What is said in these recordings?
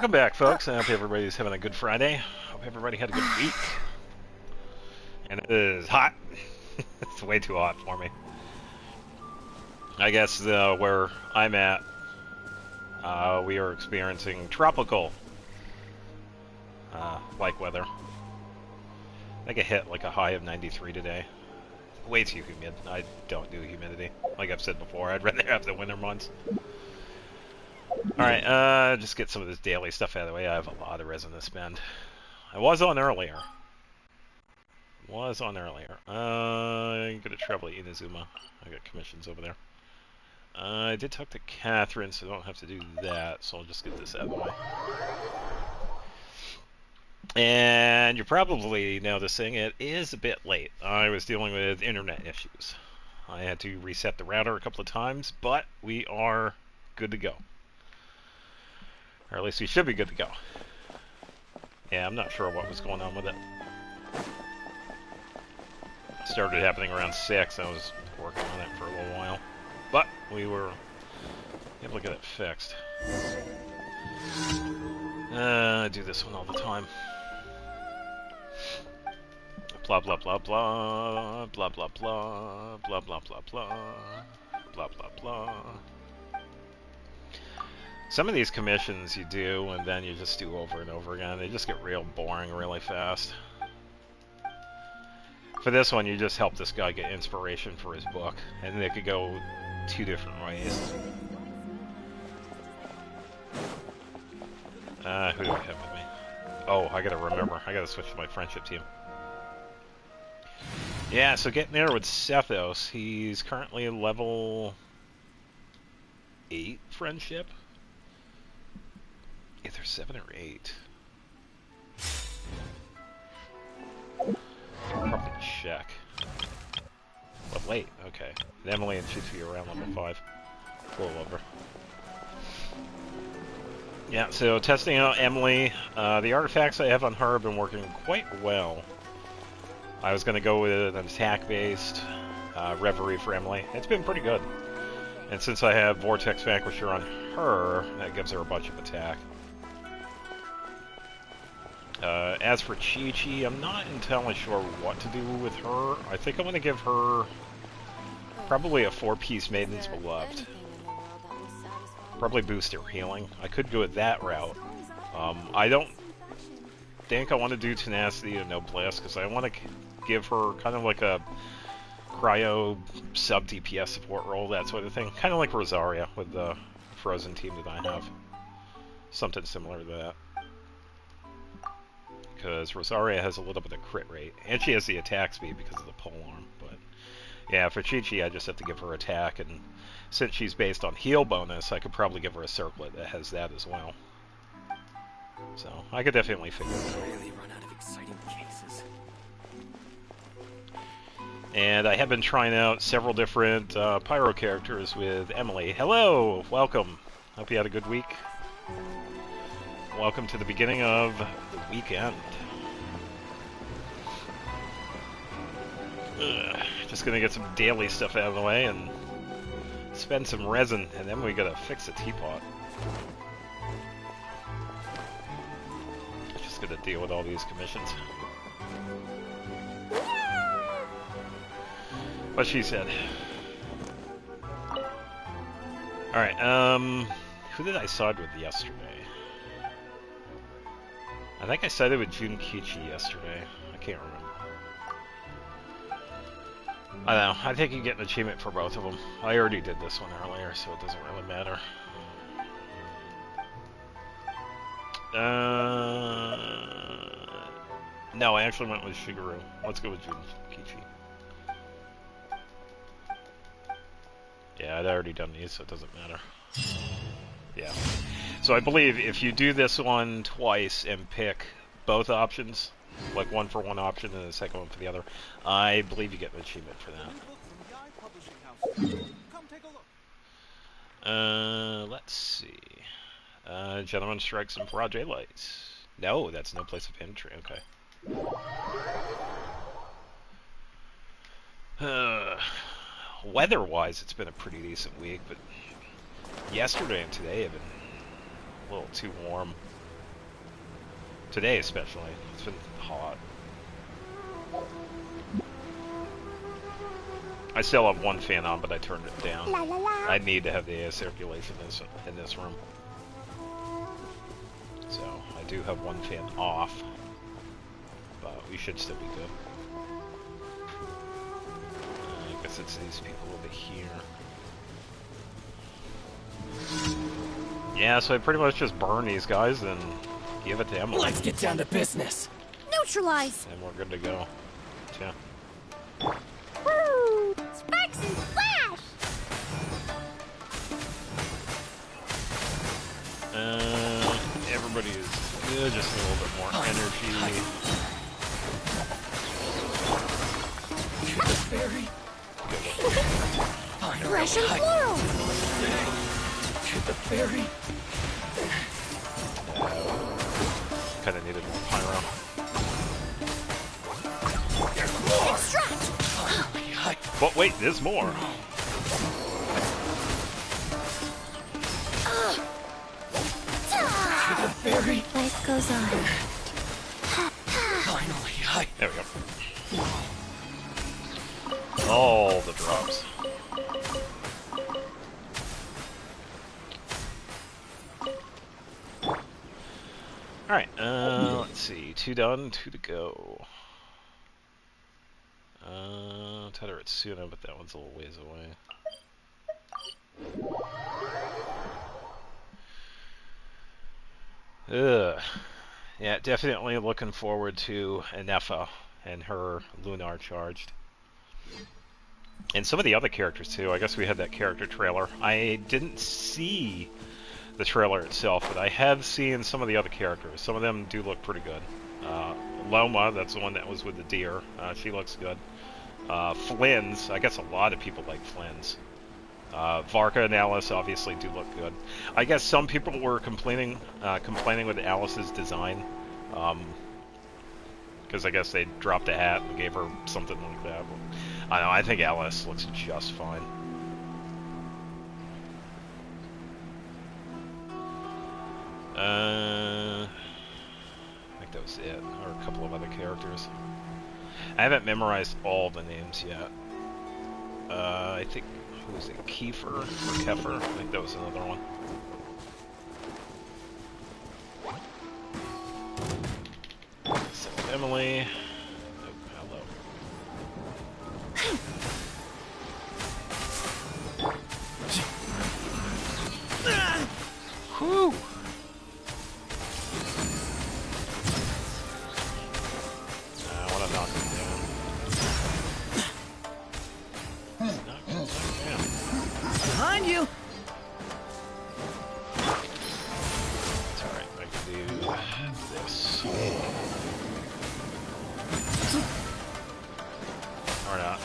Welcome back, folks. I hope everybody's having a good Friday. Hope everybody had a good week. And it is hot. It's way too hot for me. I guess where I'm at, we are experiencing tropical like weather. I think I hit like a high of 93 today. Way too humid. I don't do humidity. Like I've said before, I'd rather have the winter months. Alright, just get some of this daily stuff out of the way. I have a lot of resin to spend. I was on earlier. I'm gonna travel to Inazuma. I got commissions over there. I did talk to Catherine, so I don't have to do that, so I'll just get this out of the way. And you're probably noticing it is a bit late. I was dealing with internet issues. I had to reset the router a couple of times, but we are good to go. Or at least we should be good to go. Yeah, I'm not sure what was going on with it. It started happening around 6. I was working on it for a little while. But we were able to get it fixed. I do this one all the time. Blah blah blah blah blah blah blah blah blah blah blah blah blah blah. Some of these commissions you do and then you just do over and over again. They just get real boring really fast. For this one, you just help this guy get inspiration for his book, and they could go 2 different ways. Who do I have with me? Oh, I gotta remember. I gotta switch to my friendship team. Yeah, so getting there with Sethos. He's currently level 8 friendship. Either 7 or 8. Probably check. But late, okay. And Emily and should be around level 5. A little over. Yeah, so testing out Emily. The artifacts I have on her have been working quite well. I was going to go with an attack-based Reverie for Emily. It's been pretty good. And since I have Vortex Vanquisher on her, that gives her a bunch of attack. As for Chi-Chi, I'm not entirely sure what to do with her. I think I'm going to give her probably a 4-piece Maiden's Beloved. Probably boost her healing. I could go with that route. I don't think I want to do Tenacity or Noblesse, because I want to give her kind of like a cryo sub-DPS support role, that sort of thing. Kind of like Rosaria with the Frozen team that I have. Something similar to that. Because Rosaria has a little bit of crit rate, and she has the attack speed because of the polearm. But yeah, for Chi-Chi, I just have to give her attack, and since she's based on heal bonus, I could probably give her a circlet that has that as well. So I could definitely figure it out. Really run out of exciting cases. And I have been trying out several different Pyro characters with Emily. Hello, welcome. Hope you had a good week. Welcome to the beginning of the weekend. Just gonna get some daily stuff out of the way and spend some resin, and then we gotta fix a teapot. Just gonna deal with all these commissions. What she said. Alright, who did I side with yesterday? I think I sided with Junkichi yesterday. I can't remember. I don't know. I think you get an achievement for both of them. I already did this one earlier, so it doesn't really matter. No, I actually went with Shigeru. Let's go with Junkichi. Yeah, I'd already done these, so it doesn't matter. Yeah. So I believe if you do this one twice and pick both options, like one for one option and the second one for the other, I believe you get an achievement for that. Let's see. Gentleman Strikes in Broad Daylight. No, that's No Place of Entry. Okay. Weather-wise, it's been a pretty decent week, but yesterday and today have been a little too warm. Today especially. It's been hot. I still have one fan on, but I turned it down. La la la. I need to have the air circulation in this room. So, I do have one fan off. But we should still be good. I guess it's these people over here. Yeah, so I pretty much just burn these guys and give it to Emily. Let's get down to business. Neutralize. And we're good to go. Yeah. Woo! Sparks and flash. Everybody is good, just a little bit more energy. To the ferry. Fresh and floral. To the ferry. Kind of needed more pyro. Extract. But wait, there's more. To the ferry. Life goes on. Finally, There we go. All the drops. Alright, let's see. 2 done, 2 to go. Tadaratsuna, but that one's a little ways away. Ugh. Yeah, definitely looking forward to Anefa and her Lunar Charged. And some of the other characters too. I guess we had that character trailer. I didn't see the trailer itself, but I have seen some of the other characters. Some of them do look pretty good. Loma, that's the one that was with the deer. She looks good. Flynn's, I guess a lot of people like Flynn's. Varka and Alice obviously do look good. I guess some people were complaining with Alice's design, because I guess they dropped a hat and gave her something like that. I don't know, I think Alice looks just fine. I think that was it, or a couple of other characters. I haven't memorized all the names yet. I think, who was it, Kiefer or Keffer? I think that was another one. So, Emily. Oh, hello. Whew! I want to knock him down. Knock him down. behind you. It's alright, I can do this. Or not.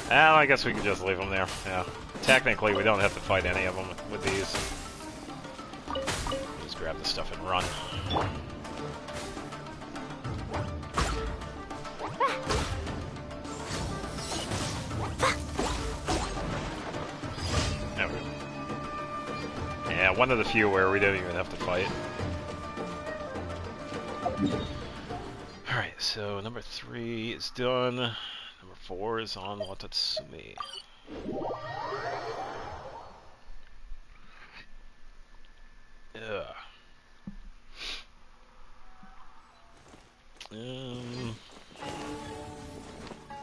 Well, I guess we can just leave them there, yeah. Technically, we don't have to fight any of them with these. Just grab the stuff and run. There we go. Yeah, one of the few where we don't even have to fight. Alright, so number 3 is done. Number 4 is on Watatsumi. Ugh. Let's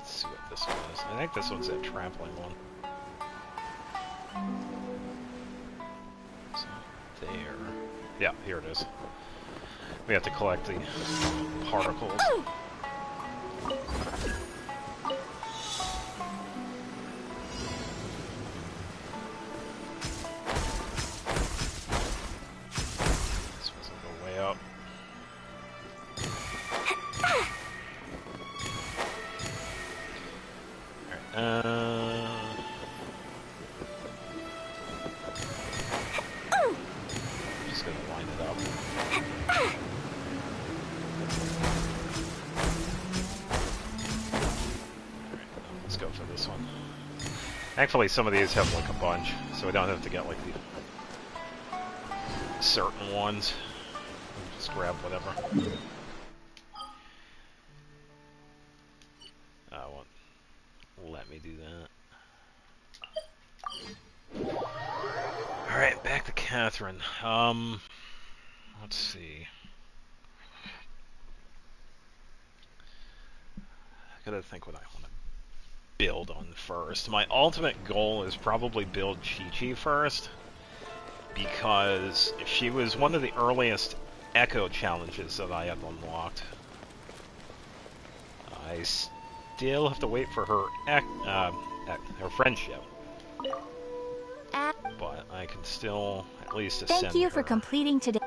see what this one is. I think this one's that trampling one. So, there. Yeah, here it is. We have to collect the particles. Just gonna line it up. Alright, let's go for this one. Actually, some of these have like a bunch, so we don't have to get like the certain ones. Just grab whatever. Won't let me do that. Alright, back to Catherine. Let's see. I gotta think what I want to build on first. My ultimate goal is probably build Chi-Chi first, because she was one of the earliest Echo challenges that I have unlocked. I still have to wait for her her friendship, but I can still at least ascend Thank you for her. completing today.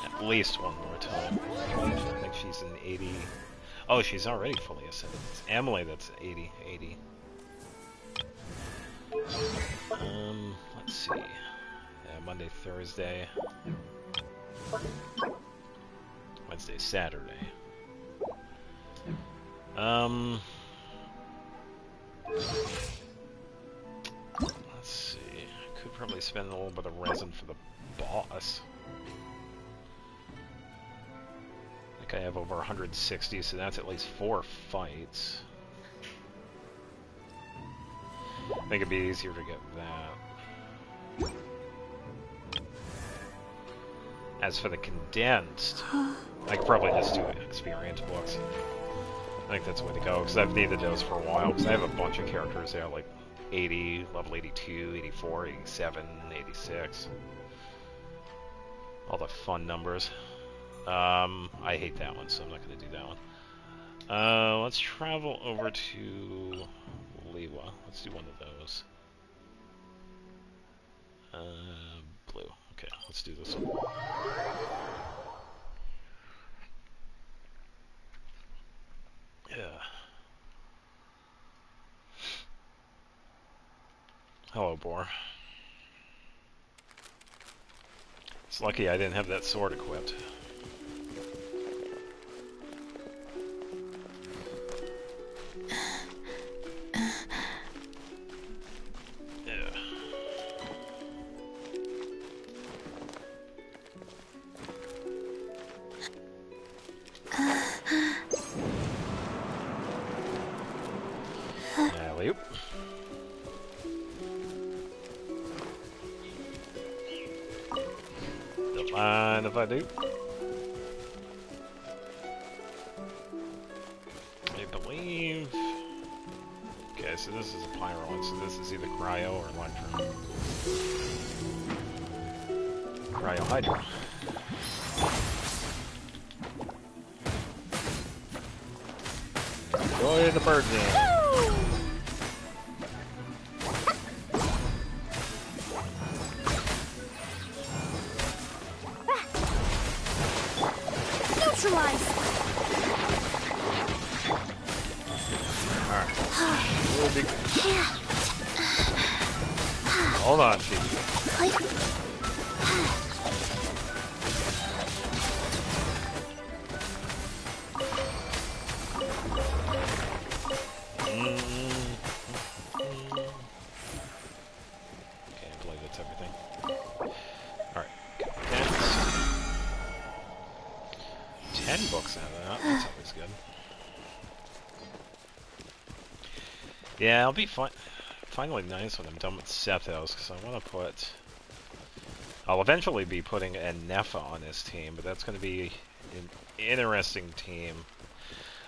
At least one more time. I think she's in 80. Oh, she's already fully ascended. It's Emily that's 80. Let's see. Yeah, Monday, Thursday. Wednesday, Saturday. Let's see. I could probably spend a little bit of resin for the boss. I think I have over 160, so that's at least 4 fights. I think it'd be easier to get that. As for the condensed, I could probably just do experience books. I think that's the way to go, because I've needed those for a while, because I have a bunch of characters there, like 80, level 82, 84, 87, 86. All the fun numbers. I hate that one, so I'm not going to do that one. Let's travel over to Liwa. Let's do one of those. Blue. Okay, let's do this one. Yeah. Hello, boar. It's lucky I didn't have that sword equipped. Alley-oop. Don't mind if I do. I believe... Okay, so this is a pyro one, so this is either cryo or electro. Cryo hydro. Enjoy the bird game. Neutralize. Alright. Hold on, Chief. Okay, I believe that's everything. Alright. 10 books out of that. That's always good. Yeah, I'll be finally nice when I'm done with Sethos, because I want to put... I'll eventually be putting a Nepha on this team, but that's going to be an interesting team.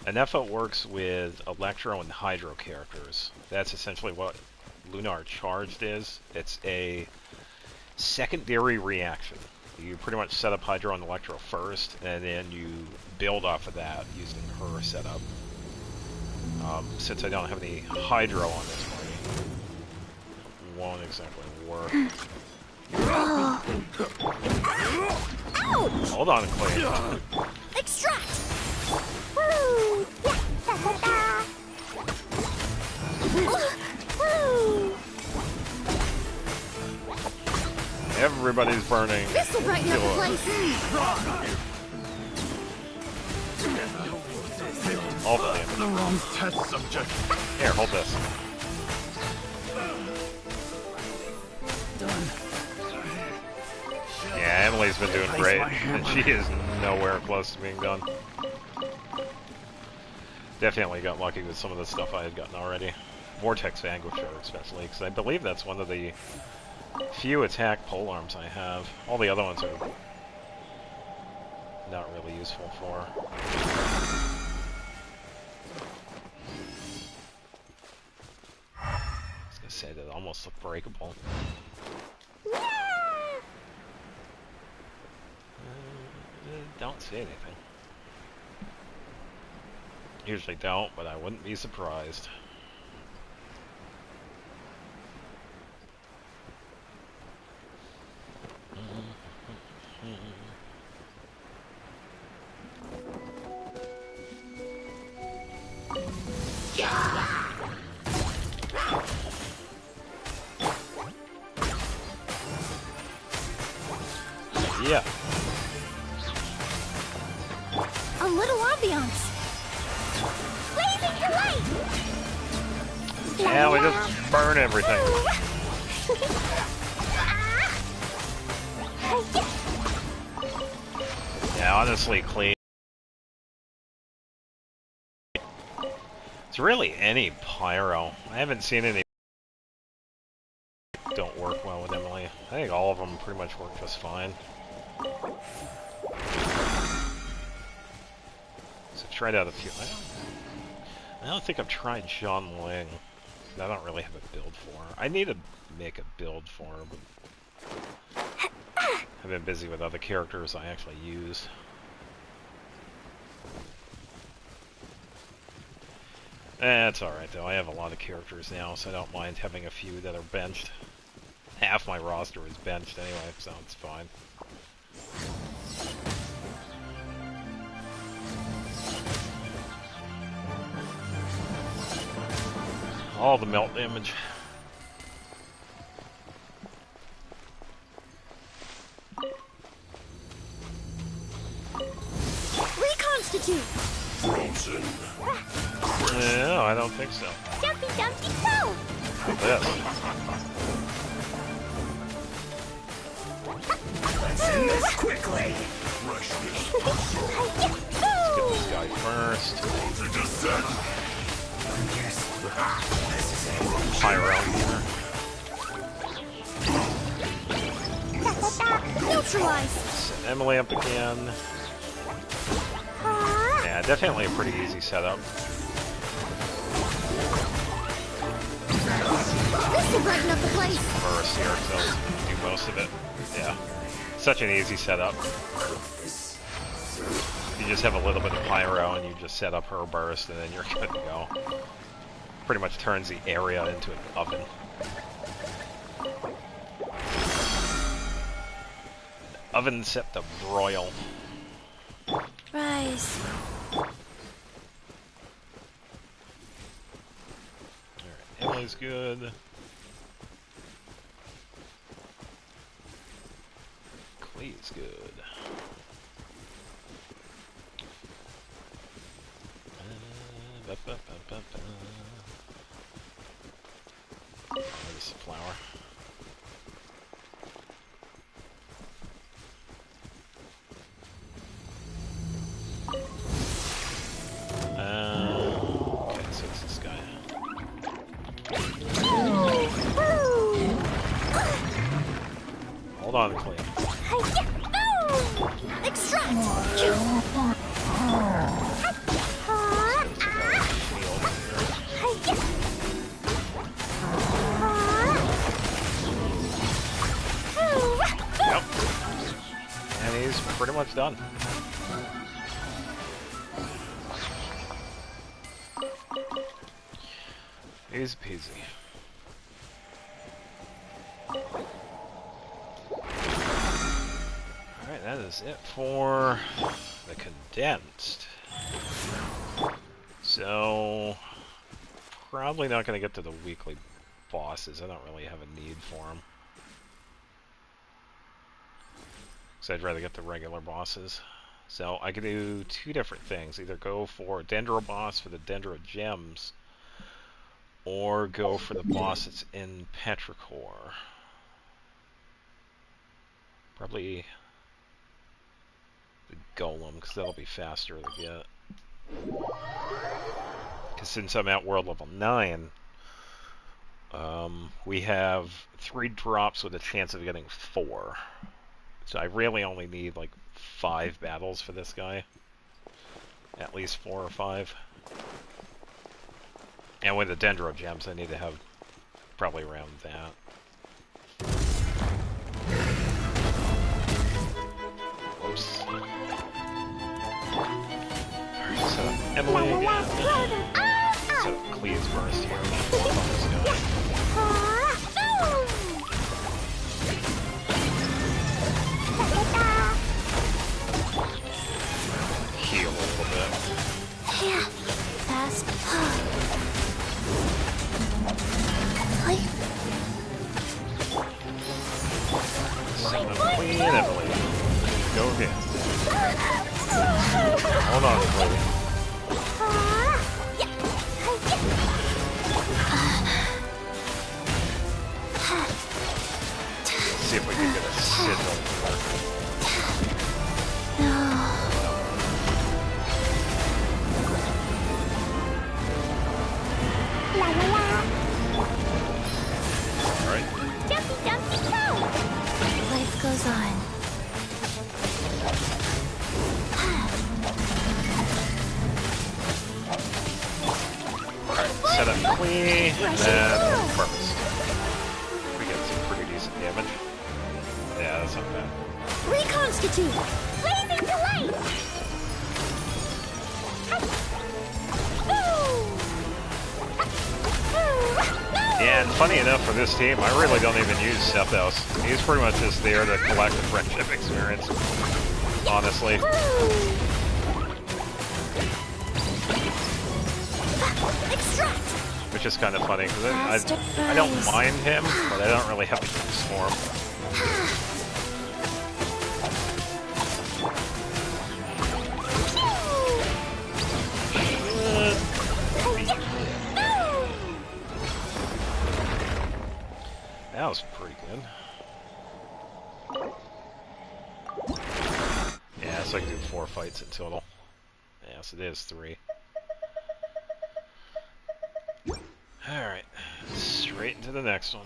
A Nepha works with Electro and Hydro characters. That's essentially what Lunar Charged is. It's a secondary reaction. You pretty much set up Hydro and Electro first, and then you build off of that using her setup. Since I don't have any Hydro on this party, it won't exactly work. Hold on, Clay. Extract. Woo! Yeah. Da, da, da. Woo! Everybody's burning. This will brighten up the place. All the damage. The wrong test subject. Here, hold this. Done. Emily's been doing great, and she is nowhere close to being done. Definitely got lucky with some of the stuff I had gotten already. Vortex Vanquisher especially, because I believe that's one of the few attack polearms I have. All the other ones are not really useful for. I was gonna say that almost look breakable. Don't see anything. Usually don't, but I wouldn't be surprised. Yeah. A little ambiance. Blazing your light. Yeah, we just burn everything. Yeah, honestly, clean. It's really any pyro. I haven't seen any that don't work well with Emily. I think all of them pretty much work just fine. So I've tried out a few. I don't think I've tried John Ling. I don't really have a build for her. I need to make a build for her, but I've been busy with other characters I actually use. It's alright though, I have a lot of characters now, so I don't mind having a few that are benched. Half my roster is benched anyway, so it's fine. All the melt damage. Reconstitute. Frozen. No, I don't think so. Jumpy, jumpy, go. This. Let's end this quickly. Freshness. Let's get this guy first. To descend. Pyro here. Neutralize. Set Emily up again. Yeah, definitely a pretty easy setup. This will brighten up the place. Burst here, so do most of it. Yeah. Such an easy setup. You just have a little bit of pyro and you just set up her burst and then you're good to go. Pretty much turns the area into an oven. An oven set to broil. Rise. Alright, Emily's good. Clee's good. There's a flower. Okay, so it's this guy. Hold on, Clee. Extract. Yep. And he's pretty much done. Easy peasy. Alright, that is it for the condensed. So, probably not going to get to the weekly bosses. I don't really have a need for them. So I'd rather get the regular bosses. So I could do two different things. Either go for Dendro boss for the Dendro gems, or go for the boss that's in Petrichor. Probably the golem, because that'll be faster to get. Because since I'm at world level 9, we have 3 drops with a chance of getting 4. So I really only need like 5 battles for this guy. At least 4 or 5. And with the Dendro Gems, I need to have probably around that. Whoops. Alright, so Emily again. So Cleave's burst here. On this guy. Heal a little bit. Yeah, fast. Queen Emily. Go again. Hold on, Chloe. See if we can get a signal here. Alright. Life goes on. Alright, set up Queen, and then Harvest. We get some pretty decent damage. Yeah, that's not bad. Reconstitute! Blazing to light! Yeah, and funny enough for this team, I really don't even use Stephos. He's pretty much just there to collect the friendship experience, honestly. Which is kind of funny, because I don't mind him, but I don't really have to use for him. That was pretty good. Yeah, so I can do 4 fights in total. Yes, it is 3. Alright, straight into the next one.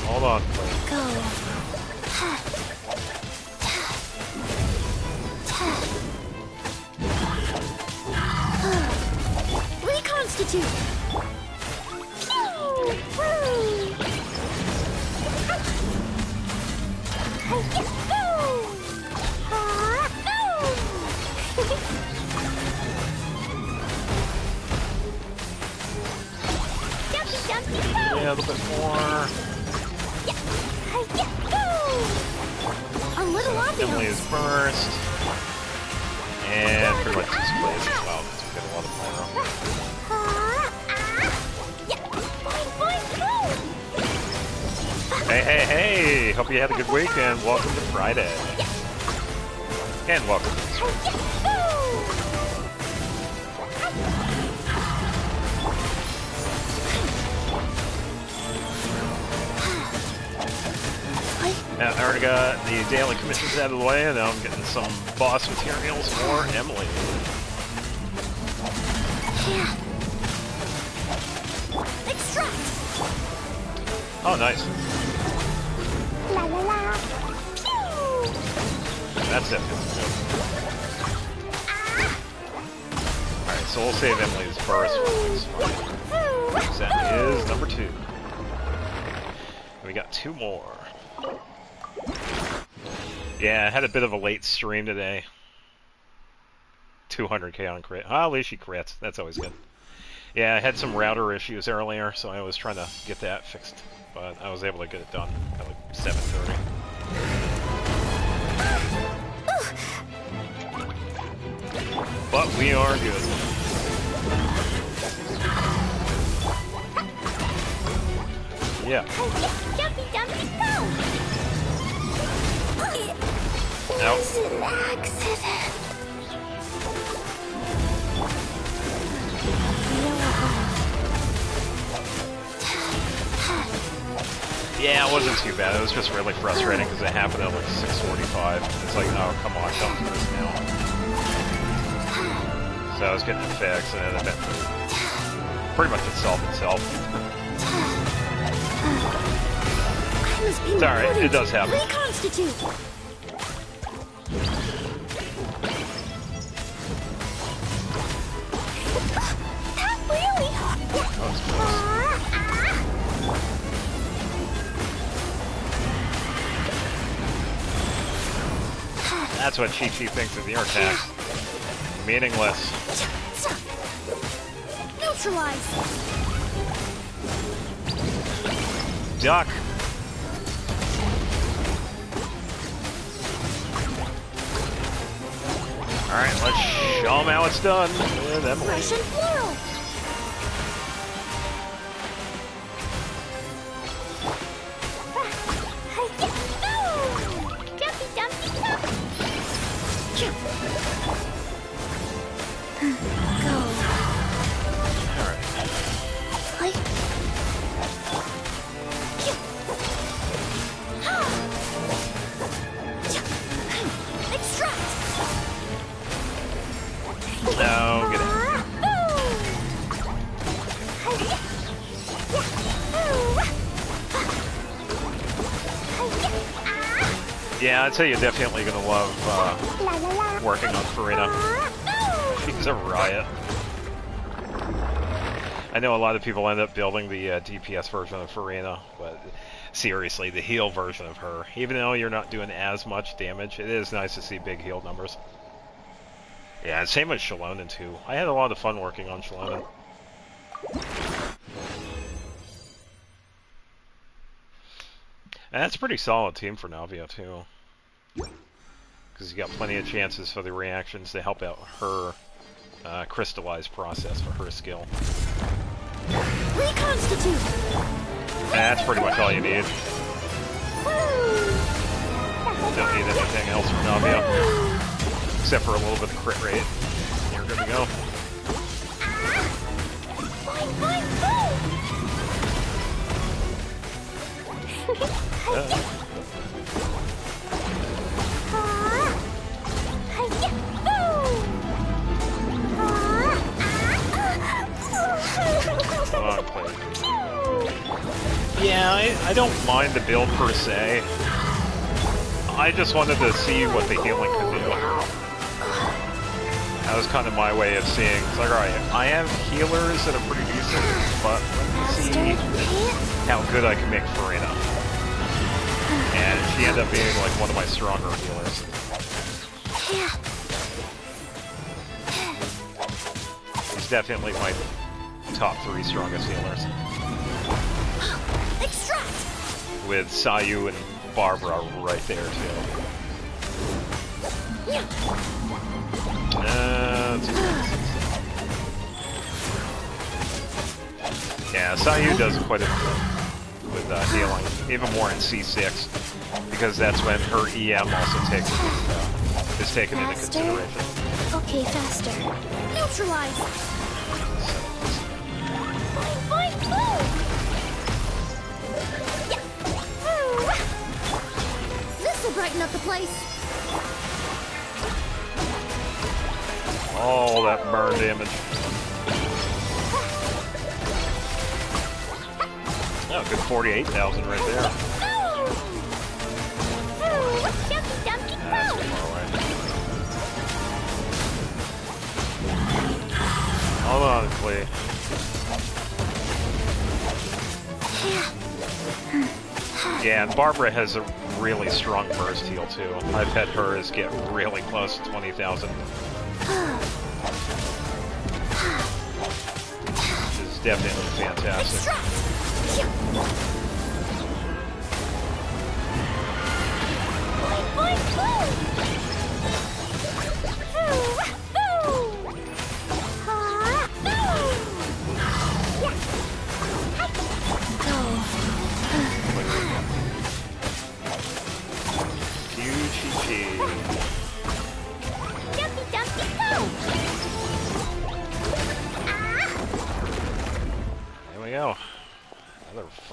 Hold on. Go. Reconstitute. Yeah, a little bit more. A little obvious. Emily is burst. And pretty much just plays as well, because we got a lot of pyro. Hey, hey, hey! Hope you had a good weekend. Welcome to Friday. And welcome to the stream. Now, I already got the daily commissions out of the way, and now I'm getting some boss materials for Emily. Yeah. Extract. Oh, nice. La la la. That's definitely good. Alright, so we'll save Emily's burst for next fight. That is number 2. And we got 2 more. Yeah, I had a bit of a late stream today. 200k on crit. Ah, at least she crits. That's always good. Yeah, I had some router issues earlier, so I was trying to get that fixed. But I was able to get it done at like 7:30. But we are good. Yeah. Nope. was an accident. Yeah, it wasn't too bad. It was just really frustrating because it happened at like 6:45. It's like, oh, come on, don't do this now. So I was getting it fixed, and then it pretty much it solved itself. It's alright, it does happen. Reconstitute. That really? That was close. That's what Chi-Chi thinks of your attacks. Meaningless. Neutralize. Duck. Alright, let's show them how it's done. With Emily. Fresh and floral. No, get it. Yeah, I'd say you're definitely gonna love working on Farina. She's a riot. I know a lot of people end up building the DPS version of Farina, but seriously, the heal version of her, even though you're not doing as much damage, it is nice to see big heal numbers. Yeah, and same with Shalonen too. I had a lot of fun working on Shalonen. And that's a pretty solid team for Navia too. Because you got plenty of chances for the reactions to help out her crystallize process for her skill. Reconstitute. That's pretty much all you need. Don't need anything else from Navia. Except for a little bit of crit rate. You're good to go. Come on, play. Yeah, I don't mind the build per se. I just wanted to see what the healing could do. That was kind of my way of seeing. It's like, alright, I have healers that are pretty decent, but let me see how good I can make Farina. And she ended up being like one of my stronger healers. She's definitely my top 3 strongest healers. Extract. With Sayu and Barbara right there too. Yeah, Sayu does quite a bit with healing, even more in C6, because that's when her EM also is taken into consideration. Okay, faster. Neutralize. Fine, this'll brighten up the place. Oh, that burn damage. Oh, good 48,000 right there. That's far away. Hold on, Clee. Yeah, and Barbara has a really strong burst heal too. I've had hers get really close to 20,000. Which is definitely fantastic.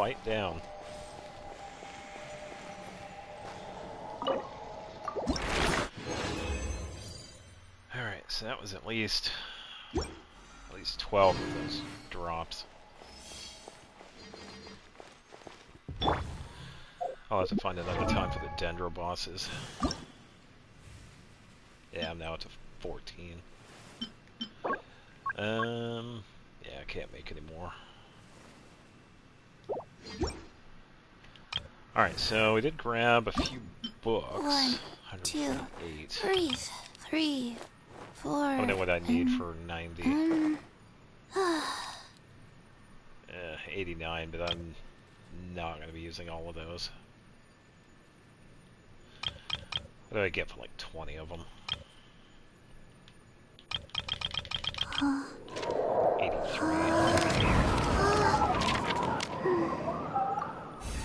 fight down. Alright, so that was at least 12 of those drops. I'll have to find another time for the Dendro bosses. Yeah, I'm now up to 14. Yeah, I can't make any more. Alright, so we did grab a few books. 1, 2, 148. 3, 4. I don't know what I need for 90. 89, but I'm not going to be using all of those. What do I get for like 20 of them? 83.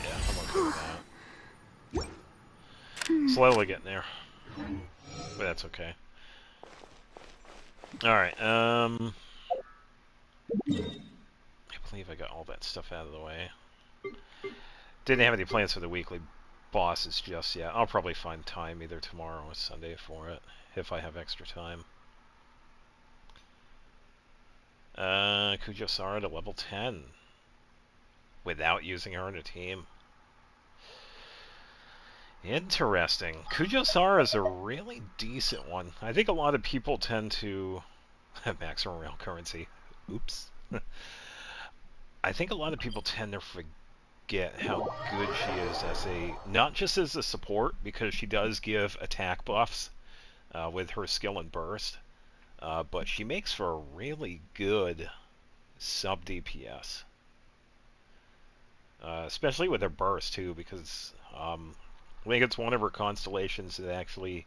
Yeah, I'm okay with that. Slowly getting there. But that's okay. Alright, I believe I got all that stuff out of the way. Didn't have any plans for the weekly bosses just yet. I'll probably find time either tomorrow or Sunday for it, if I have extra time. Kujosara to level 10. Without using her in a team. Interesting. Kujosara is a really decent one. I think a lot of people tend to... maximum real currency. Oops. I think a lot of people tend to forget how good she is as a... not just as a support, because she does give attack buffs with her skill and burst, but she makes for a really good sub-DPS. Especially with her burst, too, because I think it's one of her constellations that actually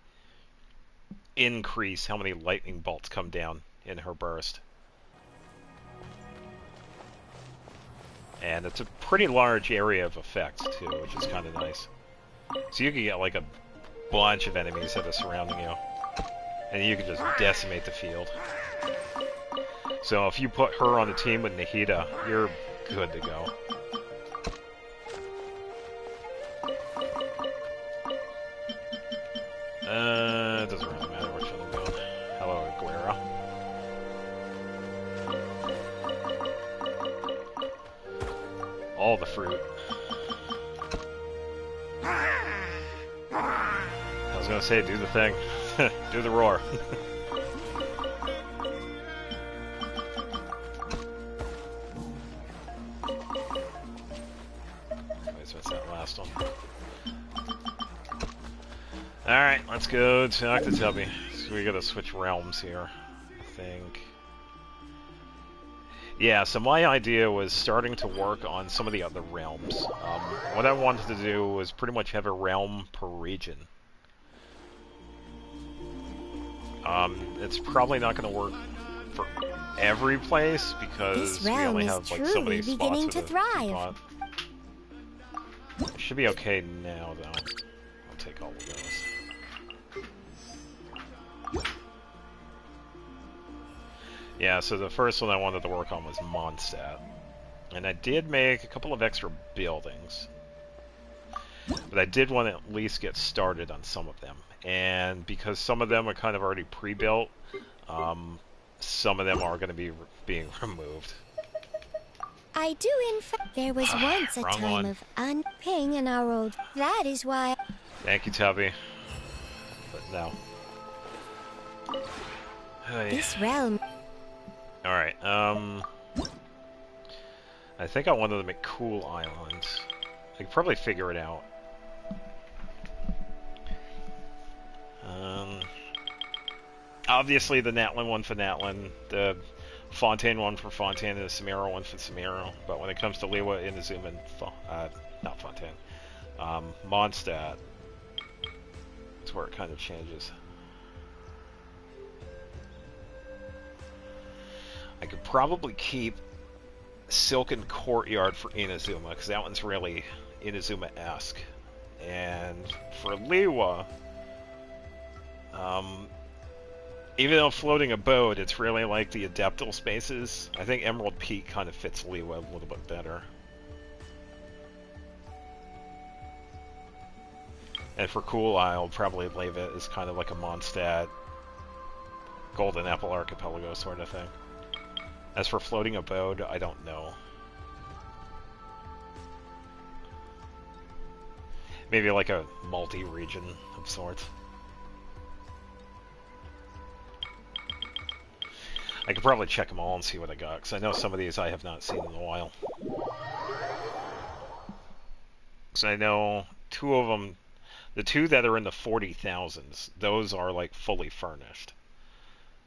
increase how many lightning bolts come down in her burst. And it's a pretty large area of effect, too, which is kind of nice. So you can get, like, a bunch of enemies that are surrounding you. And you can just decimate the field. So if you put her on the team with Nahida, you're good to go. It doesn't really matter which one I'm going. Hello, Aguera. All the fruit. I was gonna say, do the thing. Do the roar. Anyways, what's that last one? Alright, let's go talk to Tubby. So we gotta switch realms here, I think. Yeah, so my idea was starting to work on some of the other realms. What I wanted to do was pretty much have a realm per region. It's probably not going to work for every place because we only have like so many spots with a Teapot. It should be okay now, though. I'll take all of those. Yeah, so the first one I wanted to work on was Mondstadt. And I did make a couple of extra buildings. But I did want to at least get started on some of them. And because some of them are kind of already pre-built, some of them are going to be being removed. I do, in fact. There was once a time of unping in our old. That is why. Thank you, Tubby. But no. Hey. This realm. Alright, I think I wanted to make cool islands. I could probably figure it out. Obviously the Natlin one for Natlin, the Fontaine one for Fontaine, and the Samira one for Samira. But when it comes to Liwa, Inazuma, and not Fontaine, Mondstadt, that's where it kind of changes. I could probably keep Silken Courtyard for Inazuma, because that one's really Inazuma-esque. And for Liwa, even though floating a boat, it's really like the Adeptal spaces. I think Emerald Peak kind of fits Liwa a little bit better. And for cool, I'll probably leave it as kind of like a Mondstadt, Golden Apple Archipelago sort of thing. As for floating abode, I don't know. Maybe like a multi-region of sorts. I could probably check them all and see what I got, because I know some of these I have not seen in a while. So I know two of them, the two that are in the 40,000s, those are like fully furnished.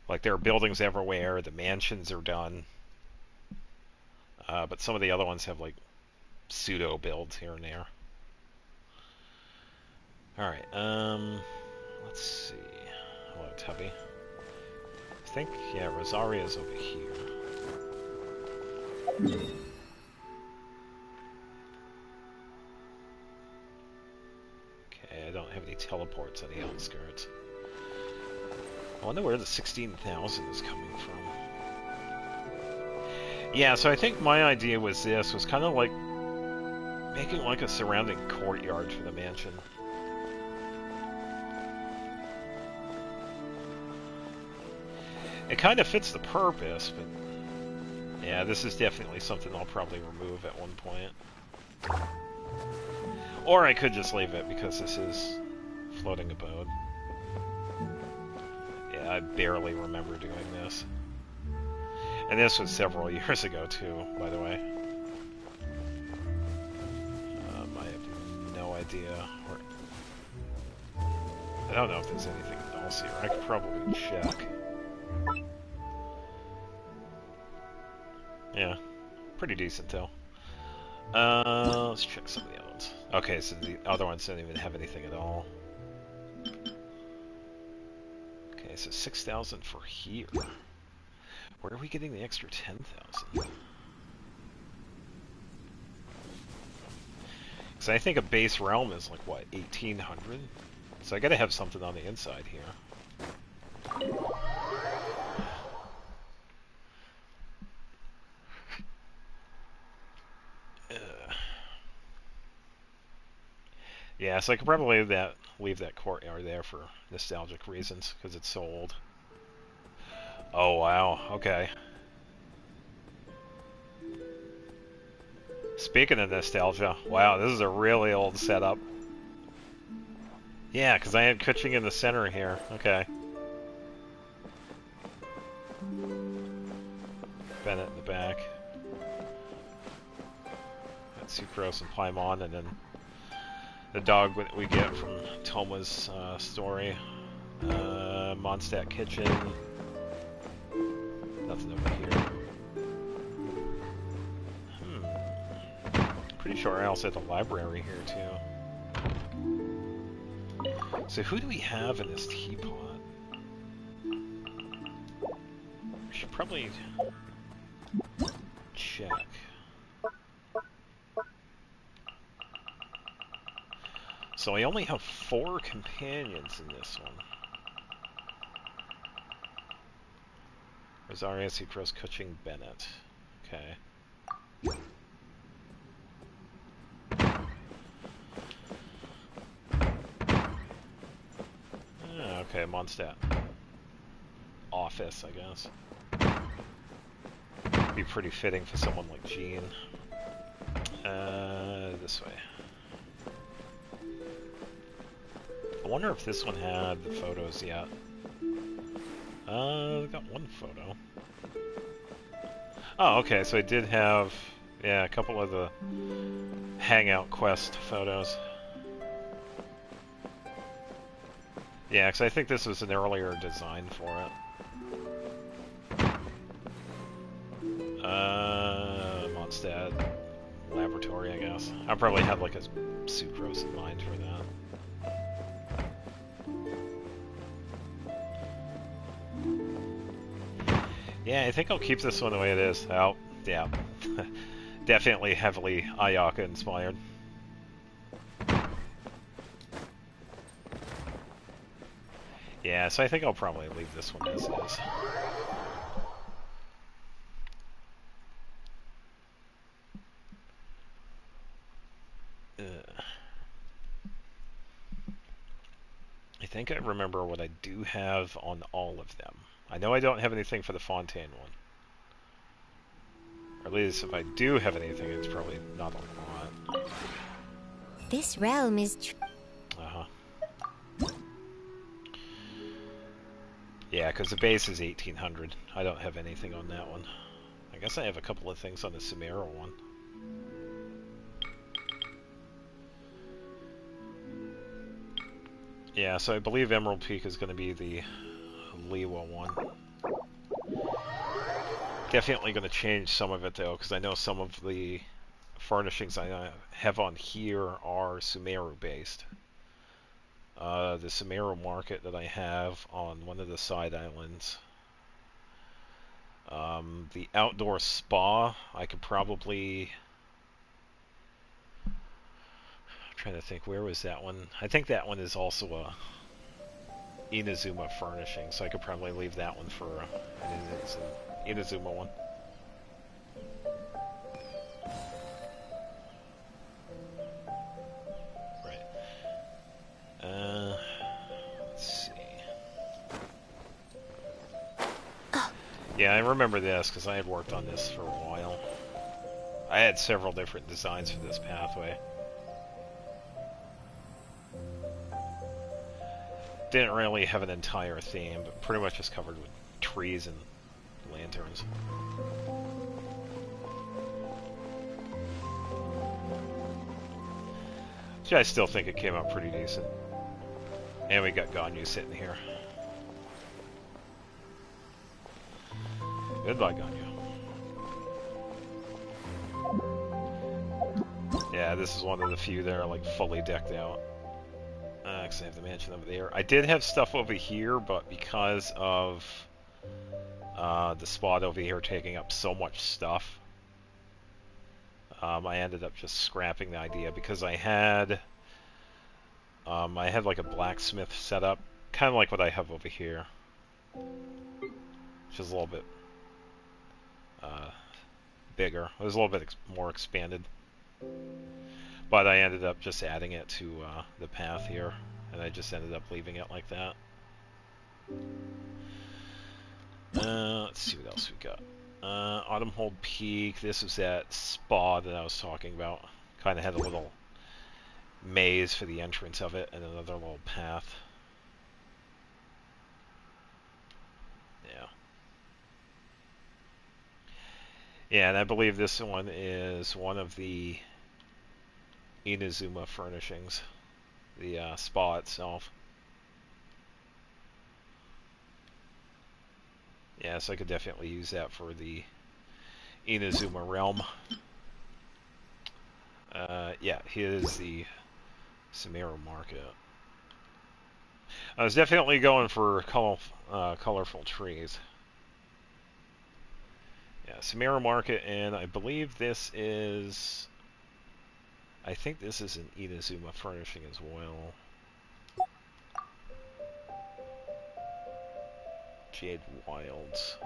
Like there are buildings everywhere, the mansions are done. But some of the other ones have like pseudo builds here and there. Alright, let's see. Hello, Tubby. I think, yeah, Rosaria's over here. Okay, I don't have any teleports on the outskirts. I wonder where the 16,000 is coming from. Yeah, so I think my idea was this, was kind of like making like a surrounding courtyard for the mansion. It kind of fits the purpose, but yeah, this is definitely something I'll probably remove at one point. Or I could just leave it because this is floating abode. Yeah, I barely remember doing this. And this was several years ago too, by the way. I have no idea where... I don't know if there's anything else here. I could probably check. Yeah, pretty decent though. Let's check some of the other ones. Okay, so the other ones don't even have anything at all. Okay, so 6,000 for here. Where are we getting the extra 10,000? So I think a base realm is like, what, 1,800? So I gotta have something on the inside here. Yeah, so I could probably leave that courtyard there for nostalgic reasons, because it's so old. Oh, wow, okay. Speaking of nostalgia, wow, this is a really old setup. Yeah, because I had Kuching in the center here. Okay. Bennett in the back. Got Sucrose and Paimon, and then the dog that we get from Toma's story. Mondstadt Kitchen. Nothing over here. Pretty sure I also had the library here too. So who do we have in this teapot? We should probably check. So I only have 4 companions in this one. Rosaria, Seacrest, Kuching, Bennett. Okay. Okay, Mondstadt. Office, I guess. Be pretty fitting for someone like Jean. This way. I wonder if this one had the photos yet. We got one photo. Oh, okay, so it did have, yeah, a couple of the Hangout Quest photos. Yeah, because I think this was an earlier design for it. Mondstadt Laboratory, I guess. I probably had like a Sucrose in mind for that. Yeah, I think I'll keep this one the way it is. Oh, yeah. Definitely heavily Ayaka inspired. Yeah, so I think I'll probably leave this one as is. think I remember what I do have on all of them. I know I don't have anything for the Fontaine one. Or at least if I do have anything, it's probably not a lot. This realm is Uh-huh. Yeah, because the base is 1800. I don't have anything on that one. I guess I have a couple of things on the Sumeru one. Yeah, so I believe Emerald Peak is going to be the Liwa one. Definitely going to change some of it, though, because I know some of the furnishings I have on here are Sumeru-based. The Sumeru market that I have on one of the side islands. The outdoor spa, I could probably... I'm trying to think, where was that one? I think that one is also a Inazuma furnishing, so I could probably leave that one for an Inazuma one. Right. Let's see. Yeah, I remember this because I had worked on this for a while. I had several different designs for this pathway. Didn't really have an entire theme, but pretty much just covered with trees and lanterns. Which I still think it came out pretty decent. And we got Ganyu sitting here. Goodbye, Ganyu. Yeah, this is one of the few that are like fully decked out. Because I have the mansion over there. I did have stuff over here, but because of the spot over here taking up so much stuff, I ended up just scrapping the idea because I had like a blacksmith set up, kind of like what I have over here, which is a little bit bigger. It was a little bit more expanded, but I ended up just adding it to the path here, and I just ended up leaving it like that. Let's see what else we got. Autumnhold Peak. This was that spa that I was talking about. Kind of had a little maze for the entrance of it, and another little path. Yeah. Yeah, and I believe this one is one of the Inazuma furnishings. The spa itself. Yeah, so I could definitely use that for the Inazuma realm. Yeah, here's the Sumeru market. I was definitely going for colorful trees. Yeah, Sumeru market, and I believe this is... I think this is an Inazuma furnishing as well. Jade Wilds.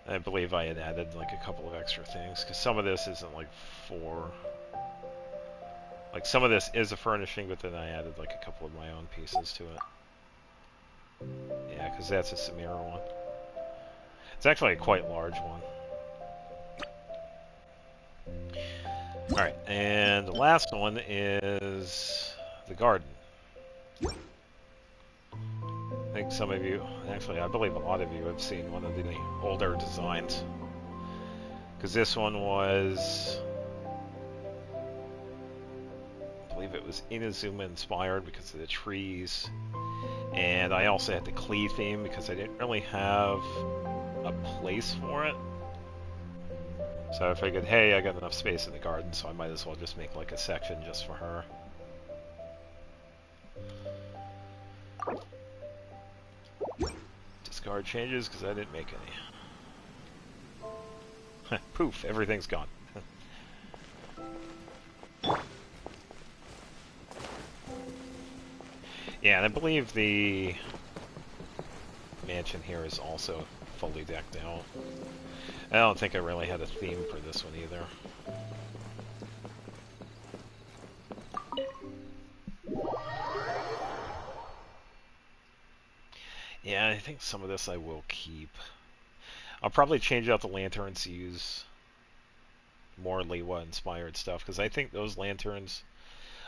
I believe I had added like a couple of extra things, because some of this isn't like for... Like some of this is a furnishing, but then I added like a couple of my own pieces to it. Yeah, because that's a Sumeru one. It's actually a quite large one. Alright, and the last one is the garden. I think some of you, actually I believe a lot of you have seen one of the older designs. Because this one was, I believe it was Inazuma inspired because of the trees. And I also had the Klee theme because I didn't really have a place for it. So I figured, hey, I got enough space in the garden, so I might as well just make like a section just for her. Discard changes because I didn't make any. Poof, everything's gone. Yeah, and I believe the mansion here is also fully decked out. I don't think I really had a theme for this one either. Yeah, I think some of this I will keep. I'll probably change out the lanterns to use more Lewa-inspired stuff, because I think those lanterns,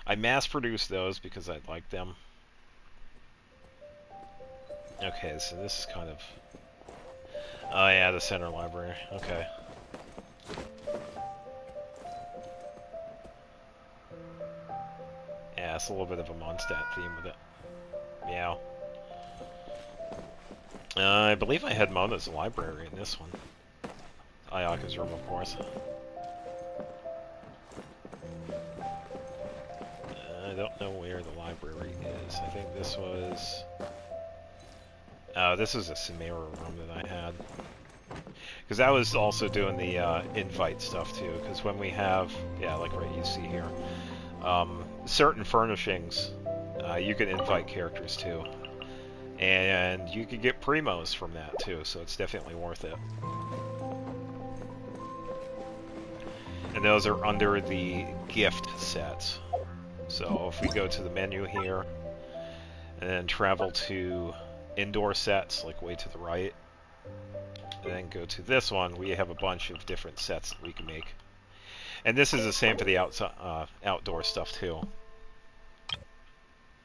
I mass-produced those because I like them. Okay, so this is kind of... Oh yeah, the center library. Okay. Yeah, it's a little bit of a Mondstadt theme with it. Meow. I believe I had Mona's library in this one. Ayaka's room, of course. I don't know where the library is. I think this was... this is a Samira room that I had. Because I was also doing the invite stuff too, because when we have... Yeah, like right you see here. Certain furnishings, you can invite characters to. And you could get primos from that too, so it's definitely worth it. And those are under the gift sets. So if we go to the menu here, and then travel to indoor sets, like way to the right, and then go to this one, we have a bunch of different sets that we can make. And this is the same for the outdoor stuff too.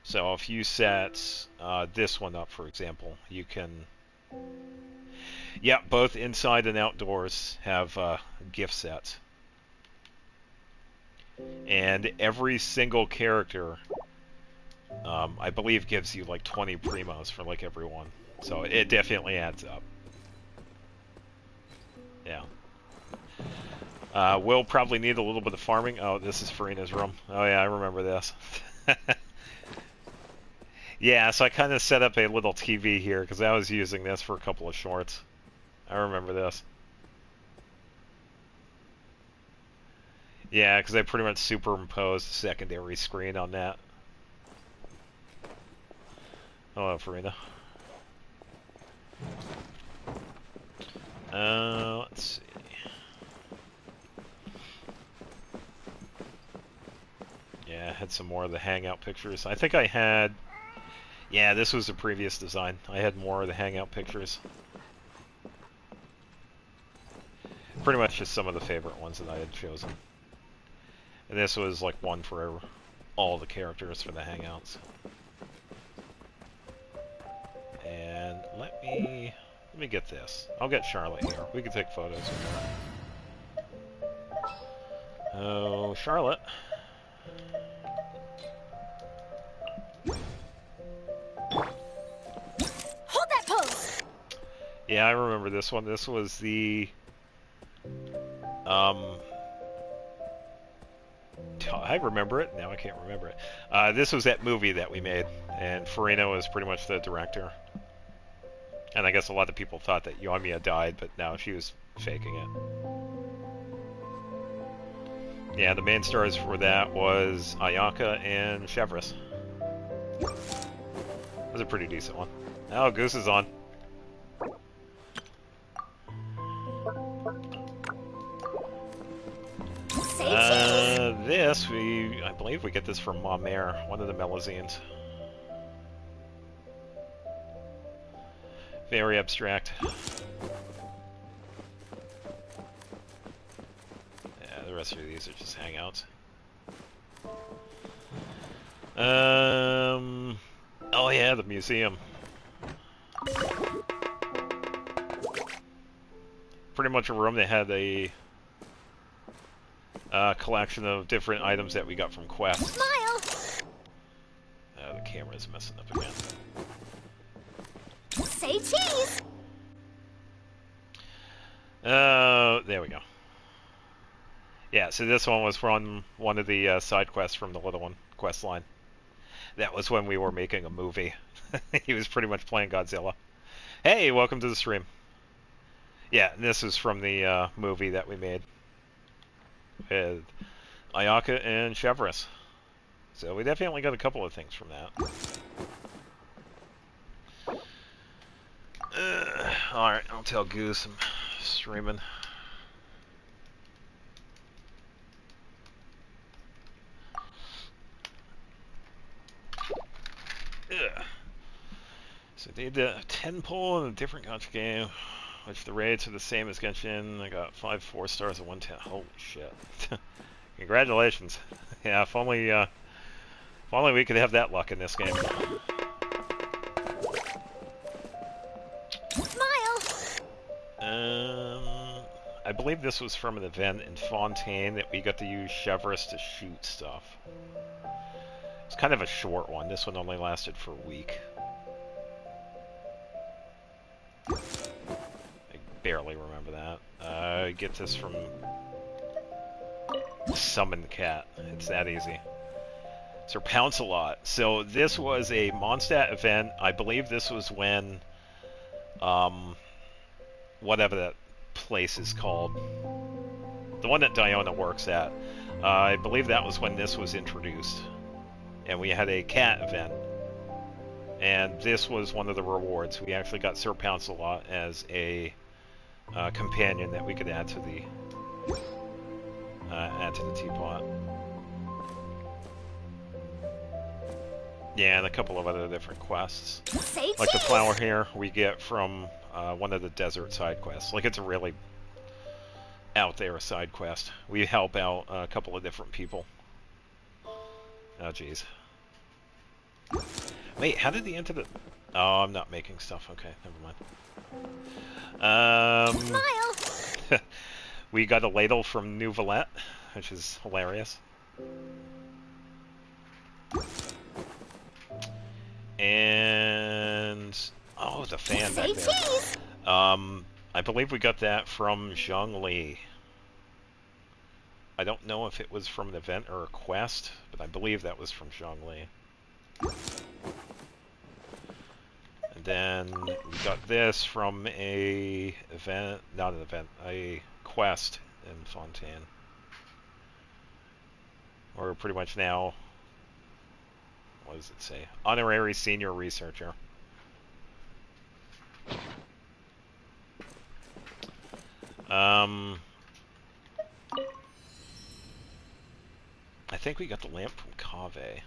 So if you set this one up, for example, you can... Yeah, both inside and outdoors have gift sets. And every single character, I believe, gives you like 20 primos for like every one. So it definitely adds up. Yeah. We'll probably need a little bit of farming. Oh, this is Farina's room. Oh yeah, I remember this. Yeah, so I kind of set up a little TV here because I was using this for a couple of shorts. I remember this. Yeah, because I pretty much superimposed the secondary screen on that. Hello, Farina. Let's see. Yeah, I had some more of the hangout pictures. I think I had... Yeah, this was the previous design. I had more of the hangout pictures. Pretty much just some of the favorite ones that I had chosen. And this was like one for all the characters for the hangouts. And let me get this. I'll get Charlotte here. We can take photos of her. Oh, Charlotte. Hold that pose. Yeah, I remember this one. This was the I remember it. Now I can't remember it. This was that movie that we made, and Farina was pretty much the director. And I guess a lot of people thought that Yoimiya died, but no, she was faking it. Yeah, the main stars for that was Ayaka and Chevrolet. That was a pretty decent one. Oh, Goose is on. This, I believe we get this from Ma Mare, one of the Melazines. Very abstract. Yeah, the rest of these are just hangouts. Oh yeah, the museum. Pretty much a room that had a collection of different items that we got from quests. Smile. The camera's messing up again. Say cheese. There we go. Yeah, so this one was from one of the side quests from the little one quest line. That was when we were making a movie. He was pretty much playing Godzilla. Hey, welcome to the stream. Yeah, this is from the movie that we made with Ayaka and Chevrolet. So we definitely got a couple of things from that. Alright, I'll tell Goose I'm streaming. So I did a 10 pull in a different gacha game, which the rates are the same as Genshin. I got 5 4-stars and 1 10. Holy shit. Congratulations. Yeah, if only we could have that luck in this game. Smile. I believe this was from an event in Fontaine that we got to use Chevrolet to shoot stuff. It's kind of a short one. This one only lasted for a week. I barely remember that. I get this from Summon Cat. It's that easy. Sir Pounce-a-Lot. So this was a Mondstadt event. I believe this was when, whatever that place is called, the one that Diona works at. I believe that was when this was introduced, and we had a cat event. And this was one of the rewards. We actually got Sir Pounce-a-Lot as a companion that we could add to the Teapot. Yeah, and a couple of other different quests. Say like the cheese. flower here we get from one of the desert side quests. Like, it's a really out there side quest. We help out a couple of different people. Oh, jeez. Wait, how did he enter the... Oh, I'm not making stuff. Okay, never mind. Smile. We got a ladle from New Valette, which is hilarious. And... Oh, the fan back Say there. cheese. I believe we got that from Zhongli. I don't know if it was from an event or a quest, but I believe that was from Zhongli. And then we got this from a event, not an event, a quest in Fontaine. Or pretty much now, what does it say? Honorary Senior Researcher. I think we got the lamp from Kaveh.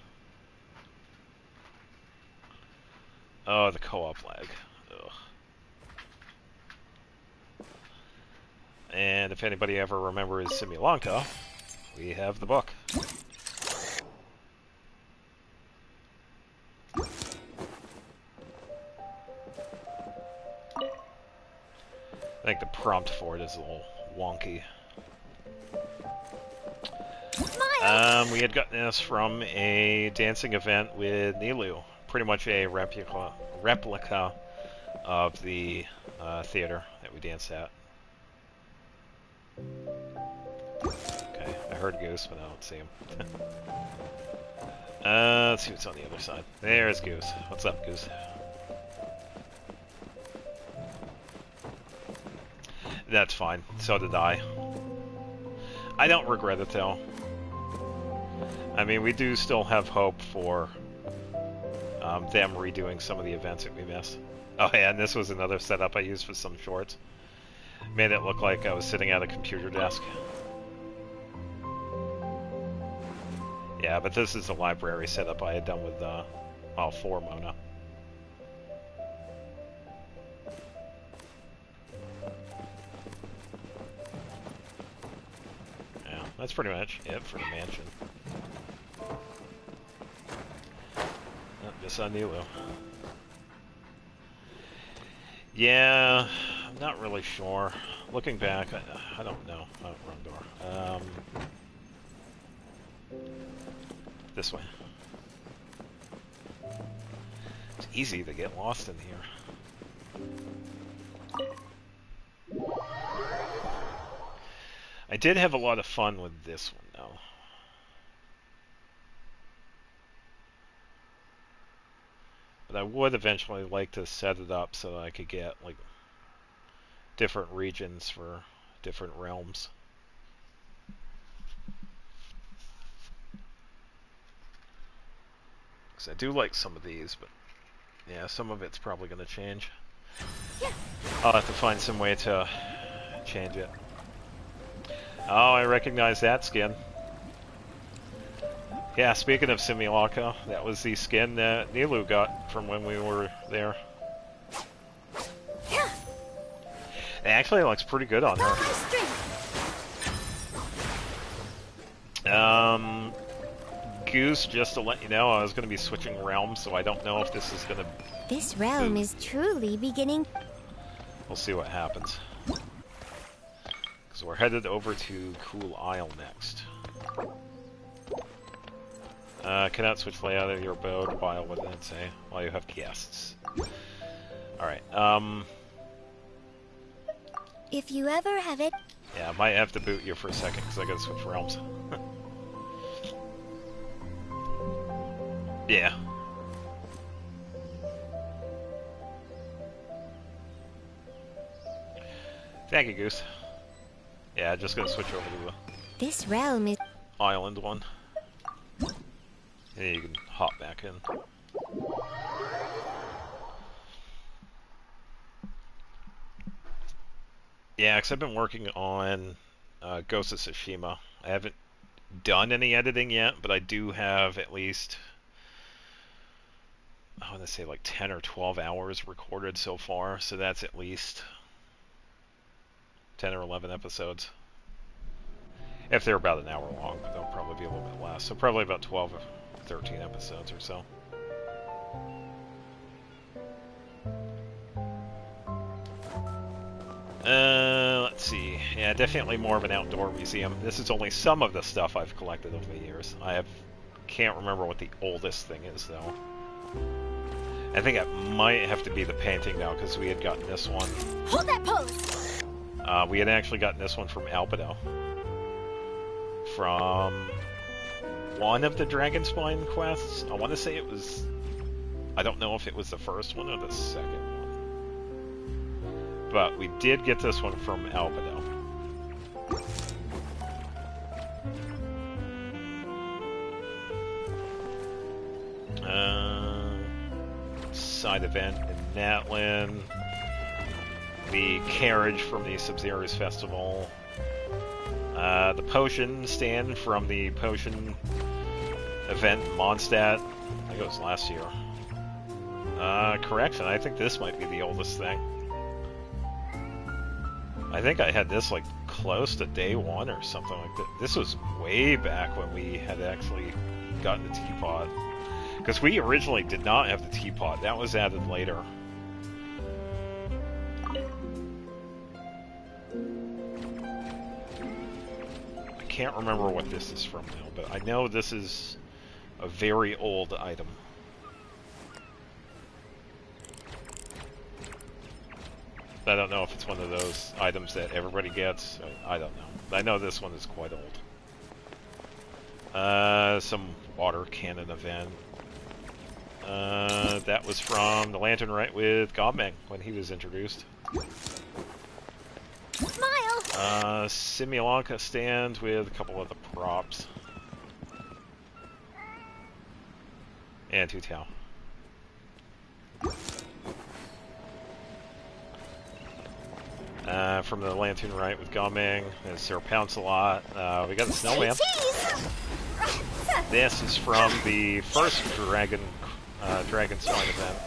Oh, the co-op lag. Ugh. And if anybody ever remembers Simulanka, we have the book. I think the prompt for it is a little wonky. We had gotten this from a dancing event with Nilu. Pretty much a replica of the theater that we danced at. Okay, I heard Goose, but I don't see him. Let's see what's on the other side. There's Goose. What's up, Goose? That's fine. So did I. I don't regret it, though. I mean, we do still have hope for them redoing some of the events that we missed. Oh yeah, and this was another setup I used for some shorts. Made it look like I was sitting at a computer desk. Yeah, but this is a library setup I had done with, for Mona. Yeah, that's pretty much it for the mansion. Just on Nilu. Yeah, I'm not really sure. Looking back, I don't know. Oh, wrong door. This way. It's easy to get lost in here. I did have a lot of fun with this one, though. But I would eventually like to set it up so that I could get, like, different regions for different realms. Because I do like some of these, but yeah, some of it's probably going to change. Yeah. I'll have to find some way to change it. Oh, I recognize that skin. Yeah, speaking of Simulacra, that was the skin that Nilu got from when we were there. It actually looks pretty good on her. Goose, just to let you know, I was going to be switching realms, so I don't know if this is going to... This realm is truly beginning... We'll see what happens. Because we're headed over to Cool Isle next. Cannot switch layout of your abode while, what did it say? While you have guests. Alright, If you ever have it... yeah, I might have to boot you for a second, because I gotta switch realms. Yeah. Thank you, Goose. Yeah, just gonna switch over to the This realm is... island one. And you can hop back in. Yeah, because I've been working on Ghost of Tsushima. I haven't done any editing yet, but I do have at least, I want to say like 10 or 12 hours recorded so far, so that's at least 10 or 11 episodes. If they're about an hour long, but they'll probably be a little bit less. So probably about 12 or 13 episodes or so. Let's see. Yeah, definitely more of an outdoor museum. This is only some of the stuff I've collected over the years. Can't remember what the oldest thing is, though. I think it might have to be the painting now, because we had gotten this one. Hold that pose! We had actually gotten this one from Albedo. From one of the Dragonspine quests. I want to say it was... I don't know if it was the first one or the second one. But we did get this one from Albedo. Side event in Natlin. The carriage from the Sub-Zero's Festival. The potion stand from the potion event in Mondstadt. I think it was last year. Correction, I think this might be the oldest thing. I think I had this like close to day one or something like that. This was way back when we had actually gotten the Teapot. Because we originally did not have the Teapot. That was added later. I can't remember what this is from now, but I know this is a very old item. I don't know if it's one of those items that everybody gets. I don't know. I know this one is quite old. Some water cannon event. That was from the Lantern Rite with Gobbang when he was introduced. Smile! Simulanka stand with a couple of the props. And Hu Tao. From the Lantern Rite with Gobbang, and Sir Pounce-a-Lot. We got the Snowman. This is from the first Dragonspine event.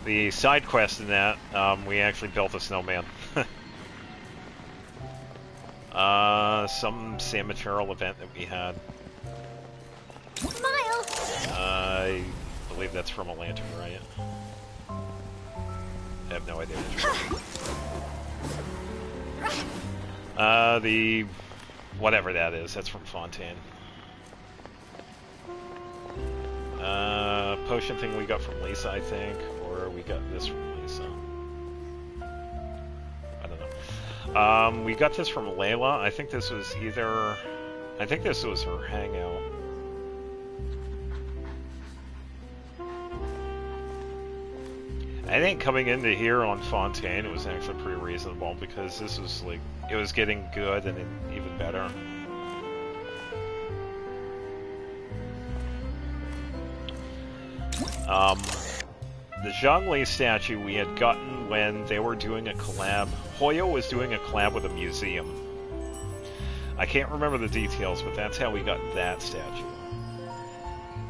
The side quest in that, we actually built a snowman. Some San Material event that we had. Smile! I believe that's from a Lantern Rite. I have no idea. The whatever that is, that's from Fontaine. Potion thing we got from Lisa, I think, or we got this from Lisa. I don't know. We got this from Layla. I think this was either... I think this was her hangout. I think coming into here on Fontaine, it was actually pretty reasonable, because this was like, it was getting good and even better. The Zhongli statue we had gotten when they were doing a collab. Hoyo was doing a collab with a museum. I can't remember the details, but that's how we got that statue.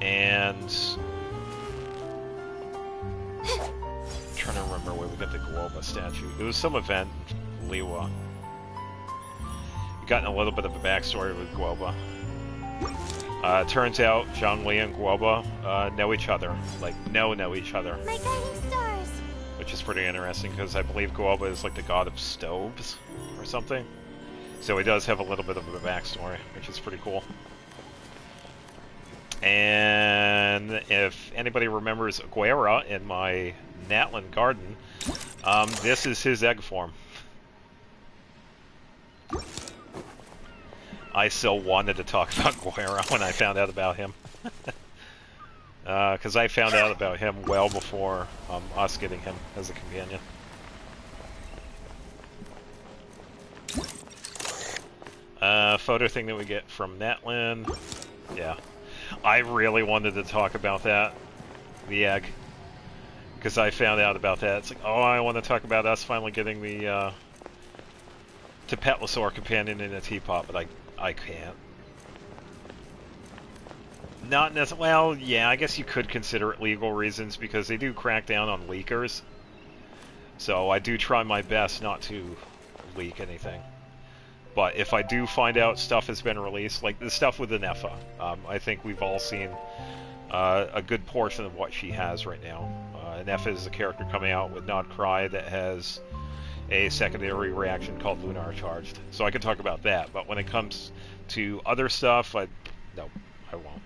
And... I'm trying to remember way we got the Guoba statue. It was some event in Liwa. We've gotten a little bit of a backstory with Guoba. Turns out Zhongli and Guoba know each other. Like, know each other. My guiding stars. Which is pretty interesting, because I believe Guoba is like the god of stoves, or something. So he does have a little bit of a backstory, which is pretty cool. And if anybody remembers Guerra in my Natlan garden, this is his egg form. I still wanted to talk about Guerra when I found out about him. Because I found out about him well before us getting him as a companion. Photo thing that we get from Natlan. Yeah. I really wanted to talk about that. The egg. Because I found out about that. It's like, oh, I want to talk about us finally getting the Tepetlosaur companion in a teapot, but I can't. Not necessarily. Well, yeah, I guess you could consider it legal reasons, because they do crack down on leakers. So I do try my best not to leak anything. But if I do find out stuff has been released, like the stuff with Anefa, I think we've all seen a good portion of what she has right now. Anefa is a character coming out with Nod Cry that has a secondary reaction called Lunar Charged. So I can talk about that, but when it comes to other stuff, no, I won't.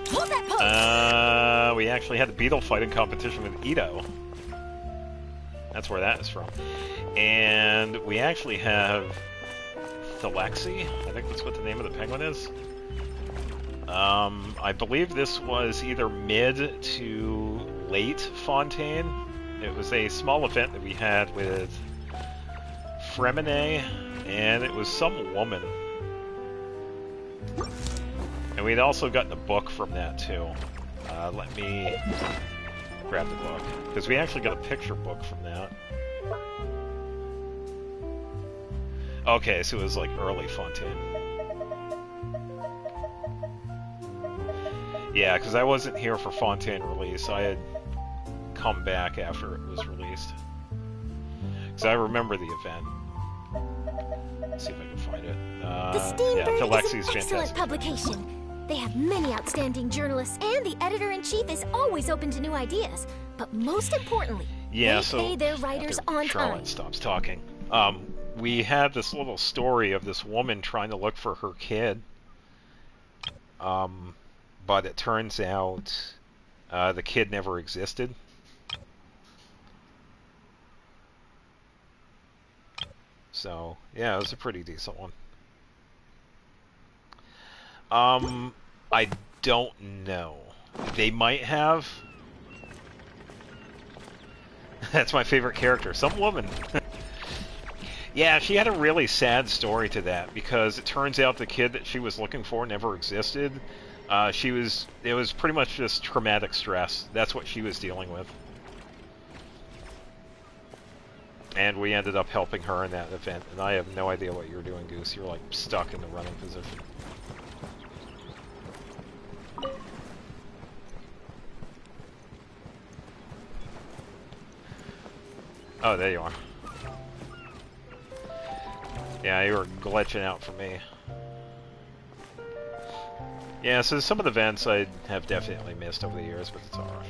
Hold that pose. We actually had the beetle fighting competition with Ito. That's where that is from. And we actually have Thelexi. I think that's what the name of the penguin is. I believe this was either mid to late Fontaine. It was a small event that we had with Fremine, and it was some woman. And we'd also gotten a book from that, too. Let me grab the book, because we actually got a picture book from that. Okay, so it was like early Fontaine. Yeah, because I wasn't here for Fontaine release. I had come back after it was released. Because I remember the event. Let's see if I can find it. The Steambird is an excellent fantastic publication. They have many outstanding journalists, and the editor-in-chief is always open to new ideas. But most importantly, they pay their writers on Charlotte time. Stops talking. We had this little story of this woman trying to look for her kid. But it turns out the kid never existed. So, yeah, it was a pretty decent one. I don't know. They might have. That's my favorite character. Some woman. Yeah, she had a really sad story to that, because it turns out the kid that she was looking for never existed. It was pretty much just traumatic stress. That's what she was dealing with. And we ended up helping her in that event, and I have no idea what you're doing, Goose. You're like stuck in the running position. Oh, there you are. Yeah, you were glitching out for me. Yeah, so some of the events I have definitely missed over the years, but it's alright.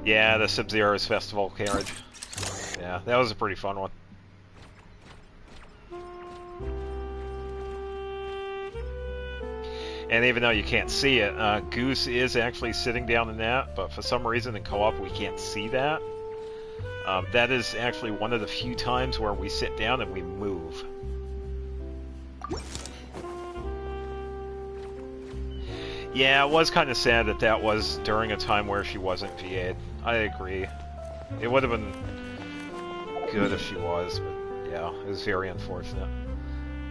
Yeah, the Sub-Zero's Festival carriage. Yeah, that was a pretty fun one. And even though you can't see it, Goose is actually sitting down in that, but for some reason in co-op we can't see that. That is actually one of the few times where we sit down and we move. Yeah, it was kind of sad that that was during a time where she wasn't VA'd. I agree. It would have been good if she was, but yeah, it was very unfortunate.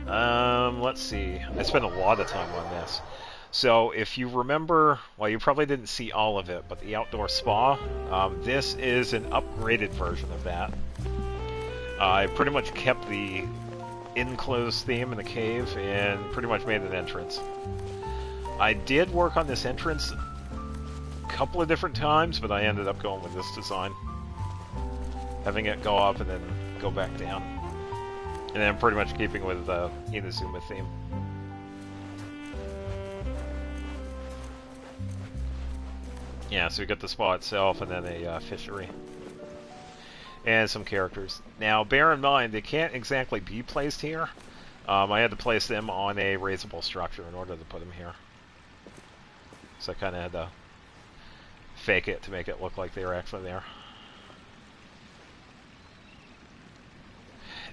Let's see. I spent a lot of time on this. So, if you remember, well, you probably didn't see all of it, but the outdoor spa, this is an upgraded version of that. I pretty much kept the enclosed theme in the cave and pretty much made an entrance. I did work on this entrance couple of different times, but I ended up going with this design. Having it go up and then go back down. And then pretty much keeping with the Inazuma theme. Yeah, so we got the spa itself and then a fishery. And some characters. Now, bear in mind, they can't exactly be placed here. I had to place them on a raisable structure in order to put them here. So I kind of had to fake it to make it look like they were actually there.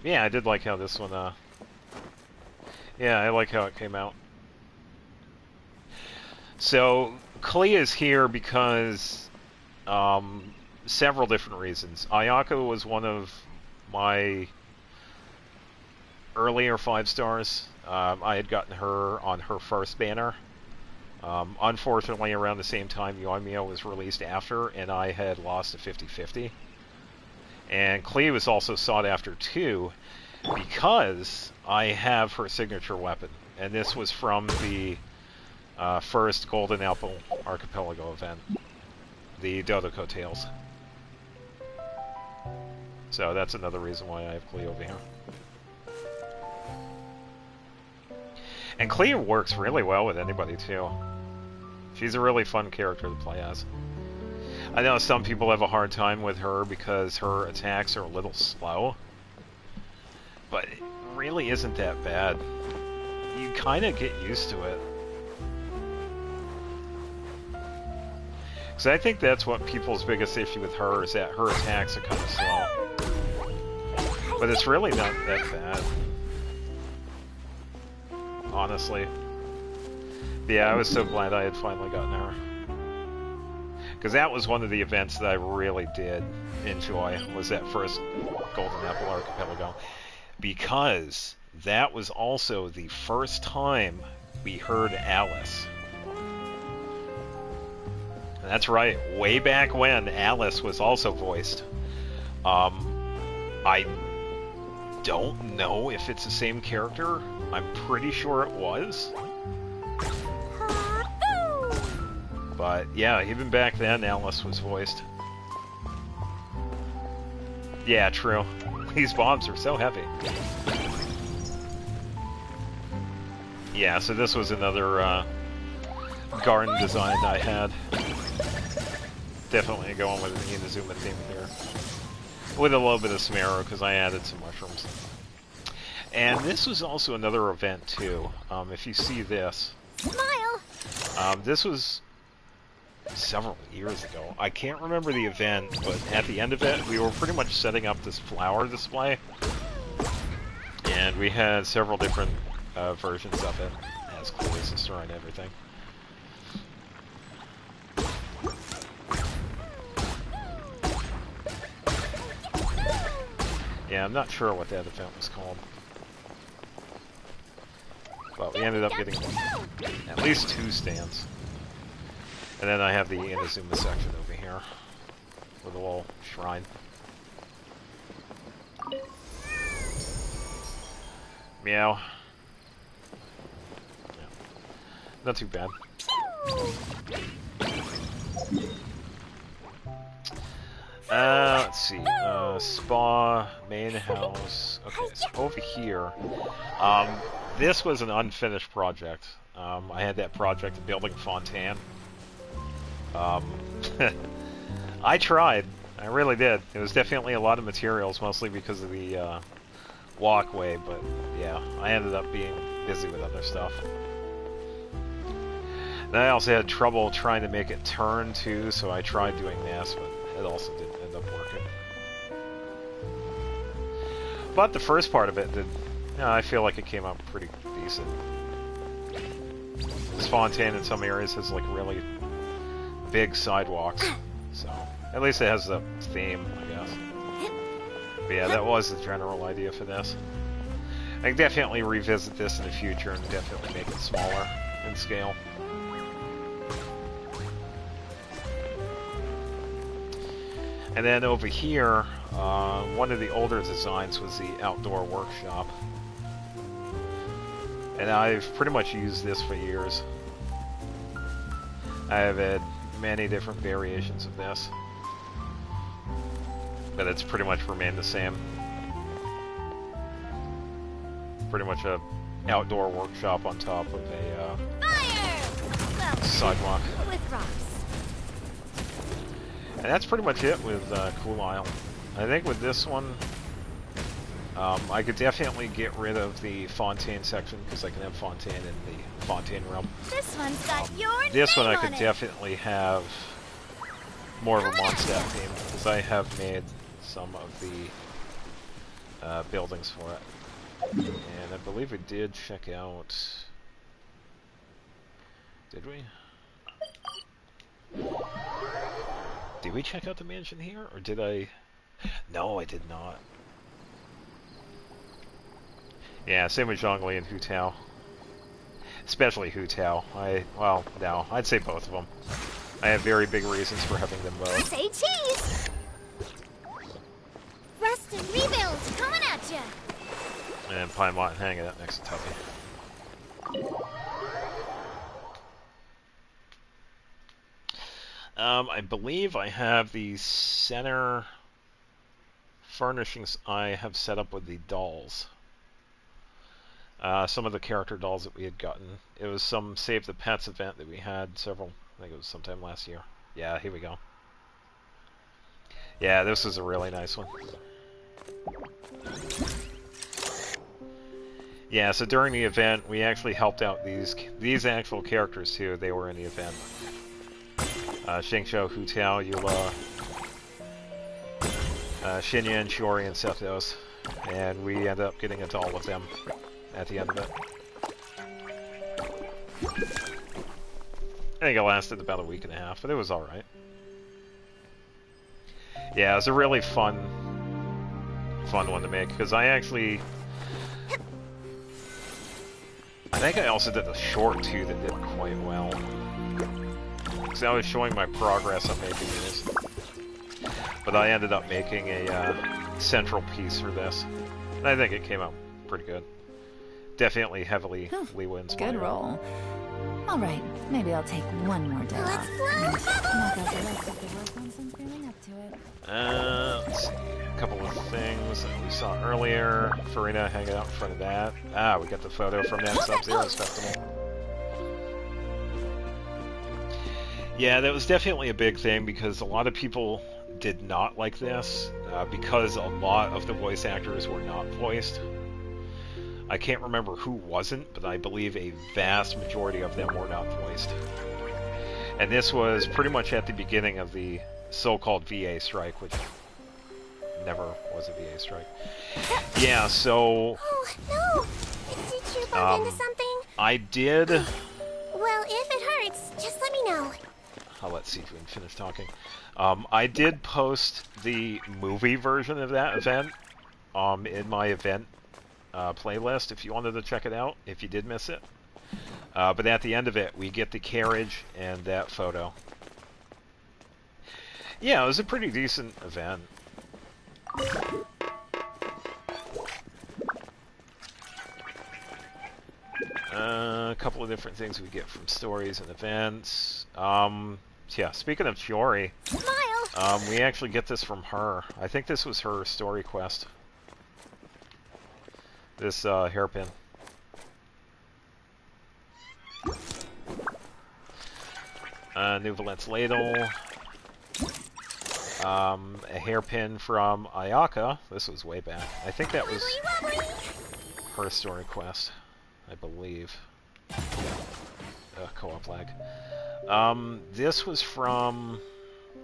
Yeah, I did like how this one, yeah, I like how it came out. So, Klee is here because, several different reasons. Ayako was one of my earlier 5 stars. I had gotten her on her first banner. Unfortunately, around the same time, Yoimiya was released after, and I had lost to 50-50. And Klee was also sought after too, because I have her signature weapon. And this was from the first Golden Apple Archipelago event, the Dodoko Tales. So that's another reason why I have Klee over here. And Klee works really well with anybody too. She's a really fun character to play as. I know some people have a hard time with her because her attacks are a little slow, but it really isn't that bad. You kind of get used to it. Because I think that's what people's biggest issue with her is that her attacks are kind of slow. But it's really not that bad. Honestly. Yeah, I was so glad I had finally gotten her. Because that was one of the events that I really did enjoy, was that first Golden Apple Archipelago. Because that was also the first time we heard Alice. And that's right, way back when, Alice was also voiced. I don't know if it's the same character. I'm pretty sure it was. But yeah, even back then, Alice was voiced. Yeah, true. These bombs are so heavy. Yeah, so this was another garden design I had. Definitely going with the Inazuma theme here. With a little bit of Samaro, because I added some mushrooms. And this was also another event, too. If you see this. Smile! This was several years ago. I can't remember the event, but at the end of it, we were pretty much setting up this flower display. And we had several different versions of it, as Chloe's sister and everything. Yeah, I'm not sure what that event was called. But we ended up getting at least 2 stands. And then I have the Inazuma section over here with a little shrine. Meow. Yeah. Not too bad. Let's see. Spa, main house. Okay, so over here. This was an unfinished project. I had that project of building Fontaine. I tried. I really did. It was definitely a lot of materials, mostly because of the walkway, but yeah, I ended up being busy with other stuff. And I also had trouble trying to make it turn too, so I tried doing this, but it also didn't end up working. But the first part of it did, I feel like it came out pretty decent. This Fontaine in some areas has like really big sidewalks, so at least it has a theme, I guess. But yeah, that was the general idea for this. I can definitely revisit this in the future and definitely make it smaller in scale. And then over here, one of the older designs was the outdoor workshop. And I've pretty much used this for years. I have had many different variations of this. But it's pretty much remained the same. Pretty much a outdoor workshop on top of a sidewalk. With rocks. And that's pretty much it with Cool Isle. I think with this one, I could definitely get rid of the Fontaine section because I can have Fontaine in the Fontaine realm. This one's got your This one I name could on it. definitely have more of a Mondstadt theme because I have made some of the buildings for it. And I believe we did check out... Did we? Did we check out the mansion here, or did I? No, I did not. Yeah, same with Zhongli and Hu Tao. Especially Hu Tao. Well, no, I'd say both of them. I have very big reasons for having them both. Say cheese! Rest and rebuild, coming at ya! And Paimon hanging out next to Tubby. I believe I have the center furnishings I have set up with the dolls. Some of the character dolls that we had gotten. It was some Save the Pets event that we had several, I think it was sometime last year. Yeah, here we go. Yeah, this is a really nice one. Yeah, so during the event, we actually helped out these actual characters too. They were in the event. Xingqiu, Hu Tao, Yula, Xinyan, Shiori, and Sethos. And we ended up getting a doll with them at the end of it. I think it lasted about a week and a half, but it was alright. Yeah, it was a really fun one to make, because I think I also did a short, too, that did quite well. Because I was showing my progress on making these. But I ended up making a central piece for this. And I think it came out pretty good. Definitely heavily Leewa inspired. Good roll. Alright, maybe I'll take one more day off. Let's Knock out the rest of the work once I'm feeling up to it. Let's see. A couple of things that we saw earlier. Farina hanging out in front of that. Ah, we got the photo from that Sub-Zero's festival. Yeah, that was definitely a big thing because a lot of people did not like this because a lot of the voice actors were not voiced. I can't remember who wasn't, but I believe a vast majority of them were not voiced. And this was pretty much at the beginning of the so-called VA strike, which never was a VA strike. Yeah, so... Oh, no! Did you bump into something? I did... Well, if it hurts, just let me know. I'll let Sequin finish talking. I did post the movie version of that event in my event playlist if you wanted to check it out, if you did miss it. But at the end of it, we get the carriage and that photo. Yeah, it was a pretty decent event. A couple of different things we get from stories and events. Yeah, speaking of Chiori, Smile! we actually get this from her. I think this was her story quest. This hairpin. New Valence Ladle. A hairpin from Ayaka. This was way back. I think that was her story quest, I believe. Co-op lag. This was from...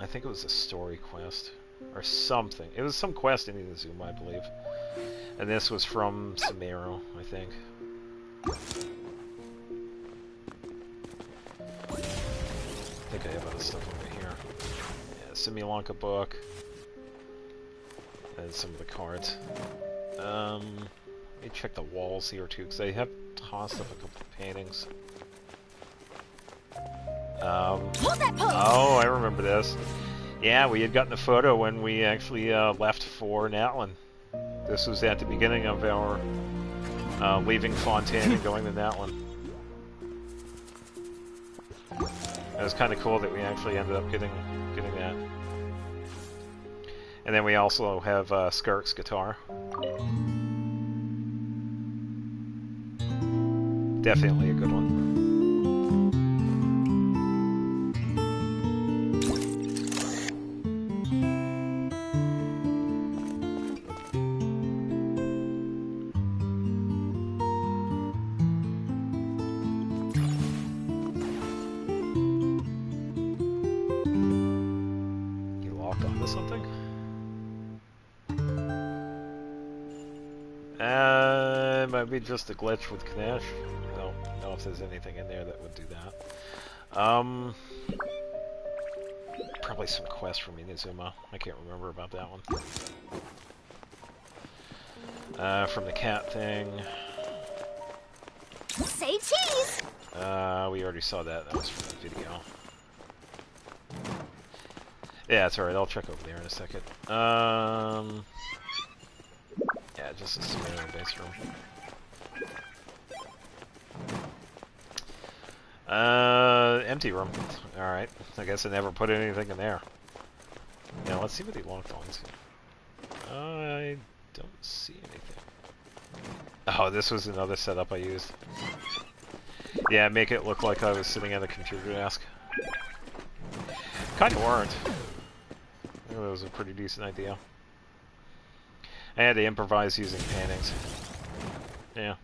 I think it was a story quest. Or something. It was some quest in Inazuma, I believe. And this was from Sumeru, I think. I think I have other stuff over here. Yeah, Simulanka book. And some of the cards. Let me check the walls here too, because I have tossed up a couple of paintings. Oh, I remember this. Yeah, we had gotten a photo when we actually left for Natlin. This was at the beginning of our leaving Fontaine and going to Natlin. It was kind of cool that we actually ended up getting that. And then we also have Skark's guitar. Definitely a good one. Might be just a glitch with Knash. I don't know if there's anything in there that would do that. Probably some quest from Inazuma. I can't remember about that one. From the cat thing. Say cheese! We already saw that. That was from the video. Yeah, it's alright. I'll check over there in a second. Yeah, just a scenario base room. Empty room. Alright. I guess I never put anything in there. Yeah, let's see what he locked on to. I don't see anything. Oh, this was another setup I used. Yeah, make it look like I was sitting at a computer desk. Kinda weren't. I think that was a pretty decent idea. I had to improvise using paintings. Yeah.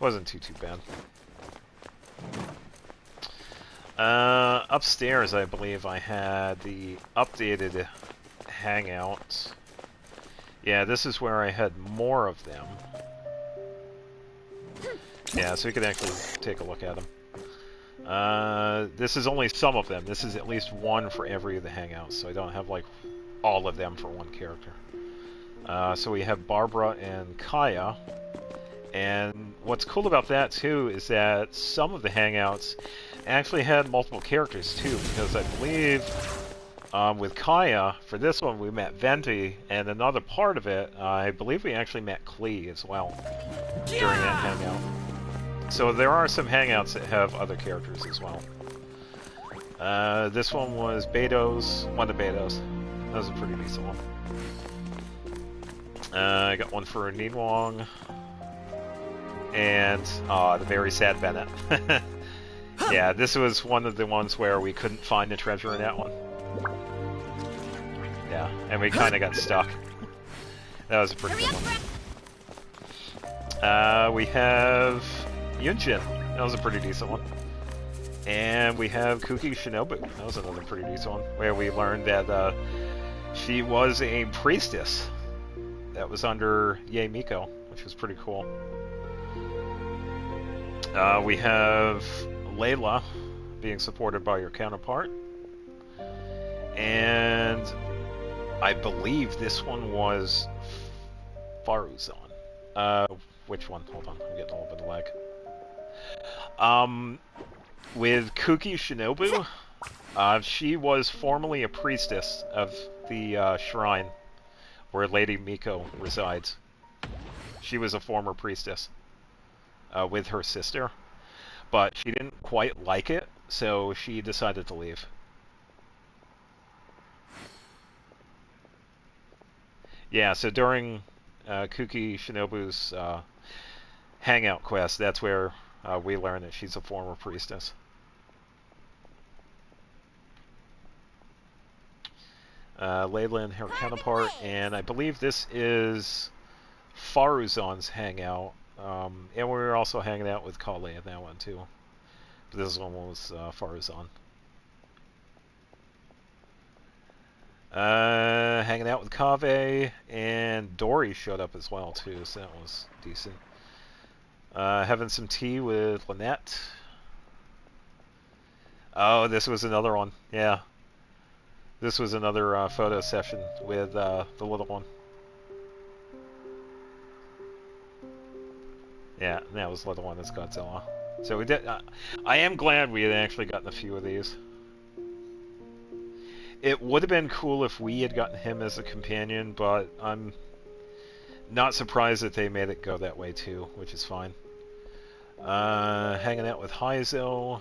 Wasn't too bad. Upstairs, I believe I had the updated hangouts. Yeah, this is where I had more of them. Yeah, so you can actually take a look at them. This is only some of them. This is at least one for every of the hangouts, so I don't have, like, all of them for one character. So we have Barbara and Kaya. And what's cool about that, too, is that some of the hangouts actually had multiple characters, too, because I believe with Kaya, for this one, we met Venti, and another part of it, I believe we actually met Klee as well during that hangout. So there are some hangouts that have other characters as well. This one was Beto's, one of Beto's. That was a pretty decent one. I got one for Nidwong. And, the very sad Bennett. Yeah, this was one of the ones where we couldn't find the treasure in that one. Yeah, and we kind of got stuck. That was a pretty good one. We have Yunjin. That was a pretty decent one. And we have Kuki Shinobu. That was another pretty decent one, where we learned that she was a priestess that was under Ye Miko, which was pretty cool. We have Layla being supported by your counterpart. And I believe this one was Faruzan. Which one? Hold on, I'm getting a little bit of lag. With Kuki Shinobu, she was formerly a priestess of the shrine where Lady Miko resides. She was a former priestess with her sister, but she didn't quite like it, so she decided to leave. Yeah, so during Kuki Shinobu's hangout quest, that's where we learn that she's a former priestess. Layla and her counterpart, and I believe this is Faruzan's hangout. And we were also hanging out with Kale in that one too. But this one was Faruzan. Hanging out with Kaveh, and Dory showed up as well too, so that was decent. Having some tea with Lynette. Oh, this was another one. Yeah. This was another photo session with the little one. Yeah, that was the little one as Godzilla. So we did. I am glad we had actually gotten a few of these. It would have been cool if we had gotten him as a companion, but I'm not surprised that they made it go that way too, which is fine. Hanging out with Heizo.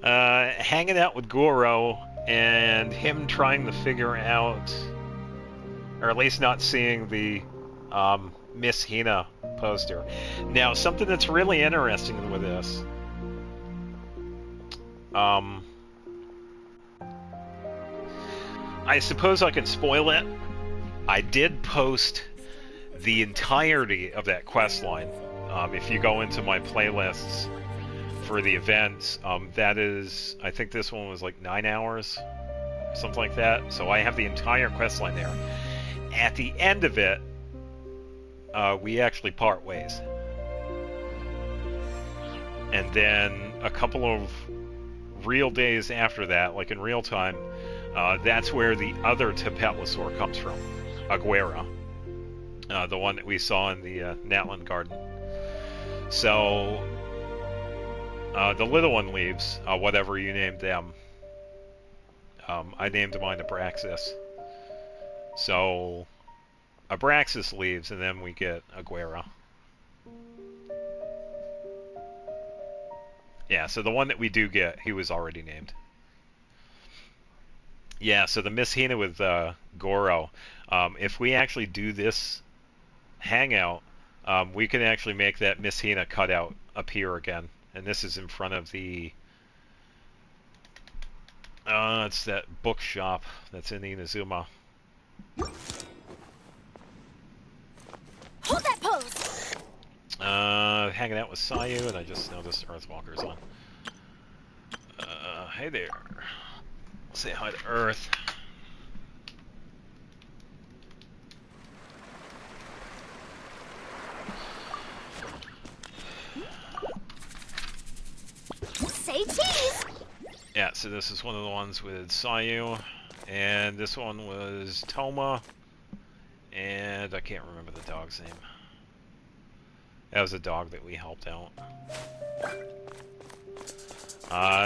hanging out with Goro and him trying to figure out, or at least not seeing the Miss Hina poster. Now, something that's really interesting with this, I suppose I can spoil it. I did post the entirety of that quest line. If you go into my playlists for the events, that is, I think this one was like 9 hours, something like that. So I have the entire quest line there. At the end of it, we actually part ways. And then a couple of real days after that, like in real time, that's where the other Teapot comes from, Aguera, the one that we saw in the Natlan Garden. So the little one leaves, whatever you named them. I named mine Abraxas. So Abraxas leaves, and then we get Aguera. Yeah, so the one that we do get, he was already named. Yeah, so the Miss Hina with Goro, if we actually do this hangout, we can actually make that Miss Hina cutout appear again. And this is in front of the... it's that bookshop that's in Inazuma. Hold that pose! Hanging out with Sayu, and I just noticed Earthwalker's on. Hey there. Say hi to Earth. Say cheese! Yeah, so this is one of the ones with Sayu, and this one was Toma, and I can't remember the dog's name. That was a dog that we helped out.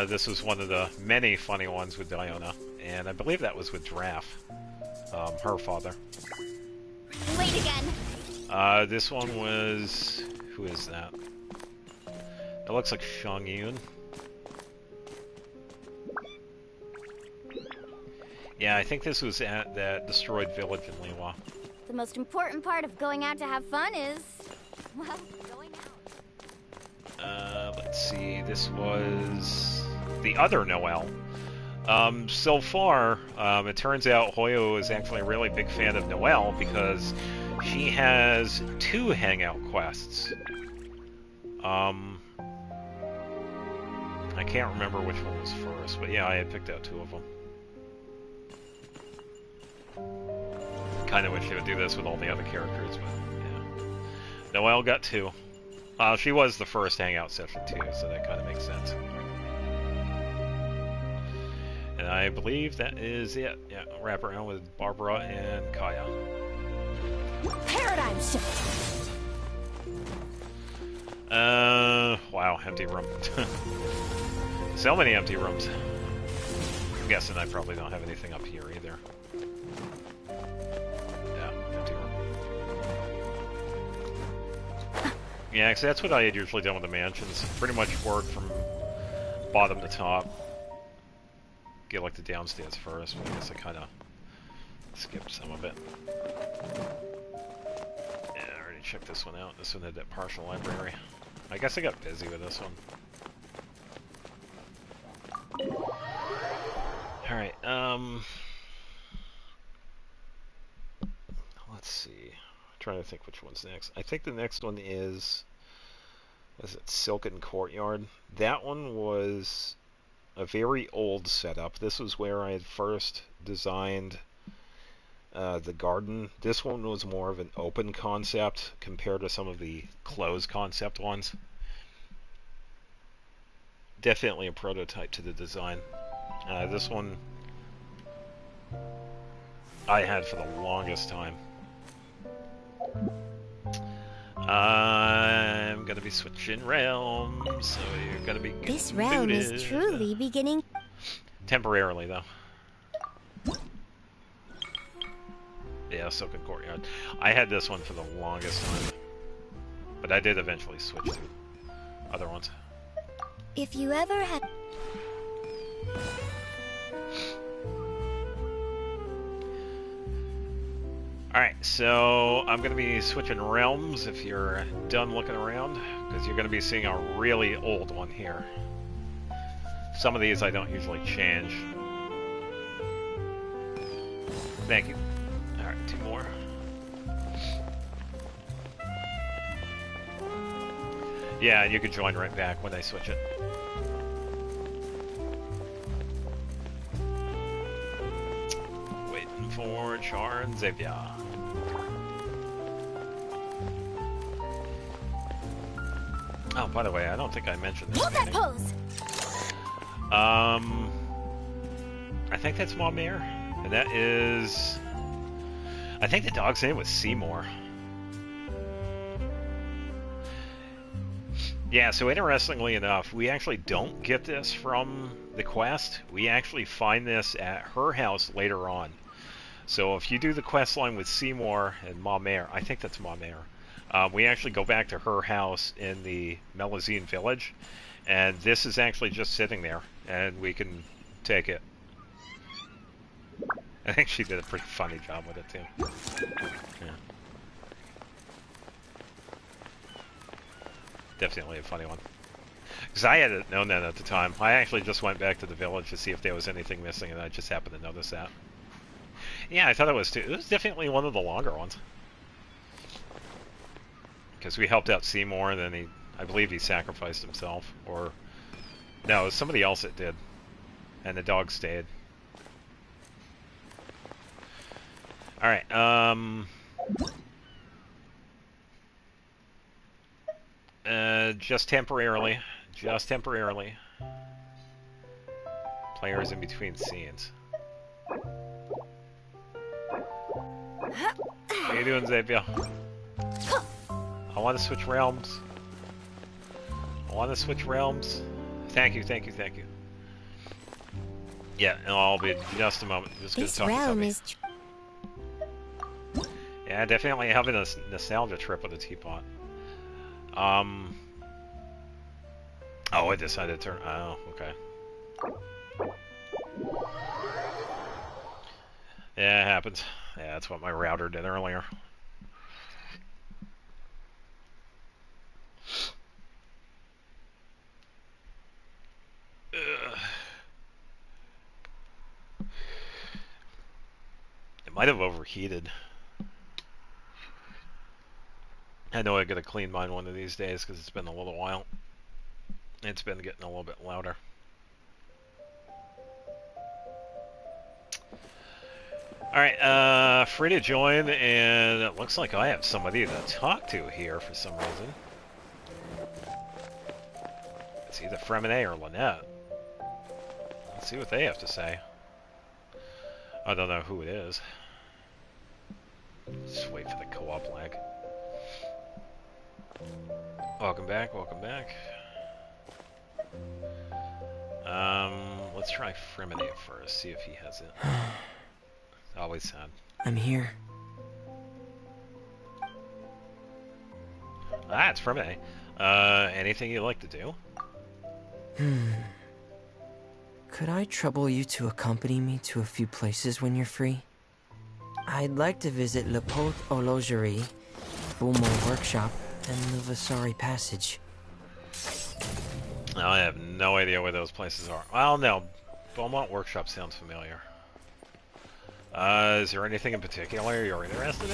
This was one of the many funny ones with Diona, and I believe that was with Draff, her father. Wait again. This one was... who is that? It looks like Shang Yun. Yeah, I think this was at that destroyed village in Liyue. The most important part of going out to have fun is, well, going out. Let's see, this was the other Noelle. So far, it turns out Hoyo is actually a really big fan of Noelle because she has 2 hangout quests. I can't remember which one was first, but yeah, I had picked out 2 of them. Kind of wish they would do this with all the other characters, but yeah. Noelle got 2. She was the first hangout session too, so that kind of makes sense. And I believe that is it. Yeah, wrap around with Barbara and Kaya. Paradigm shift! Wow, empty room. So many empty rooms. I'm guessing I probably don't have anything up here either. Yeah, because that's what I had usually done with the mansions. Pretty much work from bottom to top. Get like the downstairs first, but I guess I kind of skipped some of it. Yeah, I already checked this one out. This one had that partial library. I guess I got busy with this one. Alright, let's see. Trying to think which one's next. I think the next one is it Silken Courtyard? That one was a very old setup. This was where I had first designed the garden. This one was more of an open concept compared to some of the closed concept ones. Definitely a prototype to the design. This one I had for the longest time. I'm gonna be switching realms, so you're gonna be This realm booted. is truly beginning. Temporarily, though. Yeah, Silken Courtyard. I had this one for the longest time, but I did eventually switch to other ones. If you ever had... Alright, so I'm going to be switching realms if you're done looking around, because you're going to be seeing a really old one here. Some of these I don't usually change. Thank you. Alright, 2 more. Yeah, and you can join right back when I switch it. Waiting for Char and Xavier. Oh, by the way, I don't think I mentioned this. Hold that pose! I think that's Mom Mare. And that is... I think the dog's name was Seymour. Yeah, so interestingly enough, we actually don't get this from the quest. We actually find this at her house later on. So if you do the quest line with Seymour and Mom Mare, I think that's Mom Mare, we actually go back to her house in the Melazine village, and this is actually just sitting there, and we can take it. I think she did a pretty funny job with it, too. Yeah. Definitely a funny one. Because I hadn't known that at the time. I actually just went back to the village to see if there was anything missing, and I just happened to notice that. Yeah, I thought it was too. It was definitely one of the longer ones. Because we helped out Seymour, and then I believe he sacrificed himself. Or, no, it was somebody else that did. And the dog stayed. Alright, just temporarily. Just temporarily. Players in between scenes. How you doing, Xavier? I want to switch realms. I want to switch realms. Thank you, thank you, thank you. Yeah, and I'll be in just a moment. I'm just going to talk to somebody. Yeah, definitely having a nostalgia trip with the Teapot. Oh, I decided to turn... Oh, okay. Yeah, it happens. Yeah, that's what my router did earlier. It might have overheated. I know I gotta clean mine one of these days because it's been a little while. It's been getting a little bit louder. Alright, free to join, and it looks like I have somebody to talk to here for some reason. It's either Fremine or Lynette. Let's see what they have to say. I don't know who it is. Just wait for the co-op lag. Welcome back, welcome back. Let's try Fremine first, see if he has it. Always sad. I'm here. Ah, it's Fremine. Anything you'd like to do? Could I trouble you to accompany me to a few places when you're free? I'd like to visit Le Pot Horlogerie, Beaumont Workshop, and the Vasari Passage. I have no idea where those places are. Well, no. Beaumont Workshop sounds familiar. Is there anything in particular you're interested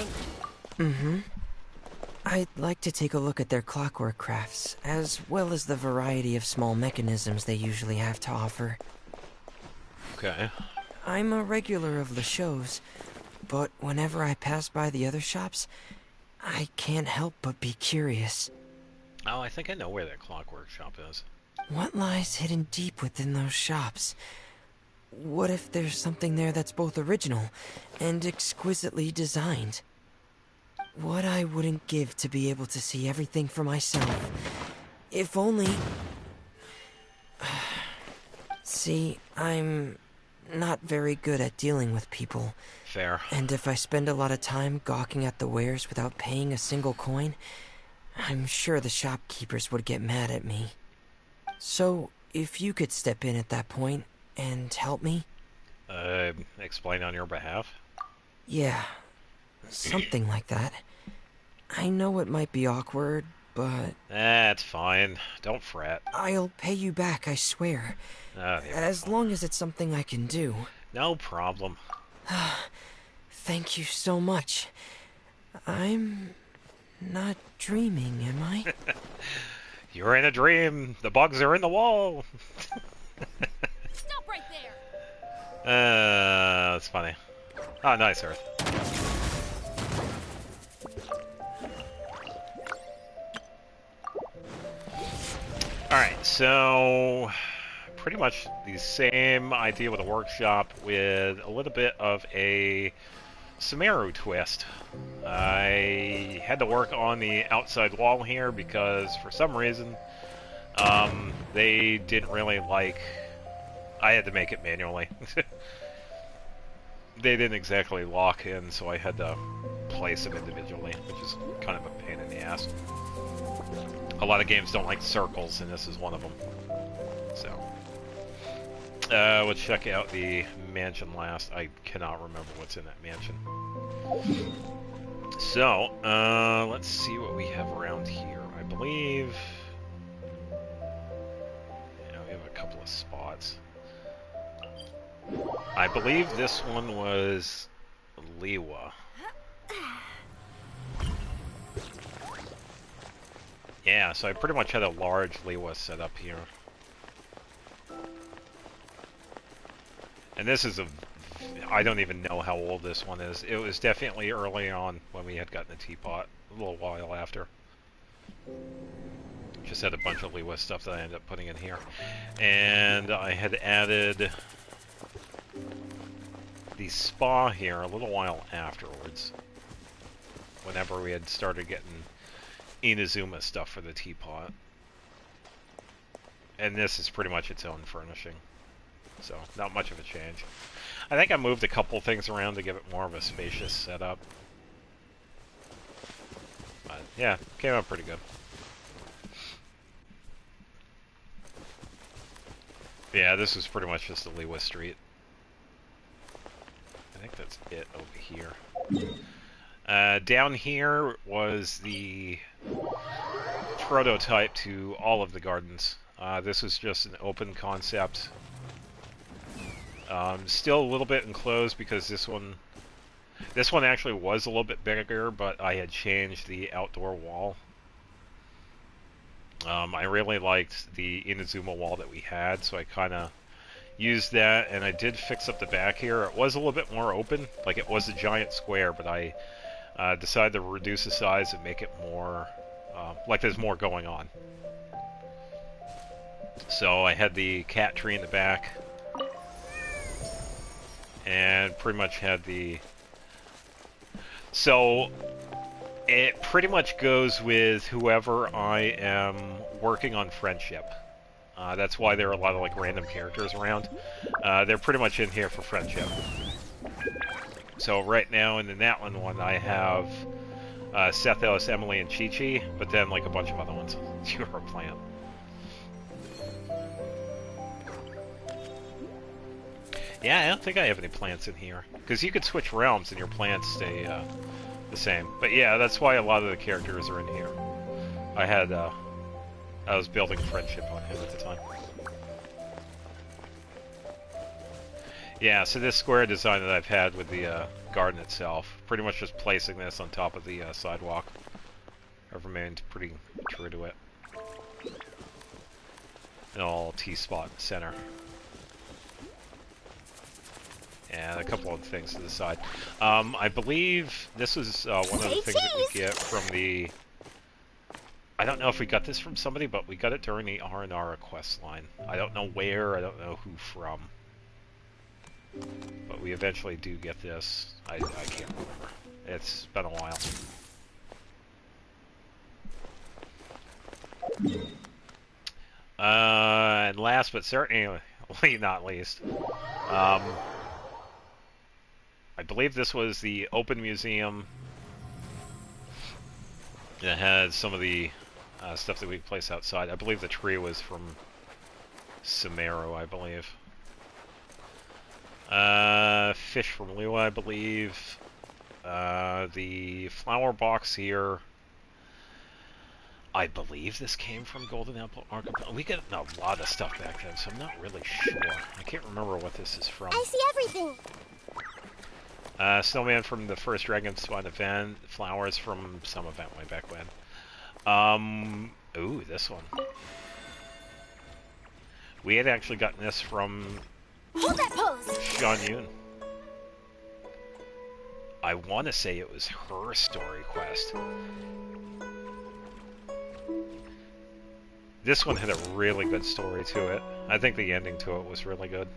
in? I'd like to take a look at their clockwork crafts, as well as the variety of small mechanisms they usually have to offer. Okay. I'm a regular of the shows, but whenever I pass by the other shops, I can't help but be curious. Oh, I think I know where that clockwork shop is. What lies hidden deep within those shops? What if there's something there that's both original and exquisitely designed? What I wouldn't give to be able to see everything for myself. If only... See, I'm not very good at dealing with people. Fair. And if I spend a lot of time gawking at the wares without paying a single coin, I'm sure the shopkeepers would get mad at me. So, if you could step in at that point and help me? Explain on your behalf? Yeah, something like that. I know it might be awkward, but... That's fine. Don't fret. I'll pay you back, I swear. As long as it's something I can do. No problem. Thank you so much. I'm not dreaming, am I? You're in a dream. The bugs are in the wall. Stop right there. That's funny. Oh, nice, Earth. Alright, so pretty much the same idea with a workshop with a little bit of a Sumeru twist. I had to work on the outside wall here because for some reason they didn't really like... I had to make it manually. They didn't exactly lock in, so I had to place them individually, which is kind of a pain in the ass. A lot of games don't like circles, and this is one of them. So, we'll check out the mansion last. I cannot remember what's in that mansion. So, let's see what we have around here. I believe... yeah, we have a couple of spots. I believe this one was Liwa. Yeah, so I pretty much had a large Liwa set up here. And this is a... I don't even know how old this one is. It was definitely early on when we had gotten the Teapot, a little while after. Just had a bunch of Liwa stuff that I ended up putting in here. And I had added the spa here a little while afterwards. Whenever we had started getting Inazuma stuff for the Teapot. And this is pretty much its own furnishing. So, not much of a change. I think I moved a couple things around to give it more of a spacious setup. But, yeah, came out pretty good. Yeah, this is pretty much just the Liwa Street. I think that's it over here. Down here was the prototype to all of the gardens. This was just an open concept. Still a little bit enclosed because this one actually was a little bit bigger, but I had changed the outdoor wall. I really liked the Inazuma wall that we had, so I kind of used that, and I did fix up the back here. It was a little bit more open, like it was a giant square, but I decided to reduce the size and make it more, like there's more going on. So I had the cat tree in the back, and pretty much had the... So, it pretty much goes with whoever I am working on friendship. That's why there are a lot of like random characters around. They're pretty much in here for friendship. So right now in the Natlan one I have Sethos, Emily, and Chi-Chi, but then like a bunch of other ones. You're a plant. Yeah, I don't think I have any plants in here. Because you could switch realms and your plants stay the same. But yeah, that's why a lot of the characters are in here. I was building friendship on him at the time. Yeah, so this square design that I've had with the garden itself, pretty much just placing this on top of the sidewalk. I've remained pretty true to it. An all T-spot in the center. And a couple of things to the side. I believe this was one of the things that we get from the... I don't know if we got this from somebody, but we got it during the R&R quest line. I don't know where, I don't know who from. But we eventually do get this. I can't remember. It's been a while. And last but certainly not least, I believe this was the open museum that had some of the stuff that we place outside. I believe the tree was from Sumeru, I believe. Fish from Lua, I believe. The flower box here. I believe this came from Golden Apple Archipelago. We got a lot of stuff back then, so I'm not really sure. I can't remember what this is from. I see everything. Snowman from the first Dragon Spawn event. Flowers from some event way back when. Ooh, this one. We had actually gotten this from Hold that pose. Sean Yoon. I want to say it was her story quest. This one had a really good story to it. I think the ending to it was really good.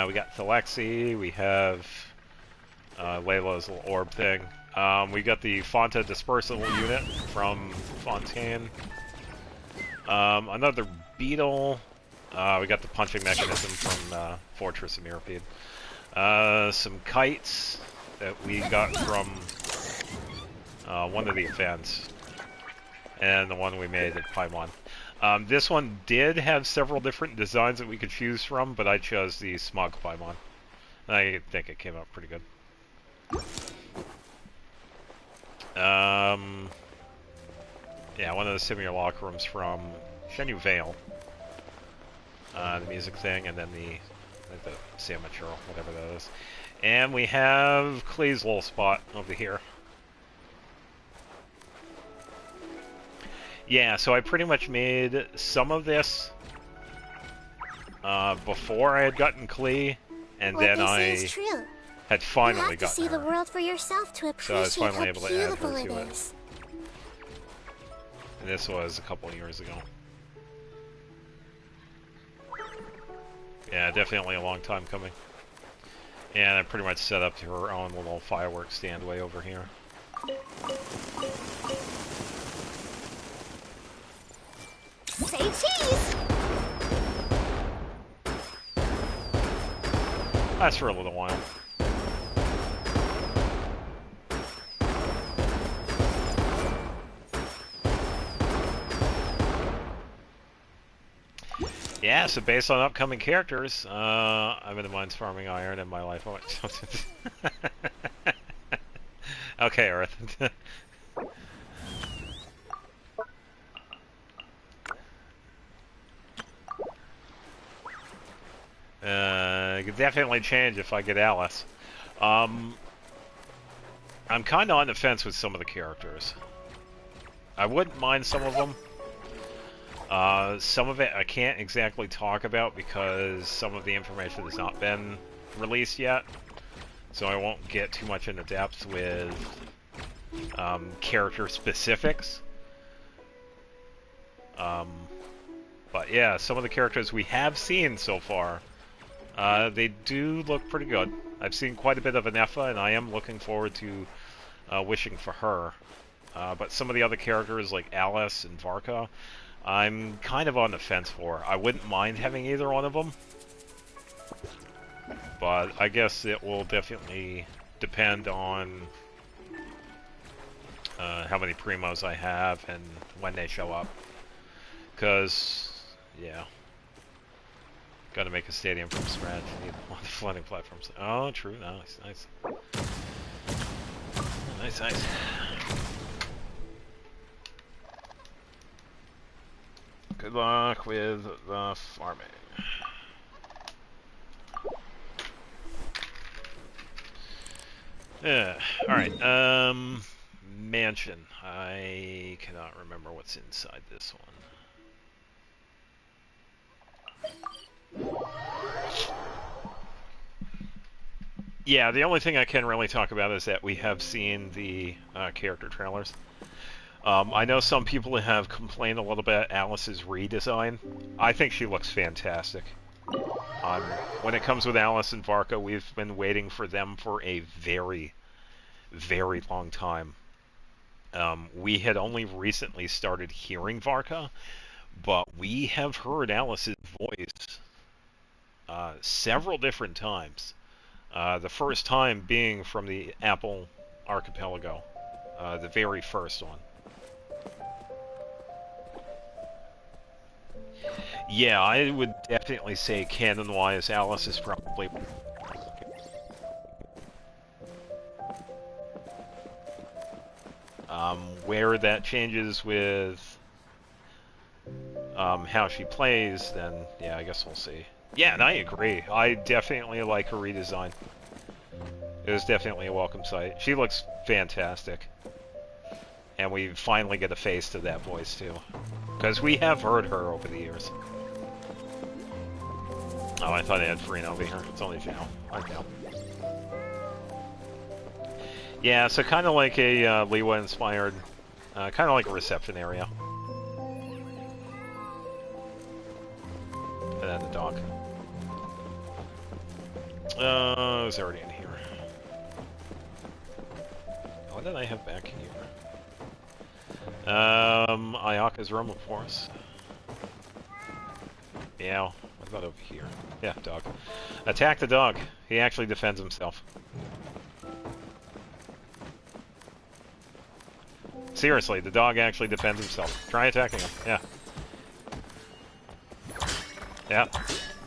We got Thalexi, we have Layla's little orb thing. We got the Fonta dispersal unit from Fontaine. Another beetle. We got the punching mechanism from Fortress of Mirapede. Some kites that we got from one of the events. And the one we made at Paimon. This one did have several different designs that we could choose from, but I chose the Smog Paimon. I think it came out pretty good. Yeah, one of the simulacrums from Shenyu Vale. The music thing, and then the sandwich or whatever that is. And we have Clay's little spot over here. Yeah, so I pretty much made some of this before I had gotten Klee, and then I had finally gotten her. You have to see the world for yourself to appreciate so I was finally able how to add beautiful her it to it. is. And this was a couple of years ago. Yeah, definitely a long time coming. And I pretty much set up to her own little fireworks stand way over here. Say cheese! That's for a little while. Yeah, so based on upcoming characters, I'm in the mines farming iron in my life. Oh, okay, Earth. It could definitely change if I get Alice. I'm kind of on the fence with some of the characters. I wouldn't mind some of them. Some of it I can't exactly talk about because some of the information has not been released yet. So I won't get too much into depth with character specifics. But yeah, some of the characters we have seen so far, they do look pretty good. I've seen quite a bit of Anefa, and I am looking forward to wishing for her. But some of the other characters like Alice and Varka, I'm kind of on the fence for. I wouldn't mind having either one of them. But I guess it will definitely depend on how many primos I have and when they show up. Because, yeah. Gotta make a stadium from scratch. Need one of the flooding platforms. Oh, true. Nice, nice. Nice, nice. Good luck with the farming. Yeah. Alright, mansion. I cannot remember what's inside this one. Yeah, the only thing I can really talk about is that we have seen the character trailers. I know some people have complained a little bit Alice's redesign. I think she looks fantastic. When it comes with Alice and Varka, we've been waiting for them for a very, very long time. We had only recently started hearing Varka, but we have heard Alice's voice several different times. The first time being from the Apple Archipelago, the very first one. Yeah, I would definitely say canon-wise, Alice is probably... where that changes with how she plays, then yeah, I guess we'll see. Yeah, and I agree. I definitely like her redesign. It was definitely a welcome sight. She looks fantastic. And we finally get a face to that voice, too. Because we have heard her over the years. Oh, I thought I had Farina over here. It's only Zhao. I know. Yeah, so kind of like a Liwa-inspired, kind of like a reception area. And then the dog. It's already in here. What did I have back here? Ayaka's room, of course. Yeah, what about over here? Yeah, dog. Attack the dog. He actually defends himself. Seriously, the dog actually defends himself. Try attacking him. Yeah. Yeah.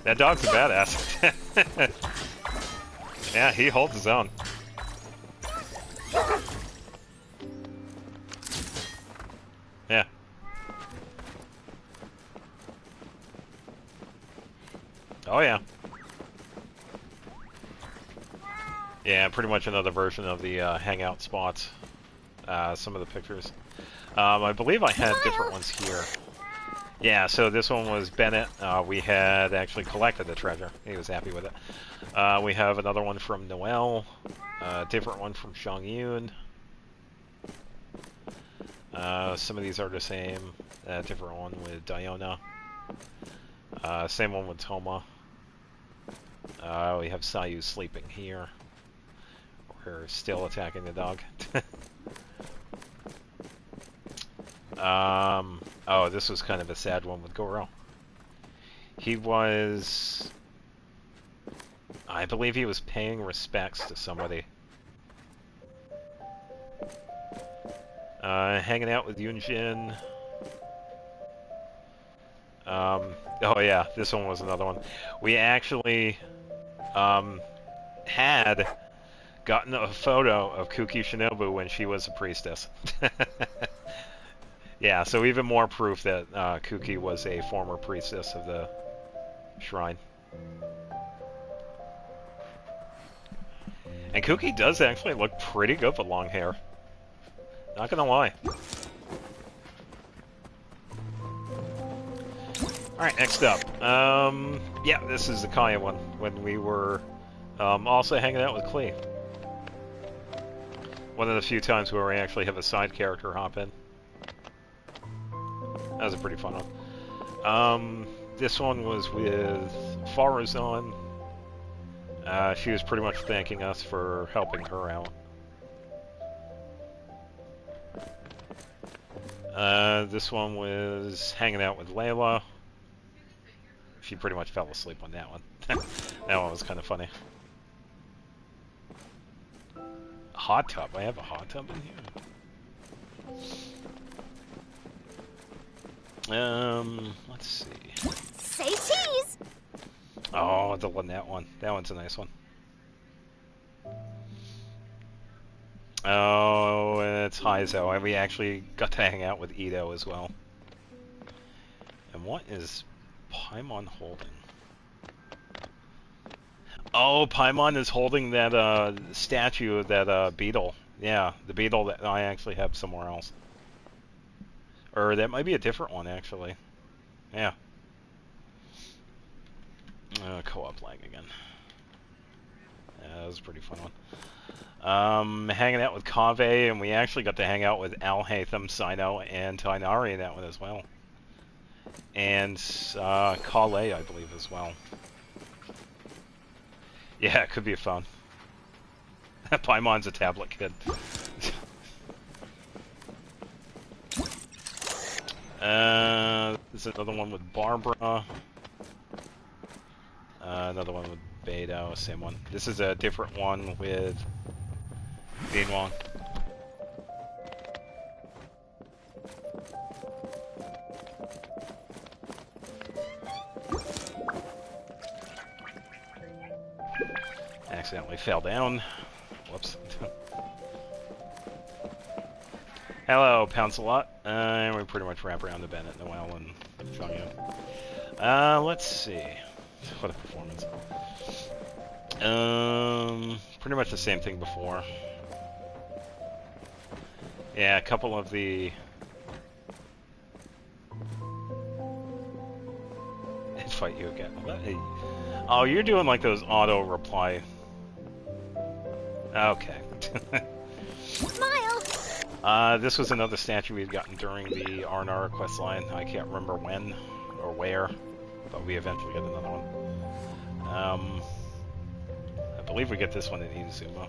That dog's a badass. Yeah, he holds his own. Yeah. Oh, yeah. Yeah, pretty much another version of the hangout spots. Some of the pictures. I believe I had different ones here. Yeah, so this one was Bennett. We had actually collected the treasure. He was happy with it. We have another one from Noelle. A different one from Shang Yun. Some of these are the same. Different one with Diona. Same one with Toma. We have Sayu sleeping here. We're still attacking the dog. Oh, this was kind of a sad one with Goro. He was... I believe he was paying respects to somebody. Hanging out with Yunjin. Oh yeah, this one was another one. We actually had gotten a photo of Kuki Shinobu when she was a priestess. Yeah, so even more proof that Kuki was a former priestess of the shrine. And Kuki does actually look pretty good with long hair. Not gonna lie. Alright, next up. Yeah, this is the Kaya one, when we were also hanging out with Klee. One of the few times where we actually have a side character hop in. That was a pretty fun one. This one was with Farazan. She was pretty much thanking us for helping her out. This one was hanging out with Layla. She pretty much fell asleep on that one. That one was kind of funny. Hot tub. I have a hot tub in here. Let's see. Say cheese! Oh, the one, that one. That one's a nice one. Oh, it's Heizo, and we actually got to hang out with Ito as well. And what is Paimon holding? Oh, Paimon is holding that statue of that beetle. Yeah, the beetle that I actually have somewhere else. Or that might be a different one, actually. Yeah. Co-op lag again. Yeah, that was a pretty fun one. Hanging out with Kaveh, and we actually got to hang out with Al Haytham, Sino, and Tainari in that one as well. And Kale, I believe, as well. Yeah, it could be a phone. Paimon's a tablet kid. There's another one with Barbara. Another one with Beidou, same one. This is a different one with Dean Wong. fell down. Whoops. Hello, Pouncelot. And we pretty much wrap around the Bennett, Noel, and Shangyu. Let's see. What a performance. Pretty much the same thing before. Yeah, a couple of the... And fight you again. Oh, you're doing like those auto-reply... Okay. Smile! This was another statue we'd gotten during the R&R quest line. I can't remember when or where, but we eventually get another one. I believe we get this one in Inazuma.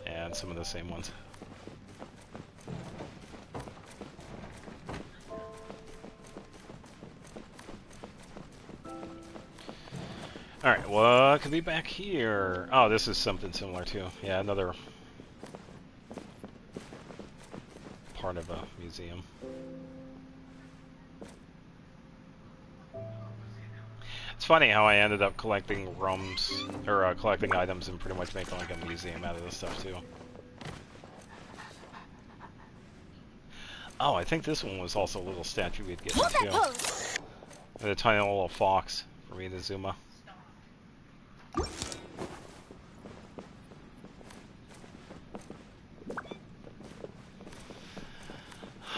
And some of the same ones. Alright, what could be back here? Oh, this is something similar too. Yeah, another part of a museum. It's funny how I ended up collecting rooms, or collecting items and pretty much making like a museum out of this stuff too. Oh, I think this one was also a little statue we'd get too. And a tiny little fox from Inazuma.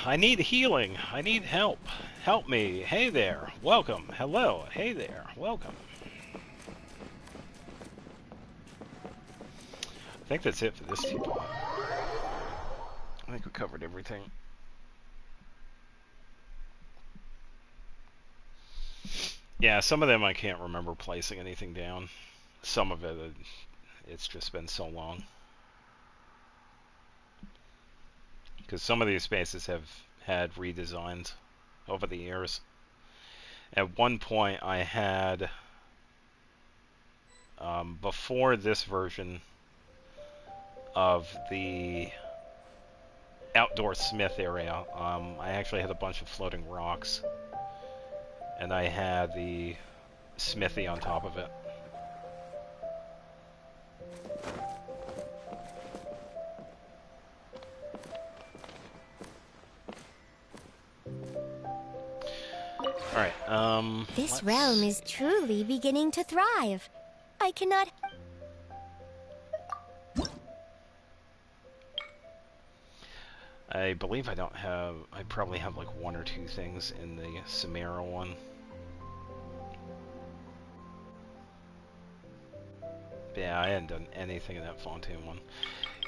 I need healing. I need help. Help me. Hey there. Welcome. Hello. Hey there. Welcome. I think that's it for this teapot. I think we covered everything. Yeah, some of them I can't remember placing anything down. Some of it, it's just been so long. Because some of these spaces have had redesigns over the years. At one point I had, before this version of the outdoor smith area, I actually had a bunch of floating rocks. And I had the smithy on top of it. Alright, This realm is truly beginning to thrive. I cannot... I believe I don't have... I probably have like one or two things in the Samara one. Yeah, I hadn't done anything in that Fontaine one.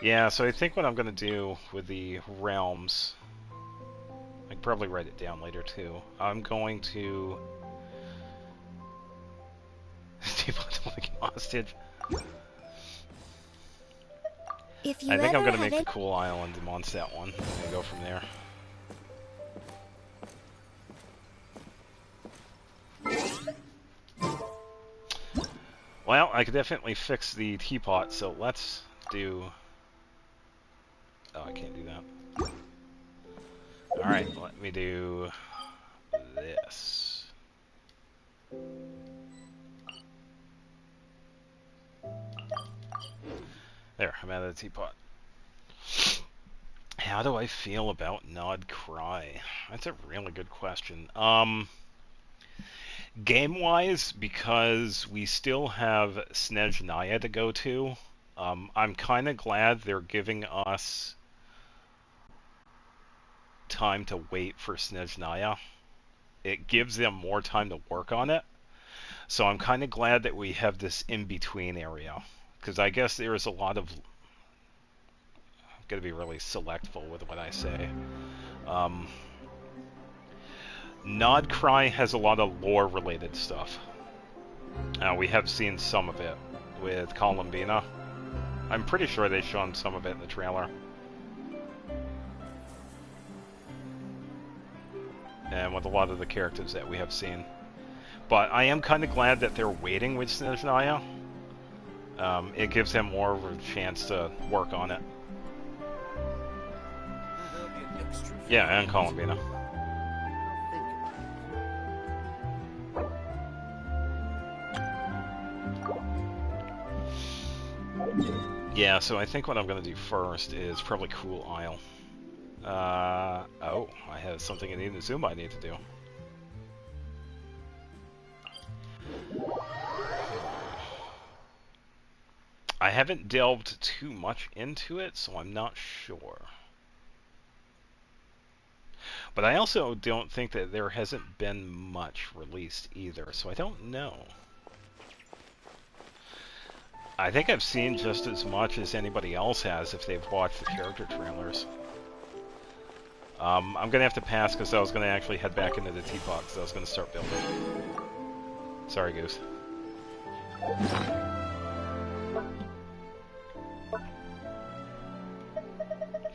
Yeah, so I think what I'm going to do with the realms... I can probably write it down later too. I'm going to... Teapot like hostage. If you I think I'm ever going to make have the cool island in Mondstadt one and go from there. Well, I could definitely fix the teapot, so let's do... Oh, I can't do that. Alright, let me do this. There, I'm out of the teapot. How do I feel about Nod Cry? That's a really good question. Game-wise, because we still have Snezhnaya to go to, I'm kind of glad they're giving us time to wait for Snezhnaya. It gives them more time to work on it. So I'm kind of glad that we have this in-between area. Because I guess there's a lot of... I'm going to be really selectful with what I say. Nod Cry has a lot of lore-related stuff. We have seen some of it with Columbina. I'm pretty sure they've shown some of it in the trailer. And with a lot of the characters that we have seen. But I am kind of glad that they're waiting with Snezhnaya. It gives them more of a chance to work on it. Yeah, and Columbina. Yeah, so I think what I'm going to do first is probably Cool Isle. Oh, I have something in Inazuma I need to do. I haven't delved too much into it, so I'm not sure. But I also don't think that there hasn't been much released either, so I don't know. I think I've seen just as much as anybody else has if they've watched the character trailers. I'm going to have to pass because I was going to actually head back into the Teapot because I was going to start building. Sorry, Goose.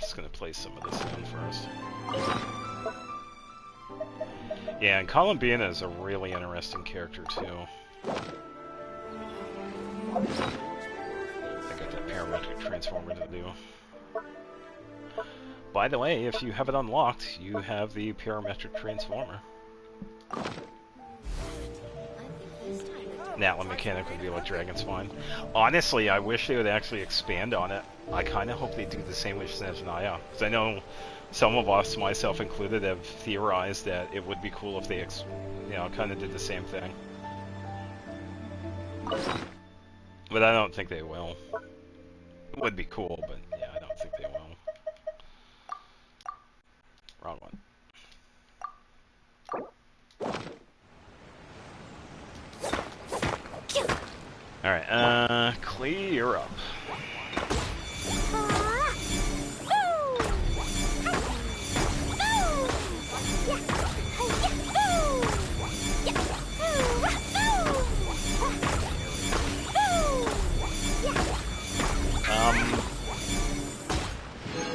Just going to place some of this down first. Yeah, and Columbina is a really interesting character, too. I got that parametric transformer to do. By the way, if you have it unlocked, you have the parametric transformer. Natlan mechanic would be like Dragon Spine. Honestly, I wish they would actually expand on it. I kind of hope they do the same with Snezhnaya. Because I know some of us, myself included, have theorized that it would be cool if they, kind of did the same thing. But I don't think they will. It would be cool, but yeah, I don't think they will. Wrong one. Alright, clear up.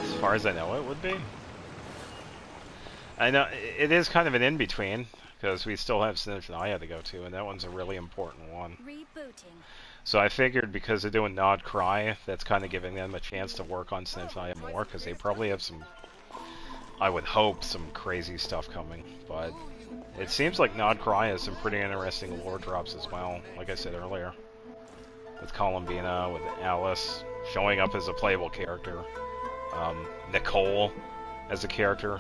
As far as I know, it would be. I know it is kind of an in-between, because we still have Snezhnaya to go to, and that one's a really important one. Rebooting. So I figured because they're doing Nod Cry, that's kind of giving them a chance to work on Snezhnaya more, because they probably have some, I would hope, some crazy stuff coming. But it seems like Nod Cry has some pretty interesting lore drops as well, like I said earlier. With Columbina, with Alice showing up as a playable character. Nicole as a character.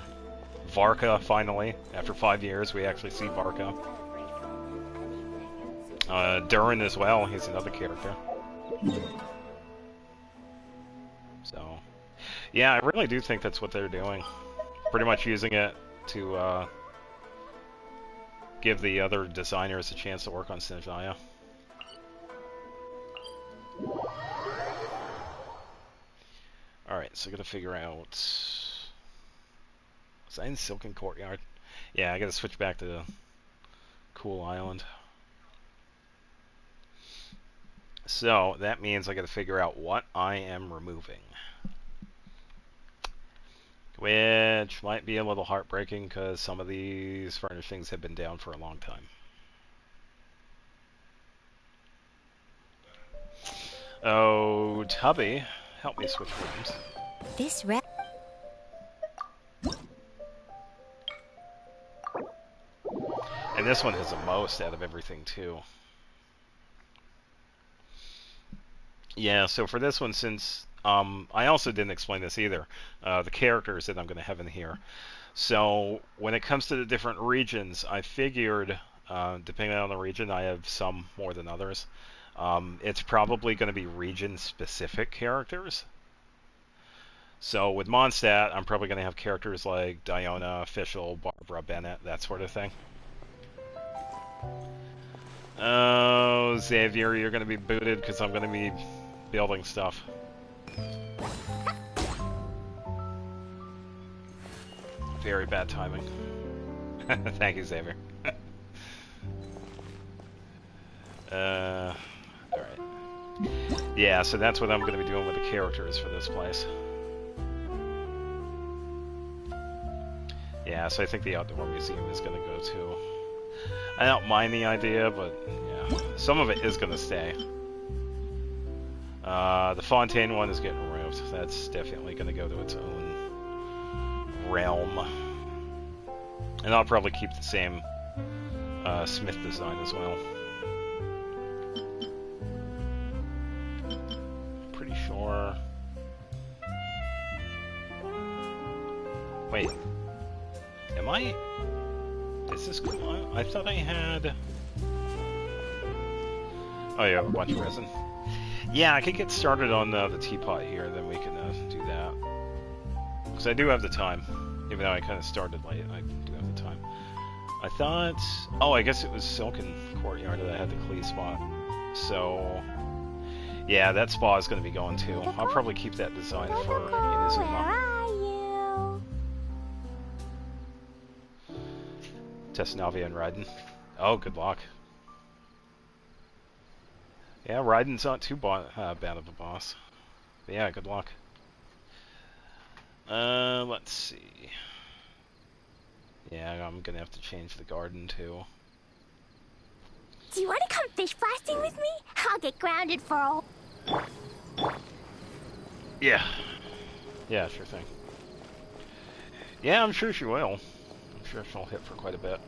Varka, finally. After 5 years, we actually see Varka. Durin as well, he's another character. So, yeah, I really do think that's what they're doing. Pretty much using it to give the other designers a chance to work on Snezhnaya. Alright, so I gotta figure out... Was I in Silken Courtyard? Yeah, I gotta switch back to Cool Island. So, that means I gotta figure out what I am removing. Which might be a little heartbreaking, because some of these furnishings have been down for a long time. Oh, Tubby, help me switch rooms. This And this one has the most out of everything, too. Yeah, so for this one, since... I also didn't explain this either. The characters that I'm going to have in here. So, when it comes to the different regions, I figured, depending on the region, I have some more than others. It's probably going to be region-specific characters. So, with Mondstadt, I'm probably going to have characters like Diona, Fischl, Barbara, Bennett, that sort of thing. Oh, Xavier, you're going to be booted because I'm going to be building stuff. Very bad timing. Thank you, Xavier. Alright. Yeah, so that's what I'm going to be doing with the characters for this place. Yeah, so I think the Outdoor Museum is going to go too. I don't mind the idea, but yeah, some of it is going to stay. The Fontaine one is getting removed. That's definitely going to go to its own realm. And I'll probably keep the same Smith design as well. pretty sure. Wait. Am I... Is this cool? I thought I had... Oh, you have a bunch of resin. Yeah, I could get started on the teapot here, then we can do that. Because I do have the time. Even though I kind of started late, I do have the time. I thought... Oh, I guess it was Silken Courtyard that I had the Klee spot. So... Yeah, that spa is going to be going too. I'll probably keep that design for Inazuma. Testnavia and Raiden. Oh, good luck. Yeah, Raiden's not too bad of a boss. But yeah, good luck. Let's see. Yeah, I'm gonna have to change the garden too. Do you want to come fish blasting with me? I'll get grounded for all. Yeah. Yeah, sure thing. Yeah, I'm sure she will. I'm sure she'll hit for quite a bit.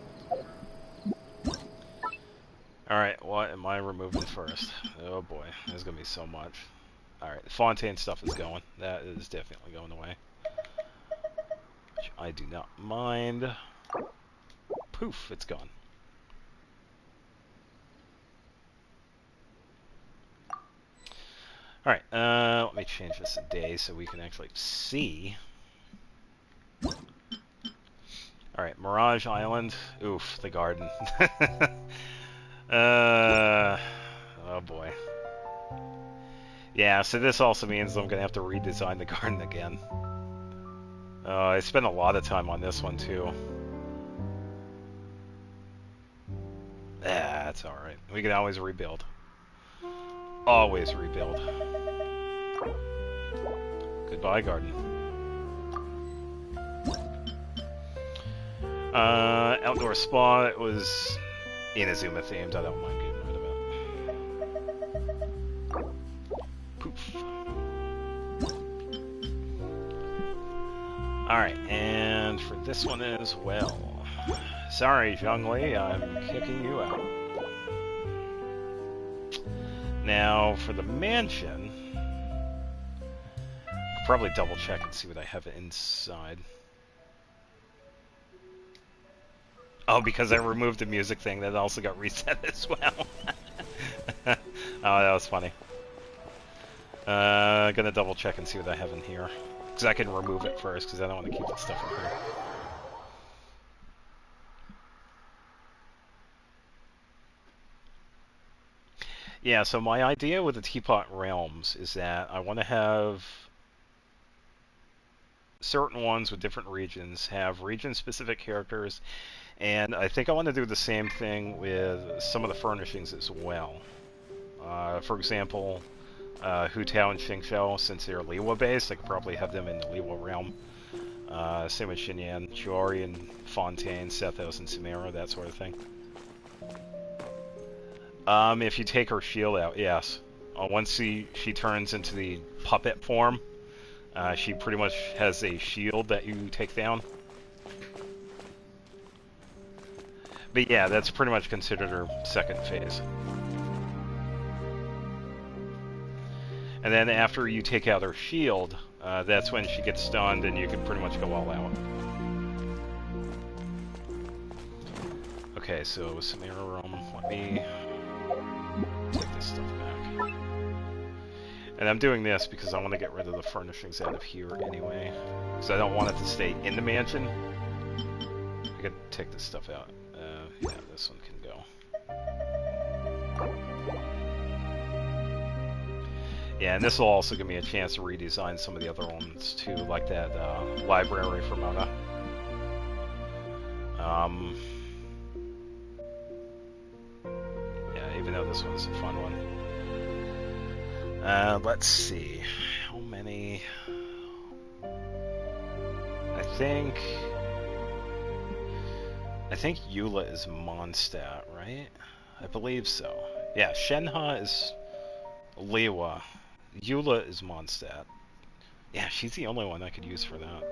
Alright, what am I removing first? Oh boy, there's gonna be so much. Alright, the Fontaine stuff is going. That is definitely going away. Which I do not mind. Poof, it's gone. Alright, let me change this a day so we can actually see. Alright, Mirage Island. Oof, the garden. Oh boy. Yeah, so this also means I'm gonna have to redesign the garden again. I spent a lot of time on this one too. That's alright. We can always rebuild. Always rebuild. Goodbye, garden. Outdoor spa, it was Inazuma themed. I don't mind getting rid of it. Poof. Alright, and for this one as well. Sorry, Zhongli, I'm kicking you out. Now, for the mansion, I'll probably double check and see what I have inside. Oh, because I removed the music thing, that also got reset as well. Oh, that was funny. Gonna double check and see what I have in here. Because I can remove it first, because I don't want to keep that stuff in here. Yeah, so my idea with the Teapot Realms is that I want to have certain ones with different regions, have region-specific characters, and I think I want to do the same thing with some of the furnishings as well. For example, Hu Tao and Xingqiu, since they're Liwa-based, I could probably have them in the Liwa realm. Same with Xinyan, Chiori and Fontaine, Sethos and Sumeru, that sort of thing. If you take her shield out, yes. Once she turns into the puppet form, she pretty much has a shield that you take down. But yeah, that's pretty much considered her second phase. And then after you take out her shield, that's when she gets stunned and you can pretty much go all out. Okay, so Sumeru Realm, let me take this stuff back. And I'm doing this because I want to get rid of the furnishings out of here anyway. Because I don't want it to stay in the mansion. I could take this stuff out. Yeah, this one can go. Yeah, and this will also give me a chance to redesign some of the other ones too, like that library for Mona. Yeah, even though this one's a fun one. Let's see. How many? I think Eula is Mondstadt, right? I believe so. Yeah, Shenhe is Liwa. Eula is Mondstadt. Yeah, she's the only one I could use for that.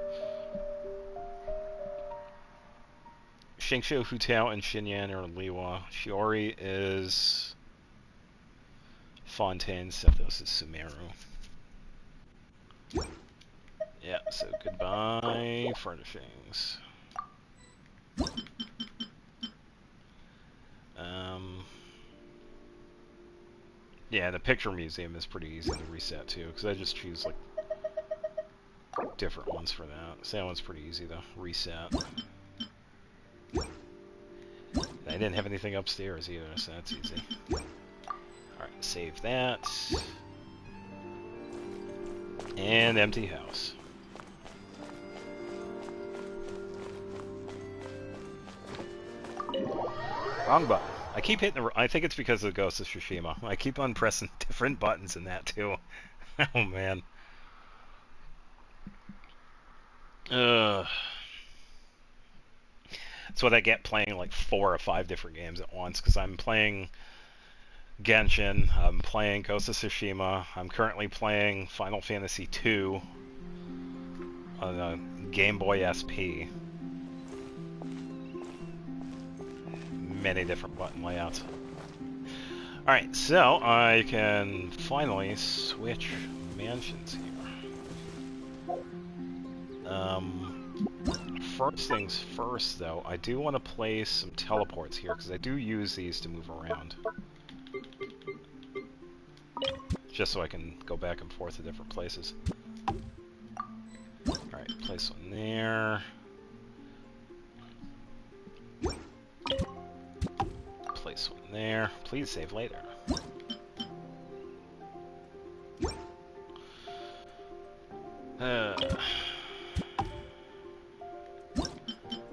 Xingqiu, Hu Tao, and Xinyan are Liwa. Chiori is Fontaine, Sethos is Sumeru. Yeah, so goodbye furnishings. Yeah, the picture museum is pretty easy to reset too, because I just choose like different ones for that. So that one's pretty easy to reset. I didn't have anything upstairs either, so that's easy. Alright, save that. And empty house. Wrong button. I keep hitting the... I think it's because of Ghost of Tsushima. I keep on pressing different buttons in that too. Oh man. That's what I get playing like 4 or 5 different games at once, because I'm playing Genshin, I'm playing Ghost of Tsushima, I'm currently playing Final Fantasy II on a Game Boy SP. Many different button layouts. Alright, so I can finally switch mansions here. First things first, though, I do want to place some teleports here, because I do use these to move around. Just so I can go back and forth to different places. Alright, place one there. Place one there. Please save later.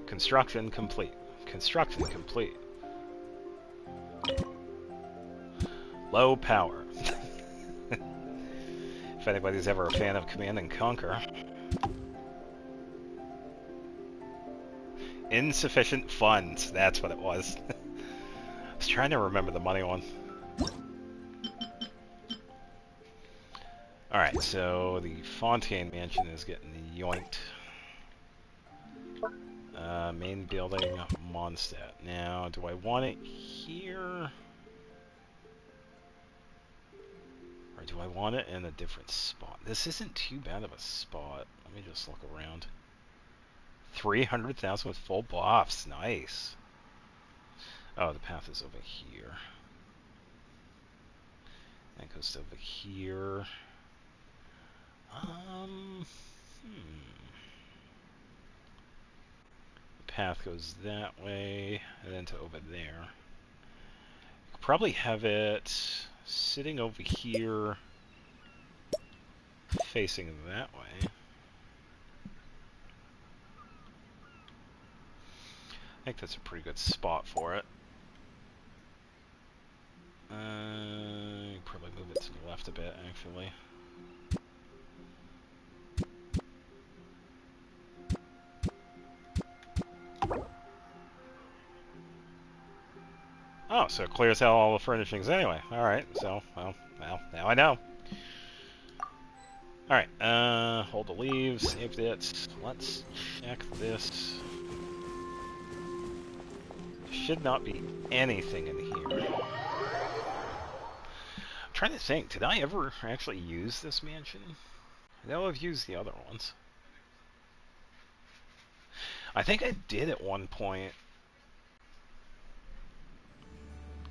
Construction complete. Construction complete. Low power. If anybody's ever a fan of Command and Conquer. Insufficient funds. That's what it was. I was trying to remember the money one. Alright, so the Fontaine Mansion is getting yoinked. Main building, Mondstadt. Now, do I want it here? Or do I want it in a different spot? This isn't too bad of a spot. Let me just look around. 300,000 with full buffs. Nice. Oh, the path is over here. That goes over here. The path goes that way, and then to over there. Could probably have it sitting over here, facing that way. I think that's a pretty good spot for it. Probably move it to the left a bit, actually. Oh, so it clears out all the furnishings anyway. Alright, so, well, now I know. Alright, hold the leaves, saved it. Let's check this. Should not be anything in here. I'm trying to think, did I ever actually use this mansion? I know I've used the other ones. I think I did at one point.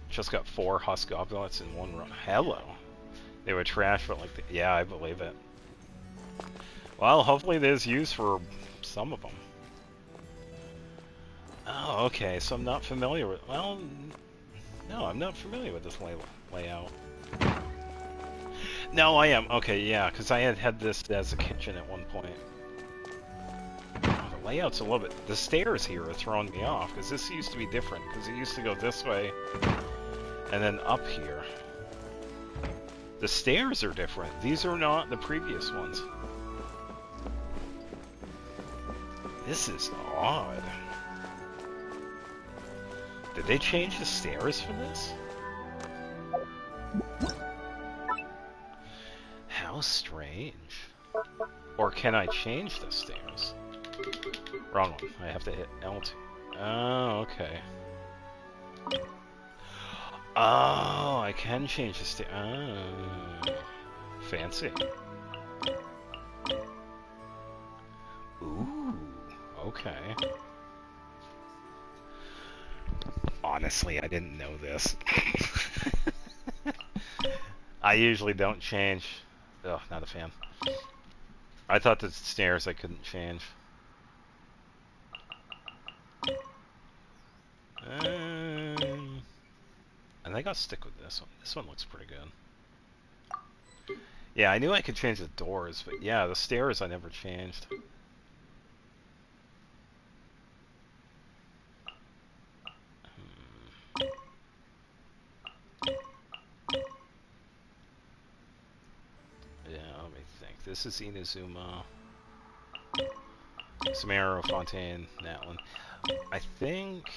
Just got 4 husk goblets in one run. Hello. They were trash, but like, yeah, I believe it. Well, hopefully there's use for some of them. Oh, okay, so I'm not familiar with... Well, no, I'm not familiar with this layout. No, I am. Okay, yeah, because I had this as a kitchen at one point. Oh, the layout's a little bit... The stairs here are throwing me off, because this used to be different, because it used to go this way, and then up here. The stairs are different. These are not the previous ones. This is odd. Did they change the stairs for this? How strange. Or can I change the stairs? Wrong one. I have to hit L2. Oh, okay. Oh, I can change the stairs. Oh. Fancy. Okay. Honestly, I didn't know this. I usually don't change. Ugh, not a fan. I thought the stairs I couldn't change. I think I'll stick with this one. This one looks pretty good. Yeah, I knew I could change the doors, but yeah, the stairs I never changed. Yeah, let me think. This is Inazuma. Samaro, Fontaine, that one. I think...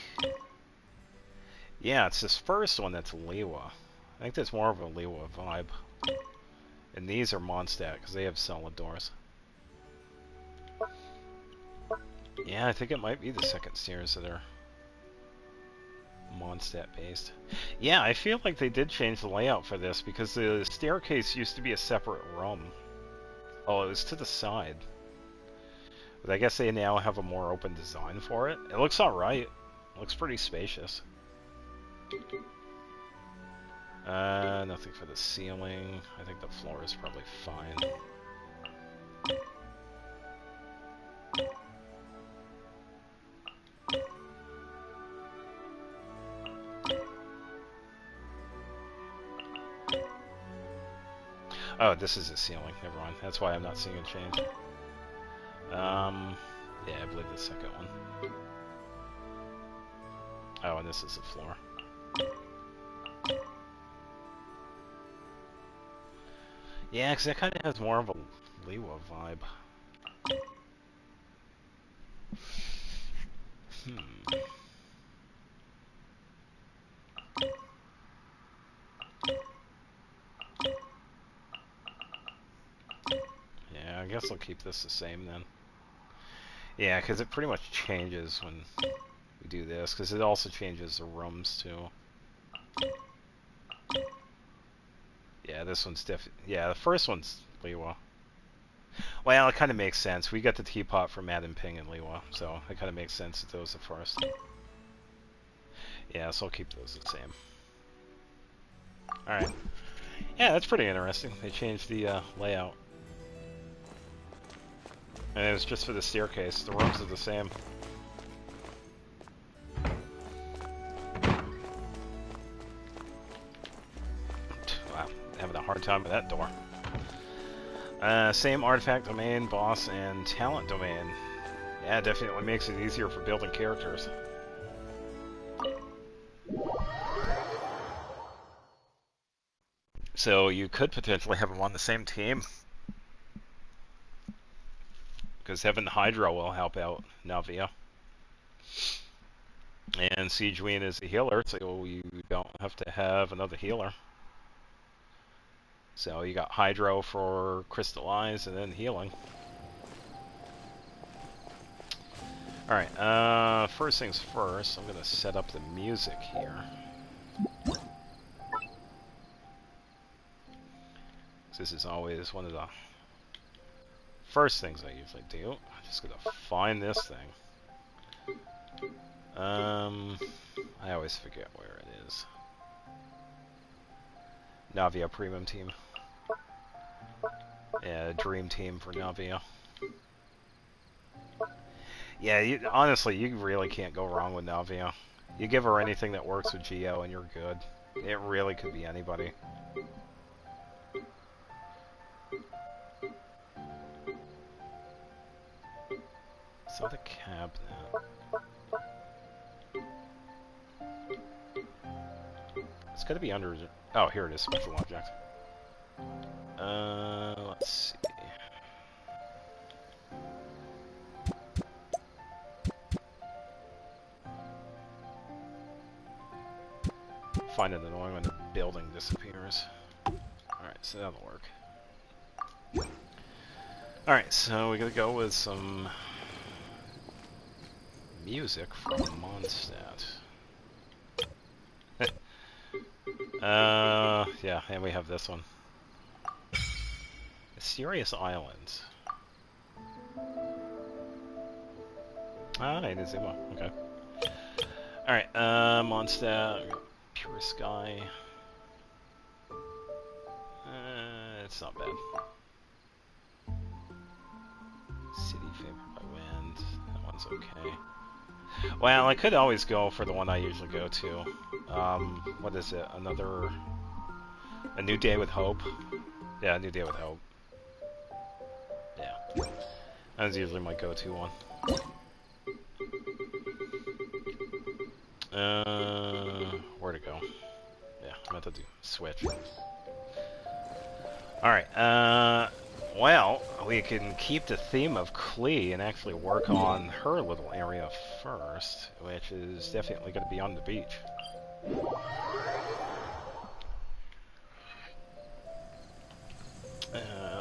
Yeah, it's this first one that's Liwa. I think that's more of a Liwa vibe. And these are Mondstadt, because they have solid doors. Yeah, I think it might be the second stairs that are Mondstadt based. Yeah, I feel like they did change the layout for this, because the staircase used to be a separate room. Oh, it was to the side. But I guess they now have a more open design for it. It looks alright. It looks pretty spacious. Nothing for the ceiling. I think the floor is probably fine. Oh, this is the ceiling. Never mind. That's why I'm not seeing a change. Yeah, I believe the second one. Oh, and this is the floor. Yeah, because that kind of has more of a Liwa vibe. Yeah, I guess I'll keep this the same then. Yeah, because it pretty much changes when we do this, because it also changes the rooms too. Yeah, this one's yeah, the first one's Liwa. Well, it kind of makes sense. We got the Teapot for Madden Ping and Liwa, so it kind of makes sense that those are first. Yeah, so I'll keep those the same. Alright. Yeah, that's pretty interesting. They changed the layout. And it was just for the staircase. The rooms are the same. Wow, having a hard time with that door. Same artifact domain, boss, and talent domain. Yeah, definitely makes it easier for building characters. So you could potentially have them on the same team. Because having Hydro will help out Navia. And Siegewein is a healer, so you don't have to have another healer. So you got Hydro for Crystallize and then healing. Alright, first things first, I'm going to set up the music here. This is always one of the first things I usually do. I'm just going to find this thing. I always forget where it is. Navia Premium Team. Yeah, Dream Team for Navia. Yeah, honestly, you really can't go wrong with Navia. You give her anything that works with Geo and you're good. It really could be anybody. So the cabinet. It's gotta be under... Oh, here it is, special object. Let's see. Find it annoying when the building disappears. Alright, so that'll work. Alright, so we gotta go with some music from Mondstadt. Yeah, and we have this one. Mysterious Islands. Ah, it is Zuma. Okay. Alright, Mondstadt, Pure Sky. It's not bad. City favored by wind. That one's okay. Well, I could always go for the one I usually go to. What is it? A New Day with Hope? Yeah, A New Day with Hope. Yeah. That's usually my go-to one. Where to go? Yeah, I meant to do switch. Alright, well, we can keep the theme of Klee and actually work on her little area first, which is definitely going to be on the beach.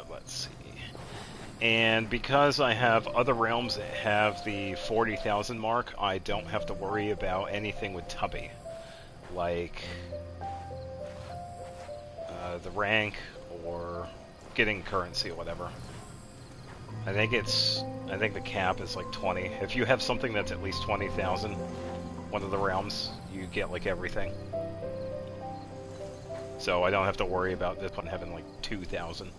Let's see. And because I have other realms that have the 40,000 mark, I don't have to worry about anything with Tubby. Like the rank or getting currency or whatever. I think the cap is like 20. If you have something that's at least 20,000, one of the realms, you get like everything. So I don't have to worry about this one having like 2,000.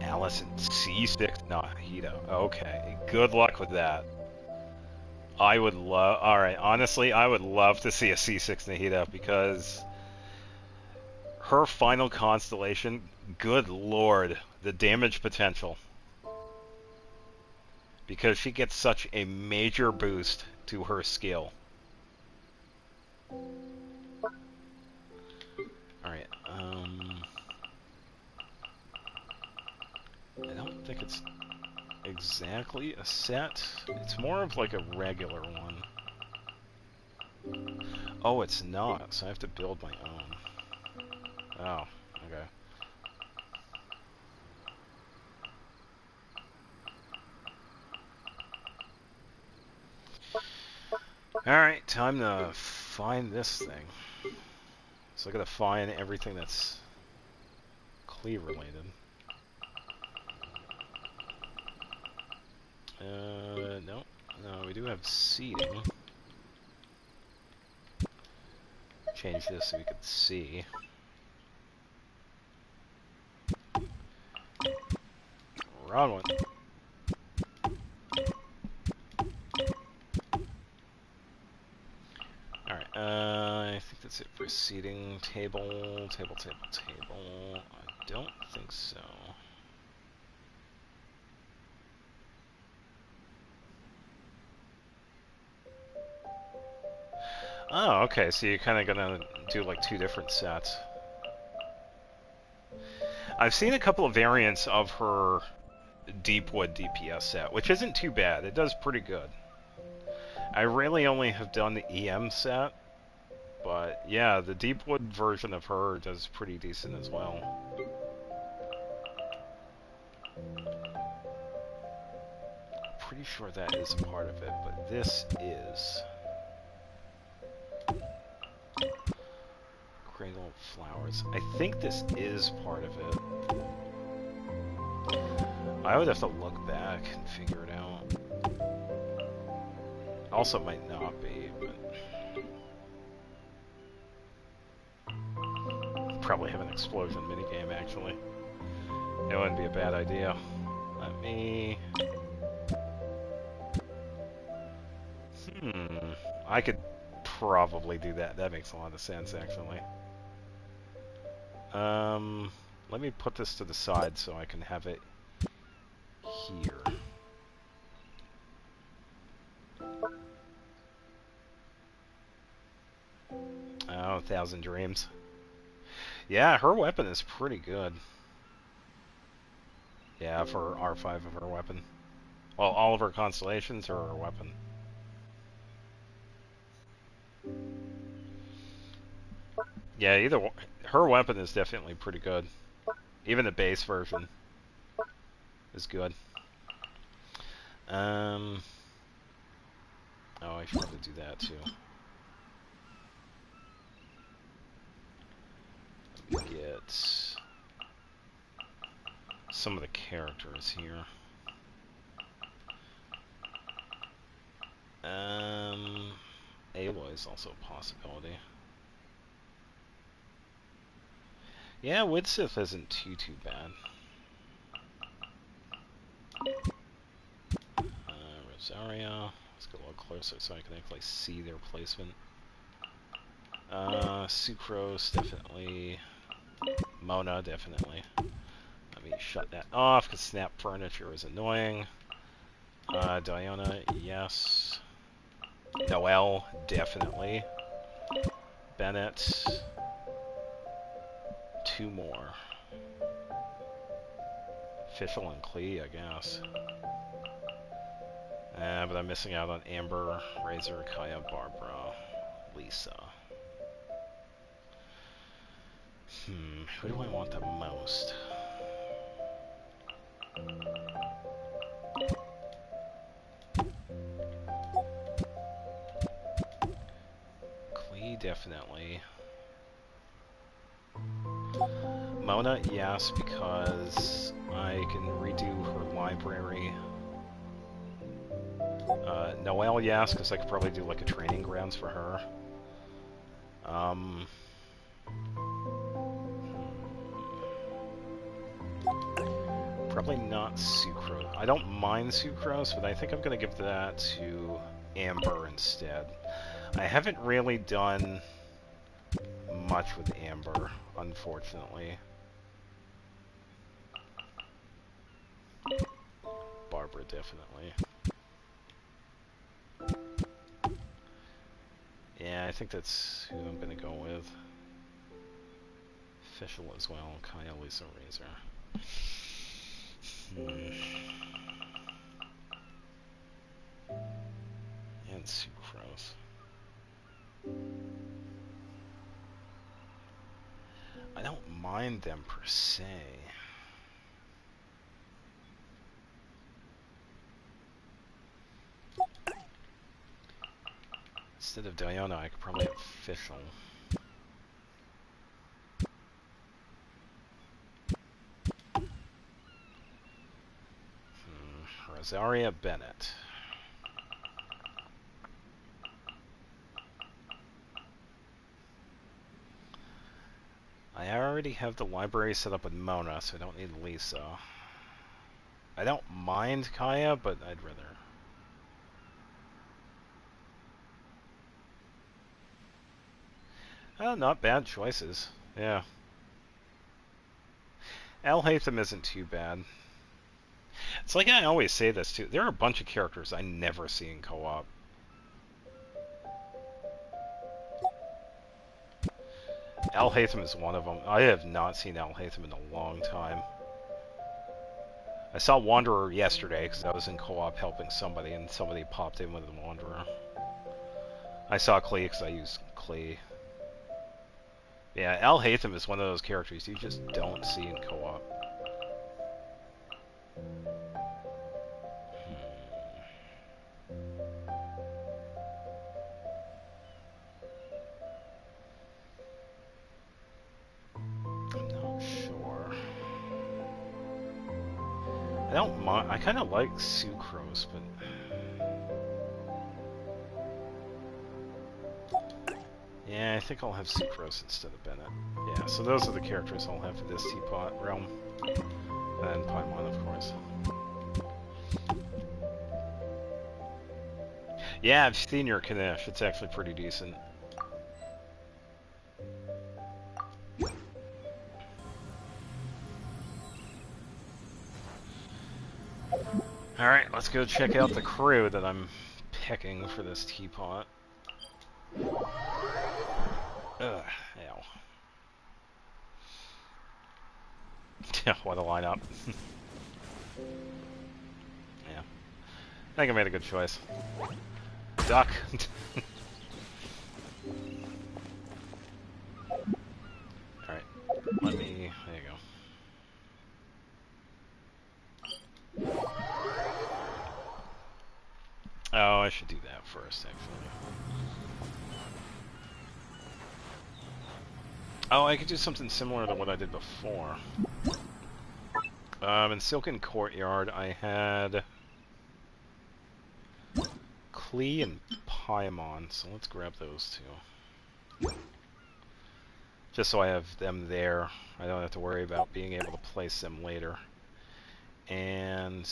Alice and C6 Nahida. Okay, good luck with that. I would love... Alright, honestly, I would love to see a C6 Nahida because her final constellation, good lord, the damage potential. Because she gets such a major boost to her skill. Alright, I don't think it's exactly a set. It's more of like a regular one. Oh, it's not, so I have to build my own. Oh, okay. Alright, time to find this thing. So I gotta find everything that's Klee related. No. No, we do have seating. Change this so we can see. Wrong one. Alright, I think that's it for seating. Table. I don't think so. Oh, okay, so you're kind of gonna do like two different sets. I've seen a couple of variants of her Deepwood DPS set, which isn't too bad. It does pretty good. I really only have done the EM set, but yeah, the Deepwood version of her does pretty decent as well. Pretty sure that is a part of it, but this is... Cradle of Flowers. I think this is part of it. I would have to look back and figure it out. Also might not be, but... Probably have an explosion minigame, actually. It wouldn't be a bad idea. Let me... I could probably do that. That makes a lot of sense, actually. Let me put this to the side so I can have it here. Oh, 1,000 Dreams. Yeah, her weapon is pretty good. Yeah, for R5 of her weapon. Well, all of her constellations are her weapon. Yeah, either one. Her weapon is definitely pretty good. Even the base version is good. Oh, I should probably do that too. Let me get some of the characters here. Aloy is also a possibility. Yeah, Widsith isn't too bad. Rosaria. Let's go a little closer so I can actually see their placement. Sucrose, definitely. Mona, definitely. Let me shut that off because Snap Furniture is annoying. Diana, yes. Noelle, definitely. Bennett. 2 more. Fischl and Klee, I guess. But I'm missing out on Amber, Razor, Kaya, Barbara, Lisa. Who do I want the most? Klee, definitely. Mona, yes, because I can redo her library. Noelle, yes, because I could probably do like a training grounds for her. Probably not Sucrose. I don't mind Sucrose, but I think I'm going to give that to Amber instead. I haven't really done much with Amber, unfortunately. Barbara, definitely. Yeah, I think that's who I'm going to go with. Fischl as well, Kaya, Lisa, Razor. And Sucrose. I don't mind them per se. Instead of Diana, I could probably have Fischl. Rosaria Bennett. I already have the library set up with Mona, so I don't need Lisa. I don't mind Kaya, but I'd rather... not bad choices. Yeah. Al Hatham isn't too bad. It's like I always say this too. There are a bunch of characters I never see in co-op. Al Hatham is one of them. I have not seen Al Hatham in a long time. I saw Wanderer yesterday because I was in co-op helping somebody, and somebody popped in with the Wanderer. I saw Klee because I used Klee. Yeah, Al Hatham is one of those characters you just don't see in co-op. I don't mind. I kind of like Sucrose, but yeah, I think I'll have Sucrose instead of Bennett. Yeah, so those are the characters I'll have for this Teapot realm, and Paimon, of course. Yeah, I've seen your Kanesh. It's actually pretty decent. Alright, let's go check out the crew that I'm picking for this Teapot. Ugh, ow. What a lineup. Yeah. I think I made a good choice. Duck! Alright, let me... there you go. Oh, I should do that first, actually. Oh, I could do something similar to what I did before. In Silken Courtyard, I had Klee and Paimon, so let's grab those two. Just so I have them there. I don't have to worry about being able to place them later. And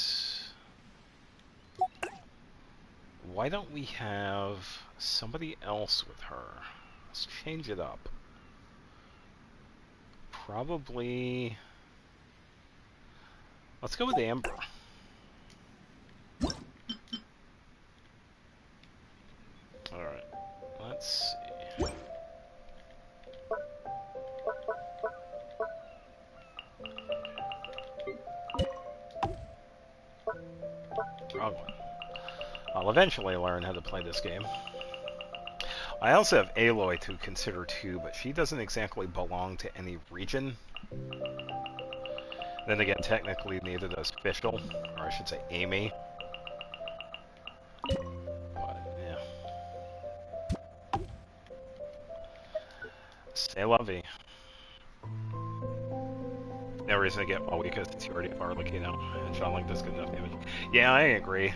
why don't we have somebody else with her? Let's change it up. Probably... Let's go with Amber. Alright, let's see. Wrong one. I'll eventually learn how to play this game. I also have Aloy to consider too, but she doesn't exactly belong to any region. Then again, technically neither does Fischl, or I should say Amy. But, yeah. C'est la vie. No reason to get Maui because it's already a Arlecchino, and Sean like does good enough damage. Yeah, I agree.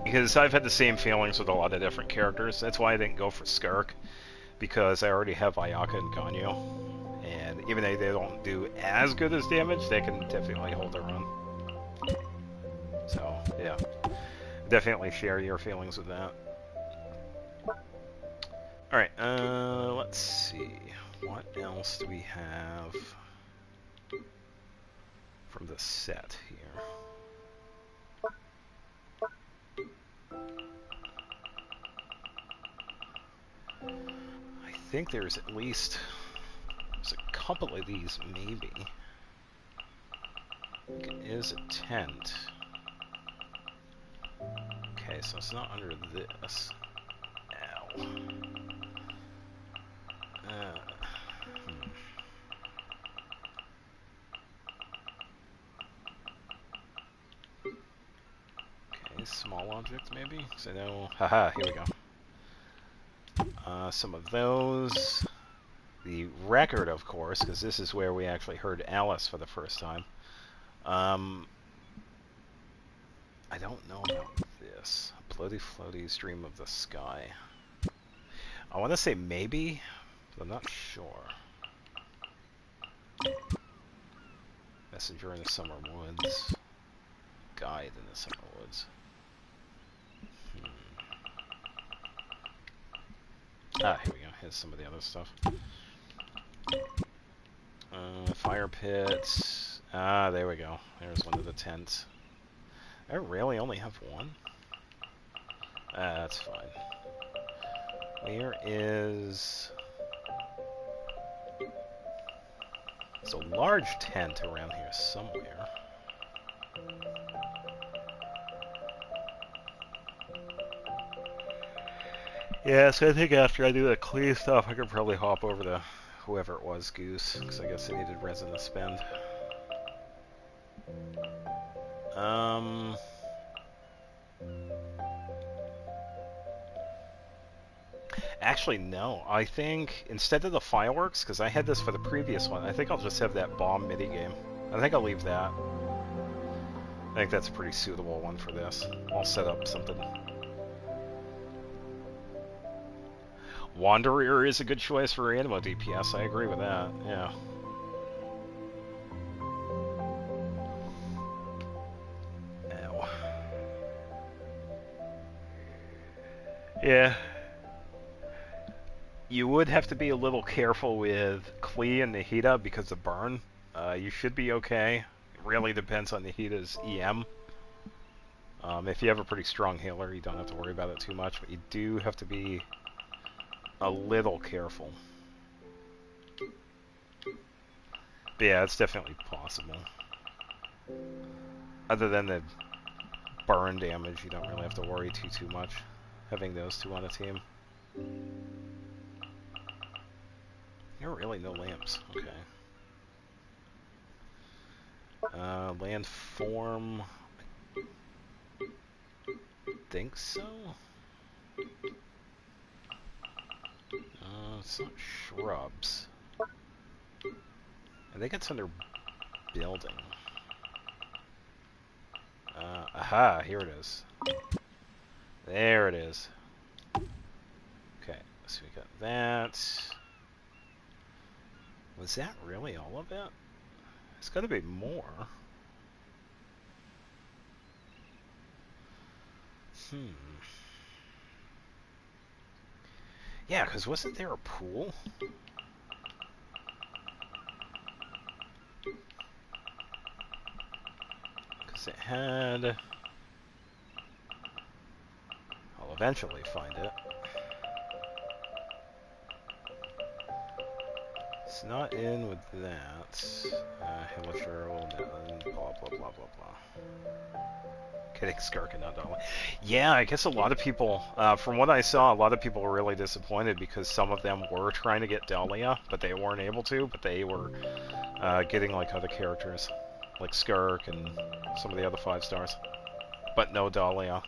Because I've had the same feelings with a lot of different characters. That's why I didn't go for Skark, because I already have Ayaka and Ganyu. And even though they don't do as good as damage, they can definitely hold their own. So, yeah. Definitely share your feelings with that. Alright, let's see. What else do we have from the set here? I think there's at least a couple of these, maybe. I think it is a tent. Okay, so it's not under this. Ow. Okay, small objects maybe? So I know... Haha, here we go. Some of those. The record, of course, because this is where we actually heard Alice for the first time. I don't know about this. Bloody Floaty Stream of the Sky. I want to say maybe, but I'm not sure. Messenger in the Summer Woods. Guide in the Summer Woods. Ah, here we go. Here's some of the other stuff. Fire pits. Ah, there we go. There's one of the tents. I really only have one? Ah, that's fine. Where is... There's a large tent around here somewhere. Yeah, so I think after I do the Klee stuff, I could probably hop over to whoever it was, Goose, because I guess I needed resin to spend. Actually, no. I think instead of the fireworks, because I had this for the previous one, I think I'll just have that bomb minigame. I think I'll leave that. I think that's a pretty suitable one for this. I'll set up something. Wanderer is a good choice for Animo DPS. I agree with that. Yeah. Ow. Yeah. You would have to be a little careful with Klee and Nahida because of burn. You should be okay. It really depends on Nahida's EM. If you have a pretty strong healer, you don't have to worry about it too much, but you do have to be a little careful. But yeah, it's definitely possible. Other than the burn damage, you don't really have to worry too much having those two on a team. There are really no lamps. Okay. Landform. I think so. It's not shrubs. I think it's under building. Aha, here it is. There it is. Okay, so we got that. Was that really all of it? It's got to be more. Yeah, because wasn't there a pool? Because it had... I'll eventually find it. It's not in with that. Hillashiro, blah, blah, blah, blah, blah. Kidding, Skirk and not Dolly. Yeah, I guess a lot of people, from what I saw, a lot of people were really disappointed because some of them were trying to get Dahlia, but they weren't able to, but they were getting like other characters, like Skirk and some of the other 5 stars, but no Dahlia.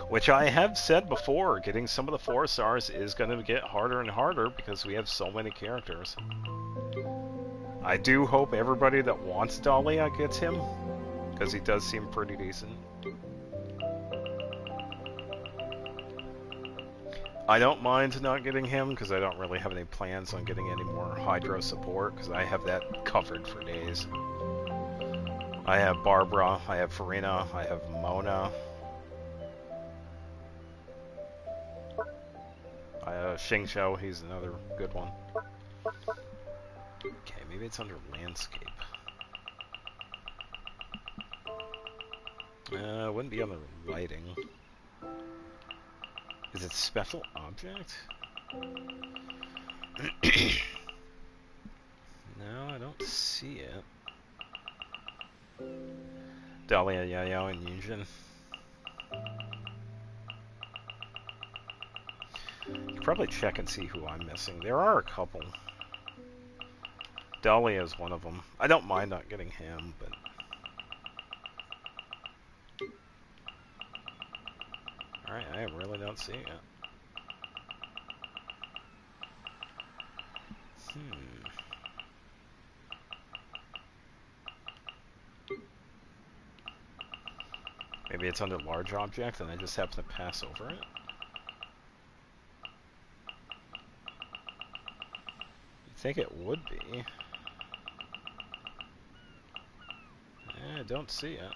Which I have said before, getting some of the 4 stars is going to get harder and harder because we have so many characters. I do hope everybody that wants Dahlia gets him, because he does seem pretty decent. I don't mind not getting him, because I don't really have any plans on getting any more Hydro support, because I have that covered for days. I have Barbara, I have Farina, I have Mona. I have Xingqiu, he's another good one. Okay, maybe it's under landscape. It wouldn't be under lighting. Is it special object? No, I don't see it. Dahlia, Yao, and Yunjin. You could probably check and see who I'm missing. There are a couple. Dahlia is one of them. I don't mind not getting him, but... Alright, I really don't see it. Maybe it's under large object and I just happen to pass over it? You'd think it would be. I don't see it.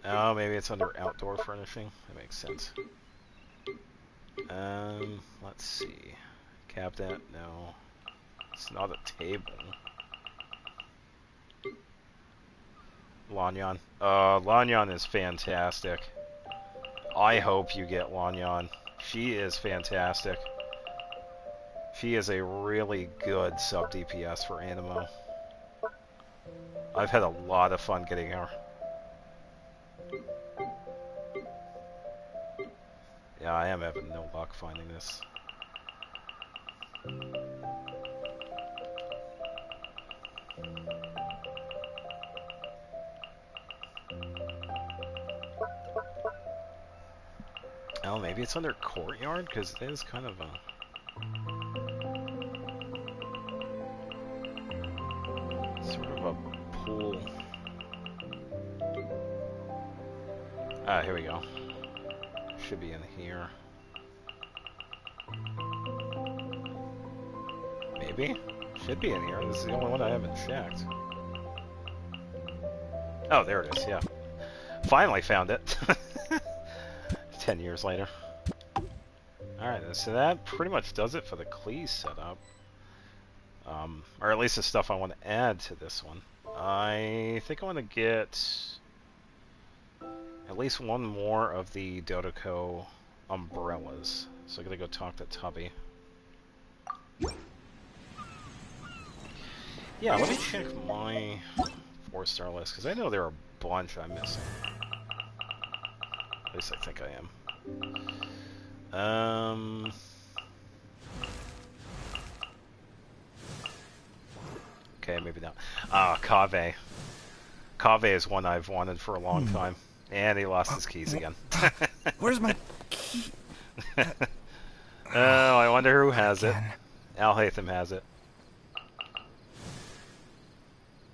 Oh, maybe it's under outdoor furnishing. That makes sense. Let's see. Cabinet, no. It's not a table. Lanyan. Lanyan is fantastic. I hope you get Lanyan. She is fantastic. She is a really good sub-DPS for Animo. I've had a lot of fun getting her. Yeah, I am having no luck finding this. Oh, maybe it's under courtyard, because it is kind of a... sort of a pool. Ah, here we go. Should be in here. Maybe? Should be in here. This is the only one I haven't checked. Oh, there it is, yeah. Finally found it. 10 years later. Alright, so that pretty much does it for the Klee setup. Or at least the stuff I want to add to this one. I think I want to get at least one more of the Dodoko umbrellas. So I gotta go talk to Tubby. Yeah, let me check my 4-star list, because I know there are a bunch I'm missing. At least I think I am. Okay, maybe not. Kaveh. Kaveh is one I've wanted for a long time. And he lost his keys again. Where's my key? Oh, I wonder who has it. Al Hatham has it.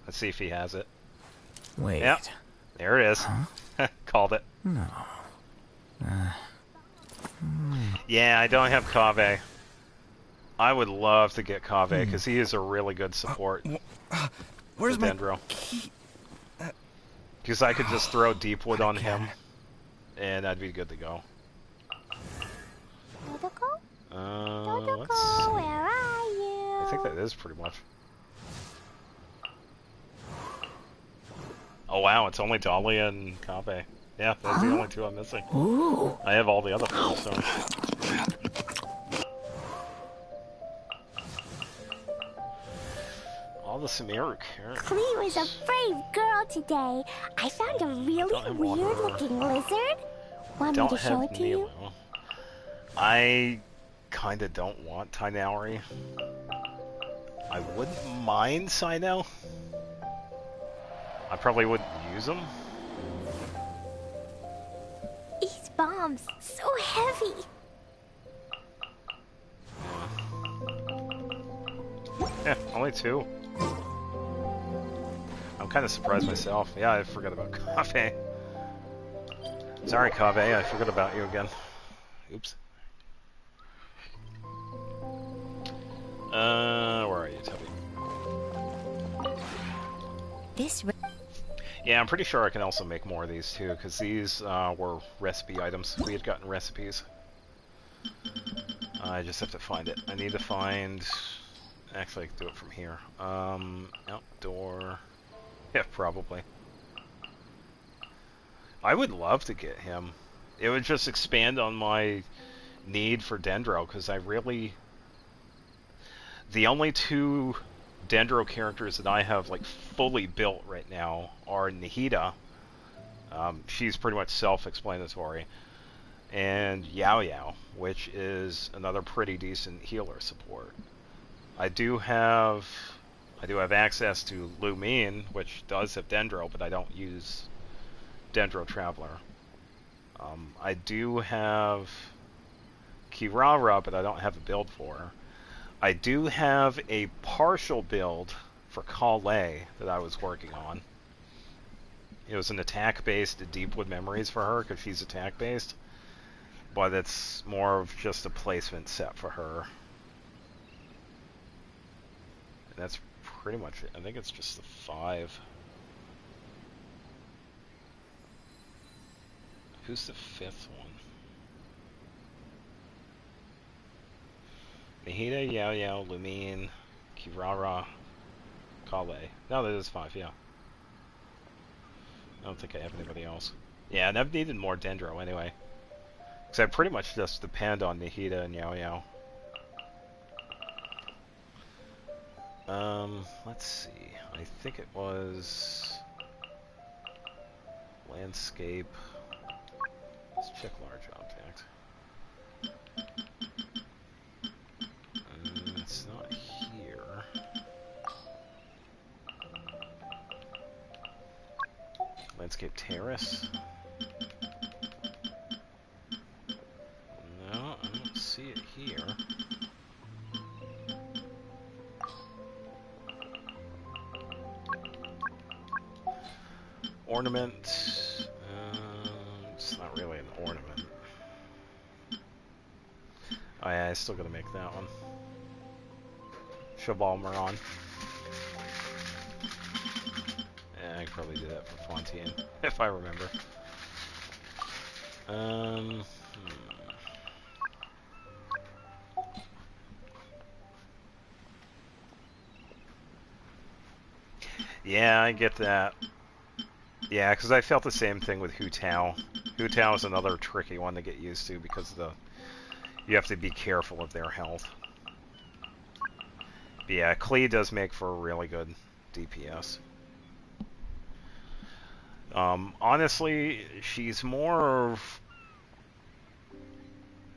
Let's see if he has it. Wait. Yep. There it is. Huh? Called it. No. Yeah, I don't have Kaveh. I would love to get Kaveh because he is a really good support. Where's my Dendro? key? Because I could just throw Deepwood on him, and I'd be good to go. Dodoko? Let's see. Where are you? I think that is pretty much. Oh wow, it's only Dolly and Kaveh. Yeah, those are the only two I'm missing. Ooh. I have all the other four, so... All the Sumeru characters. Clee was a brave girl today. I found a really weird-looking lizard. Want me to show it to you? I kinda don't want Tainari. I wouldn't mind Sino. I probably wouldn't use them. These bombs, so heavy. Yeah, only two. I'm kind of surprised myself. Yeah, I forgot about Kaveh. Sorry, Kaveh, I forgot about you again. Oops. Where are you, Tubby? Yeah, I'm pretty sure I can also make more of these too, because these were recipe items. We had gotten recipes. I just have to find it. I need to find... Actually, I can do it from here. Outdoor... Yeah, probably. I would love to get him. It would just expand on my need for Dendro, because I really... The only two Dendro characters that I have like fully built right now are Nahida. She's pretty much self-explanatory. And Yao Yao, which is another pretty decent healer support. I do have access to Lumine, which does have Dendro, but I don't use Dendro Traveler. I do have Kirara, but I don't have a build for her. I do have a partial build for Kalei that I was working on. It was an attack-based Deepwood Memories for her, because she's attack-based. But it's more of just a placement set for her. And that's pretty much it. I think it's just the 5. Who's the 5th one? Nahida, Yao Yao, Lumine, Kirara, Kalei. No, that is 5, yeah. I don't think I have anybody else. Yeah, and I've needed more Dendro anyway. Because I pretty much just depend on Nahida and Yao Yao. Let's see. I think it was... Landscape... Let's check large object. It's not here. Landscape terrace. No, I don't see it here. Ornament. It's not really an ornament. Oh yeah, I still gotta make that one. Shabal Maran. Yeah, I could probably do that for Fontaine, if I remember. Yeah, I get that. Yeah, because I felt the same thing with Hu Tao. Hu Tao is another tricky one to get used to because of you have to be careful of their health. But yeah, Klee does make for a really good DPS. Honestly, she's more of...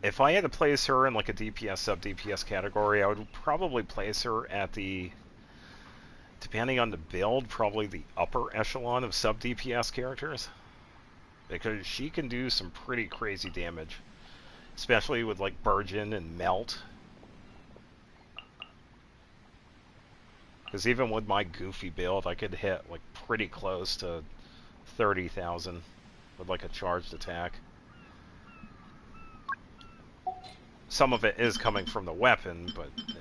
If I had to place her in like a DPS, sub-DPS category, I would probably place her at the... Depending on the build, probably the upper echelon of sub-DPS characters. Because she can do some pretty crazy damage. Especially with like Burgeon and Melt. Because even with my goofy build, I could hit like pretty close to 30,000 with like a charged attack. Some of it is coming from the weapon, but yeah.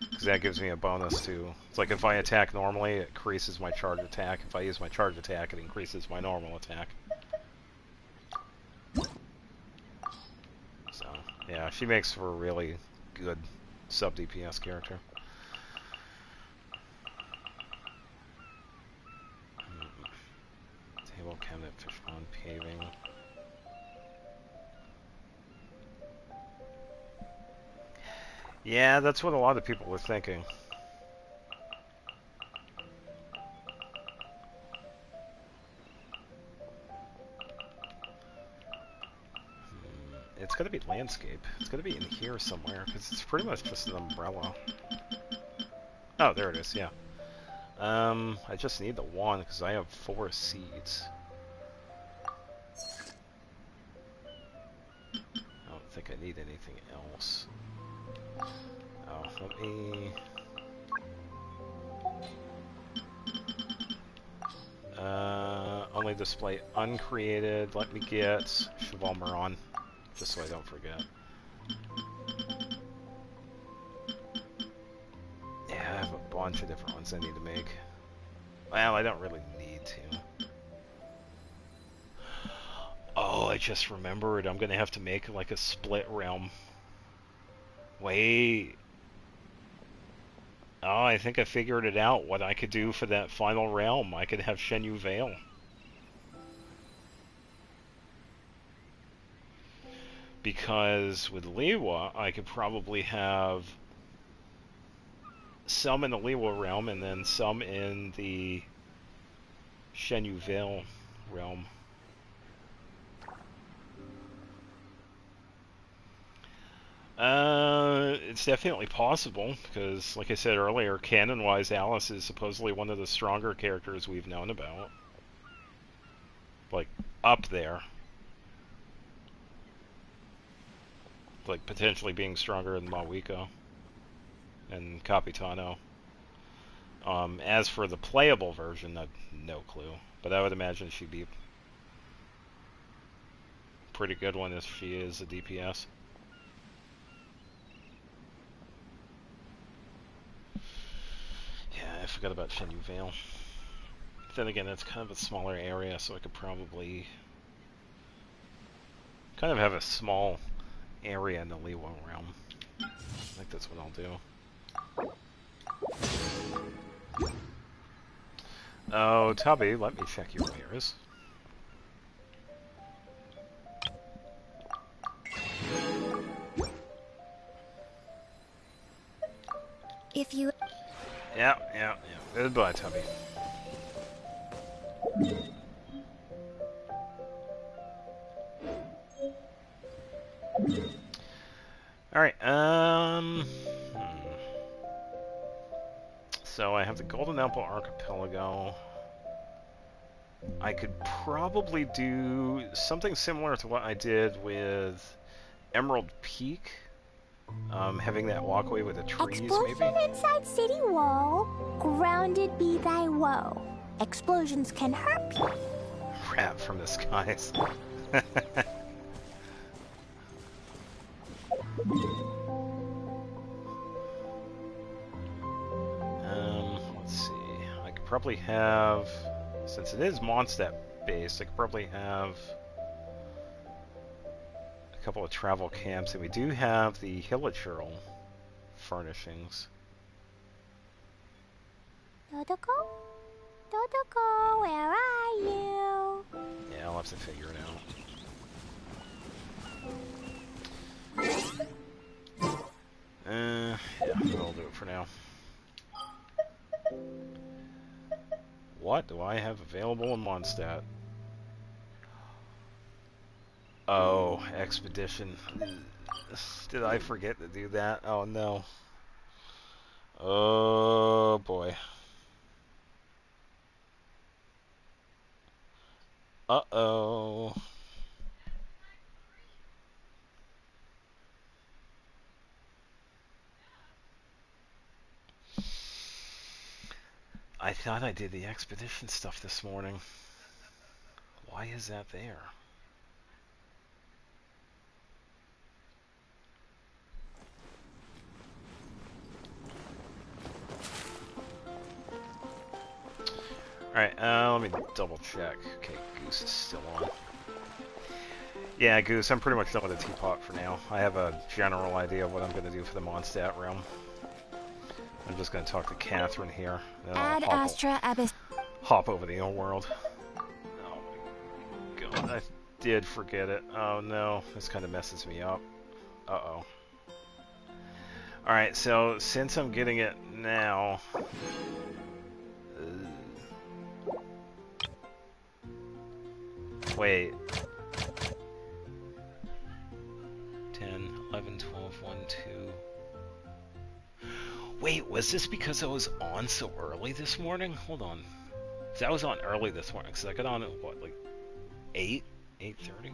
Because that gives me a bonus too. It's like if I attack normally, it increases my charge attack. If I use my charge attack, it increases my normal attack. So, yeah, she makes for a really good sub-DPS character. Table, cabinet, fish pond, paving. Yeah, that's what a lot of people were thinking. It's gotta be landscape. It's gotta be in here somewhere, because it's pretty much just an umbrella. Oh, there it is, yeah. I just need the one, because I have 4 seeds. I don't think I need anything else. Oh, let me... only display uncreated. Let me get Cheval Maron, just so I don't forget. Yeah, I have a bunch of different ones I need to make. Well, I don't really need to. Oh, I just remembered. I'm gonna have to make like a split realm. Wait. Oh, I think I figured it out. What I could do for that final realm. I could have Shenyu Vale. Because with Liwa, I could probably have some in the Liwa realm and then some in the Shenyu Vale realm. It's definitely possible, because, like I said earlier, canon-wise, Alice is supposedly one of the stronger characters we've known about. Like, up there. Like, potentially being stronger than Mawiko and Capitano. As for the playable version, I've no clue. But I would imagine she'd be a pretty good one if she is a DPS. Yeah, I forgot about Shenyu Vale. Then again, it's kind of a smaller area, so I could probably kind of have a small area in the Liwa realm. I think that's what I'll do. Oh, Tubby, let me check your wares. If you... Yeah. Goodbye, Tubby. Alright, So I have the Golden Apple Archipelago. I could probably do something similar to what I did with Emerald Peak. Having that walkway with the trees, Explosion maybe? inside city wall. Grounded be thy woe. Explosions can hurt people. Rat from the skies. Let's see. I could probably have, since it is Mondstadt based, I could probably have a couple of travel camps, and we do have the Hilichurl furnishings. Dodoko? Dodoko, where are you? Yeah, I'll have to figure it out. Yeah, that'll do it for now. What do I have available in Mondstadt? Oh, Expedition. Did I forget to do that? Oh no. Oh boy. Uh-oh. thought I did the expedition stuff this morning. Why is that there? Alright, let me double check. Okay, Goose is still on. Yeah, Goose, I'm pretty much done with the Teapot for now. I have a general idea of what I'm going to do for the Mondstadt realm. I'm just going to talk to Catherine here. Ad Astra Abyss. Hop over the Overworld. Oh my god, I did forget it. Oh no, this kind of messes me up. Uh-oh. Alright, so since I'm getting it now... Wait. 10, 11, 12, 1, 2... Wait, was this because I was on so early this morning? Hold on. I was on early this morning, because I got on at, what, like, 8? 8:30?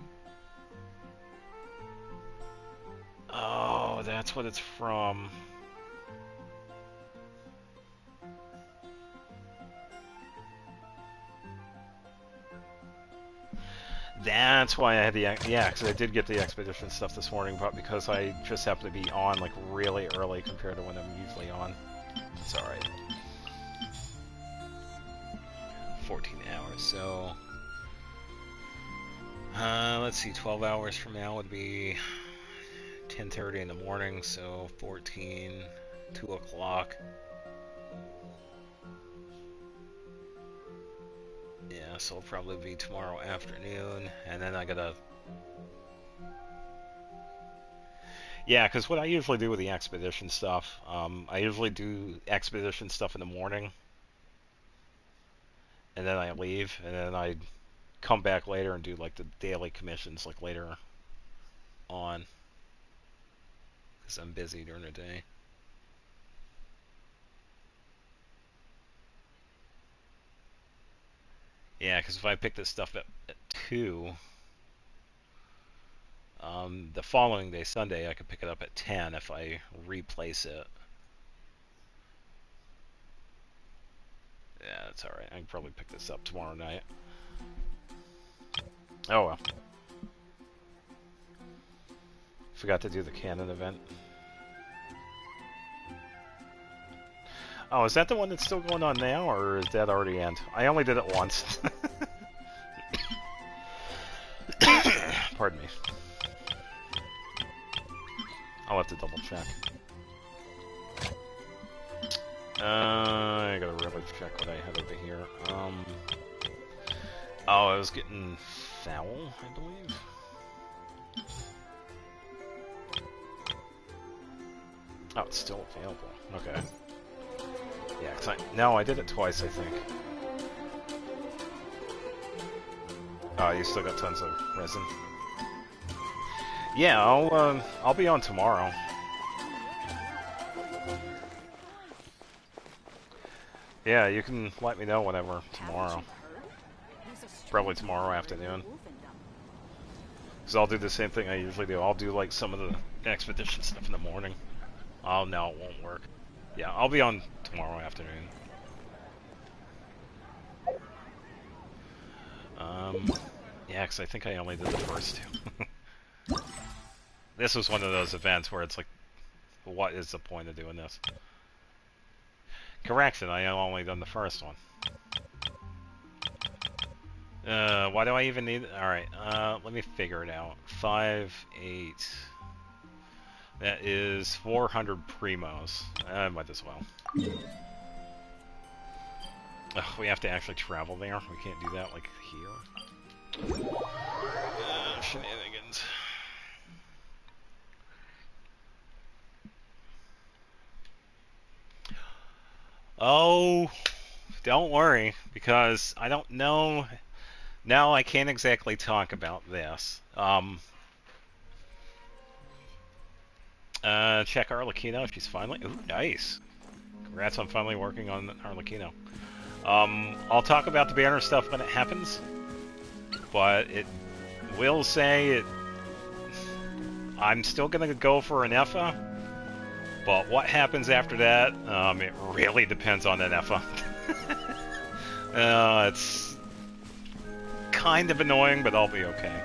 Oh, that's what it's from. That's why I had the... Yeah, because I did get the expedition stuff this morning, but because I just happened to be on, like, really early compared to when I'm usually on. It's alright. 14 hours, so... let's see, 12 hours from now would be 10:30 in the morning, so 14, 2 o'clock. Yeah, so it'll probably be tomorrow afternoon, and then I gotta... Yeah, because what I usually do with the expedition stuff, I usually do expedition stuff in the morning, and then I leave, and then I come back later and do like the daily commissions like later on, because I'm busy during the day. Yeah, because if I pick this stuff up at 2, the following day, Sunday, I could pick it up at 10 if I replace it. Yeah, that's alright. I can probably pick this up tomorrow night. Oh well. Forgot to do the canon event. Oh, is that the one that's still going on now, or is that already end? I only did it once. Pardon me. I'll have to double check. I gotta really check what I had over here. Oh, I was getting foul, I believe. Oh, it's still available. Okay. Yeah, cause I did it twice, I think. Oh, you still got tons of resin. Yeah, I'll be on tomorrow. Yeah, you can let me know whenever tomorrow. Probably tomorrow afternoon. Because I'll do the same thing I usually do. I'll do like some of the expedition stuff in the morning. Oh no, it won't work. Yeah, I'll be on tomorrow afternoon. Yeah, because I think I only did the first 2. This was one of those events where it's like, what is the point of doing this? Correction, I only done the first one. Why do I even need it? Alright, let me figure it out. 5, 8... That is 400 primos. I might as well. Ugh, we have to actually travel there. We can't do that, like, here. Shenanigans. Oh, don't worry, because I don't know... No, I can't exactly talk about this. Check Arlecchino, she's finally... Ooh, nice. Congrats on finally working on Arlecchino. I'll talk about the banner stuff when it happens, but it will say it... I'm still gonna go for an EFA, but what happens after that, it really depends on an EFA. It's kind of annoying, but I'll be okay.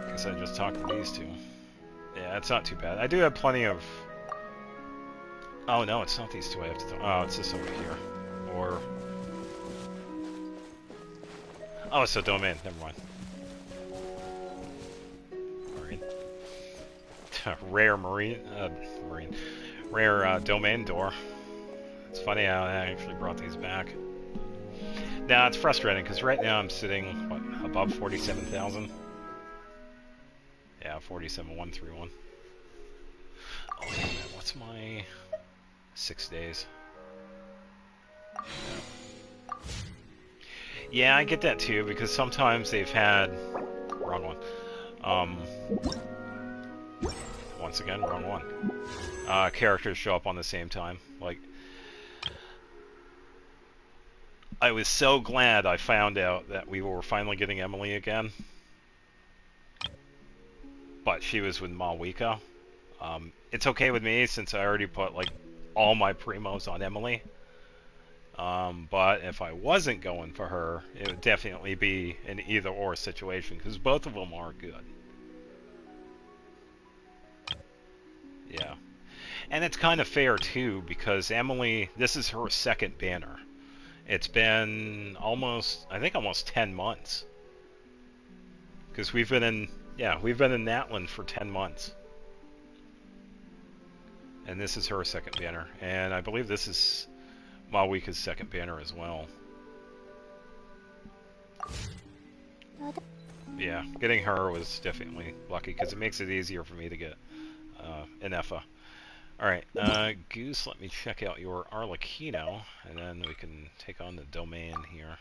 Guess I just talked to these two. Yeah, it's not too bad. I do have plenty of... Oh no, it's not these two I have to... Oh, it's this over here. Or... Oh, it's a domain. Never mind. Marine. Rare marine... Rare domain door. It's funny how I actually brought these back. Now, it's frustrating, because right now I'm sitting, what, above 47,000? Yeah, 47,131. Oh, wait a minute, what's my 6 days? Yeah, I get that too, because sometimes they've had... Wrong one. Once again, wrong one. Characters show up on the same time. Like, I was so glad I found out that we were finally getting Emily again. But she was with Malwika. It's okay with me since I already put like all my primos on Emily. But if I wasn't going for her, it would definitely be an either-or situation because both of them are good. Yeah. And it's kind of fair too because Emily, this is her second banner. It's been almost, I think almost 10 months. Because we've been in Natland for 10 months. And this is her second banner. And I believe this is Malwika's second banner as well. Yeah, getting her was definitely lucky because it makes it easier for me to get an EFA. Alright, Goose, let me check out your Arlecchino, and then we can take on the domain here.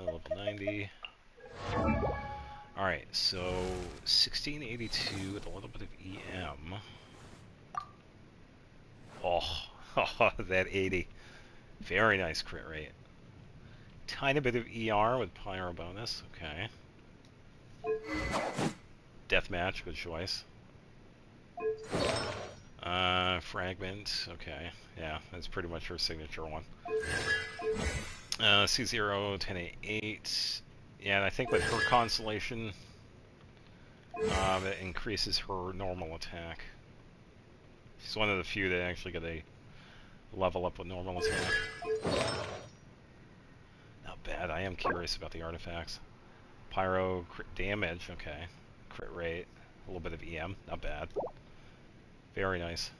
Level 90. Alright, so 1682 with a little bit of EM. Oh, that 80. Very nice crit rate. Tiny bit of ER with Pyro bonus, okay. Deathmatch, good choice. Fragment, okay. Yeah, that's pretty much her signature one. C0, 1088. Yeah, and I think with her constellation, it increases her normal attack. She's one of the few that actually get a level up with normal attack. Not bad, I am curious about the artifacts. Pyro, crit damage, okay. Crit rate, a little bit of EM, not bad. Very nice.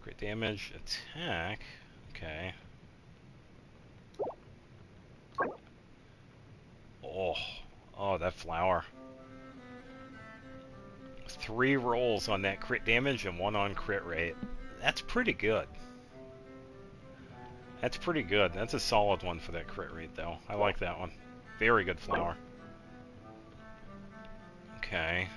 Crit damage, attack, okay. Oh, that flower. 3 rolls on that crit damage and 1 on crit rate. That's pretty good. That's pretty good. That's a solid one for that crit rate, though. I like that one. Very good flower. Okay.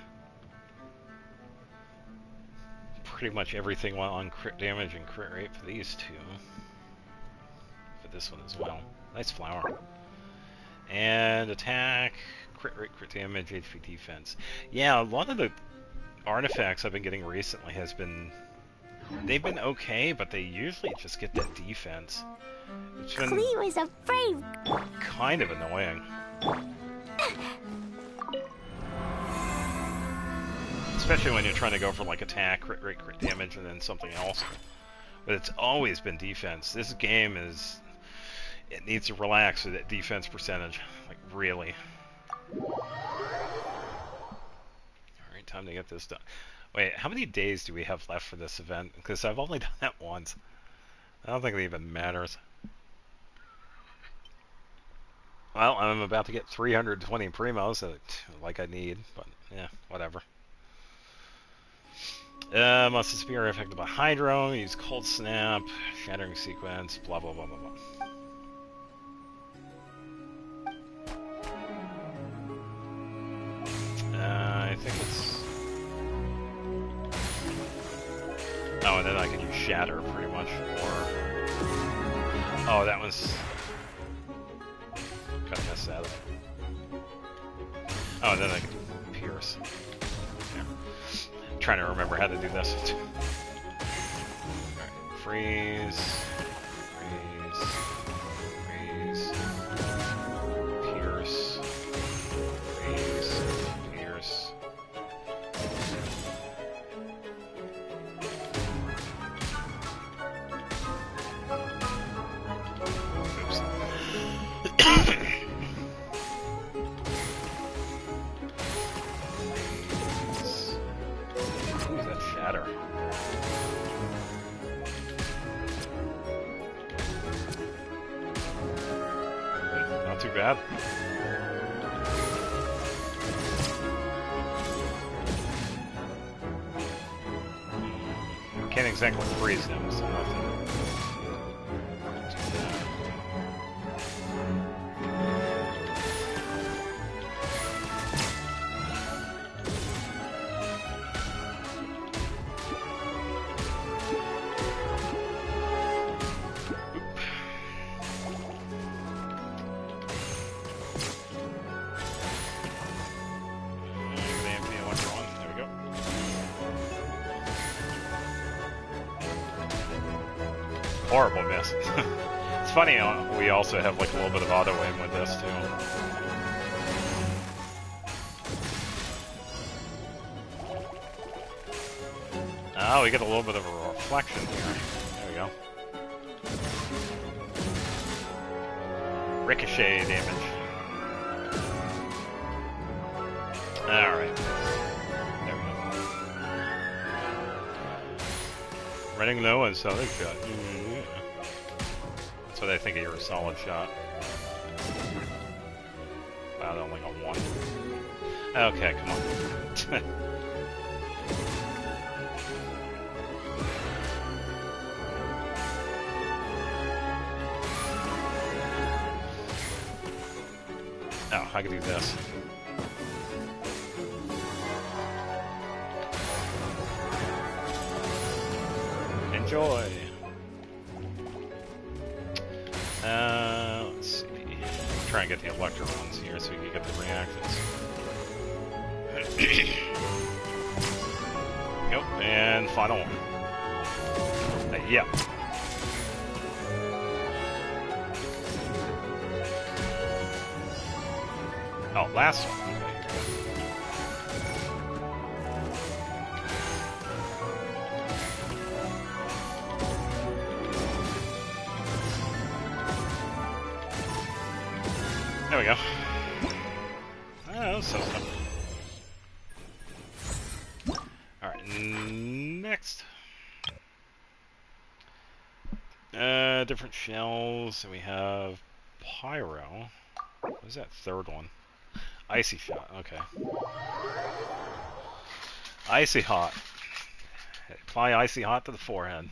Pretty much everything went on crit damage and crit rate for these two. For this one as well. Nice flower. And attack, crit rate, crit damage, HP defense. Yeah, a lot of the artifacts I've been getting recently has been... They've been okay, but they usually just get that defense. It's been Cleo is afraid. kind of annoying. Especially when you're trying to go for like attack, crit rate, crit damage, and then something else. But it's always been defense. This game is... It needs to relax with that defense percentage. Like, really. Alright, time to get this done. Wait, how many days do we have left for this event? Because I've only done that once. I don't think it even matters. Well, I'm about to get 320 primos, like I need, but yeah, whatever. Must disappear affected by Hydro, use Cold Snap, Shattering Sequence, blah blah blah blah blah. I think it's... Oh, and then I can use Shatter, pretty much, or... Oh, that was... Gotta mess that up. Oh, and then I can do Pierce. trying to remember how to do this. Alright, freeze. Freeze. Freeze. Pierce. Freeze. Pierce. Too bad. Can't exactly freeze them, so nothing. Horrible miss. It's funny, we also have like a little bit of auto aim with this too. Oh, we get a little bit of a reflection here. There we go. Ricochet damage. Alright. There we go. Running low on solid shot. That's what I think of your solid shot. Wow, that only got one. Okay, come on. Oh, I can do this. Enjoy. Let's see. Try and get the electro ones here so we can get the reactions. Yep, and final one. Yep. Oh, last one. There we go. Oh, so stuff. Alright, next. Different shells. So we have Pyro. What was that third one? Icy Shot, okay. Icy Hot. Apply Icy Hot to the forehead.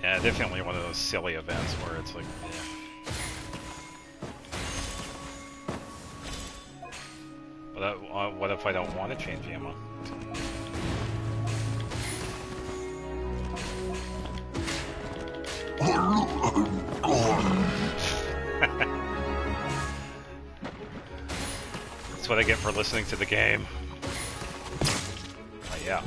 Yeah, definitely one of those silly events where it's like, yeah. What if I don't want to change ammo? That's what I get for listening to the game. Oh, yeah.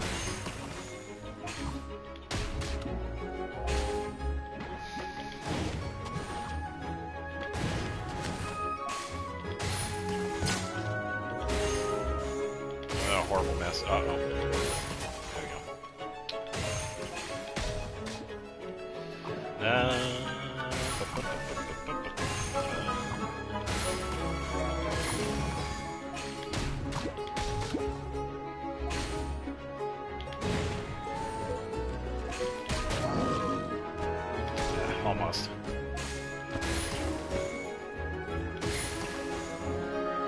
Oh, horrible mess. Uh-oh. There we go. Almost.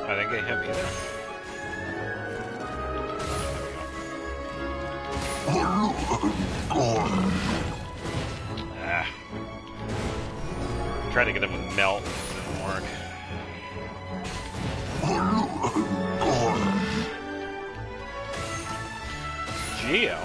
I didn't get him either. Ah. Tried to get him with melt, didn't work. Geo.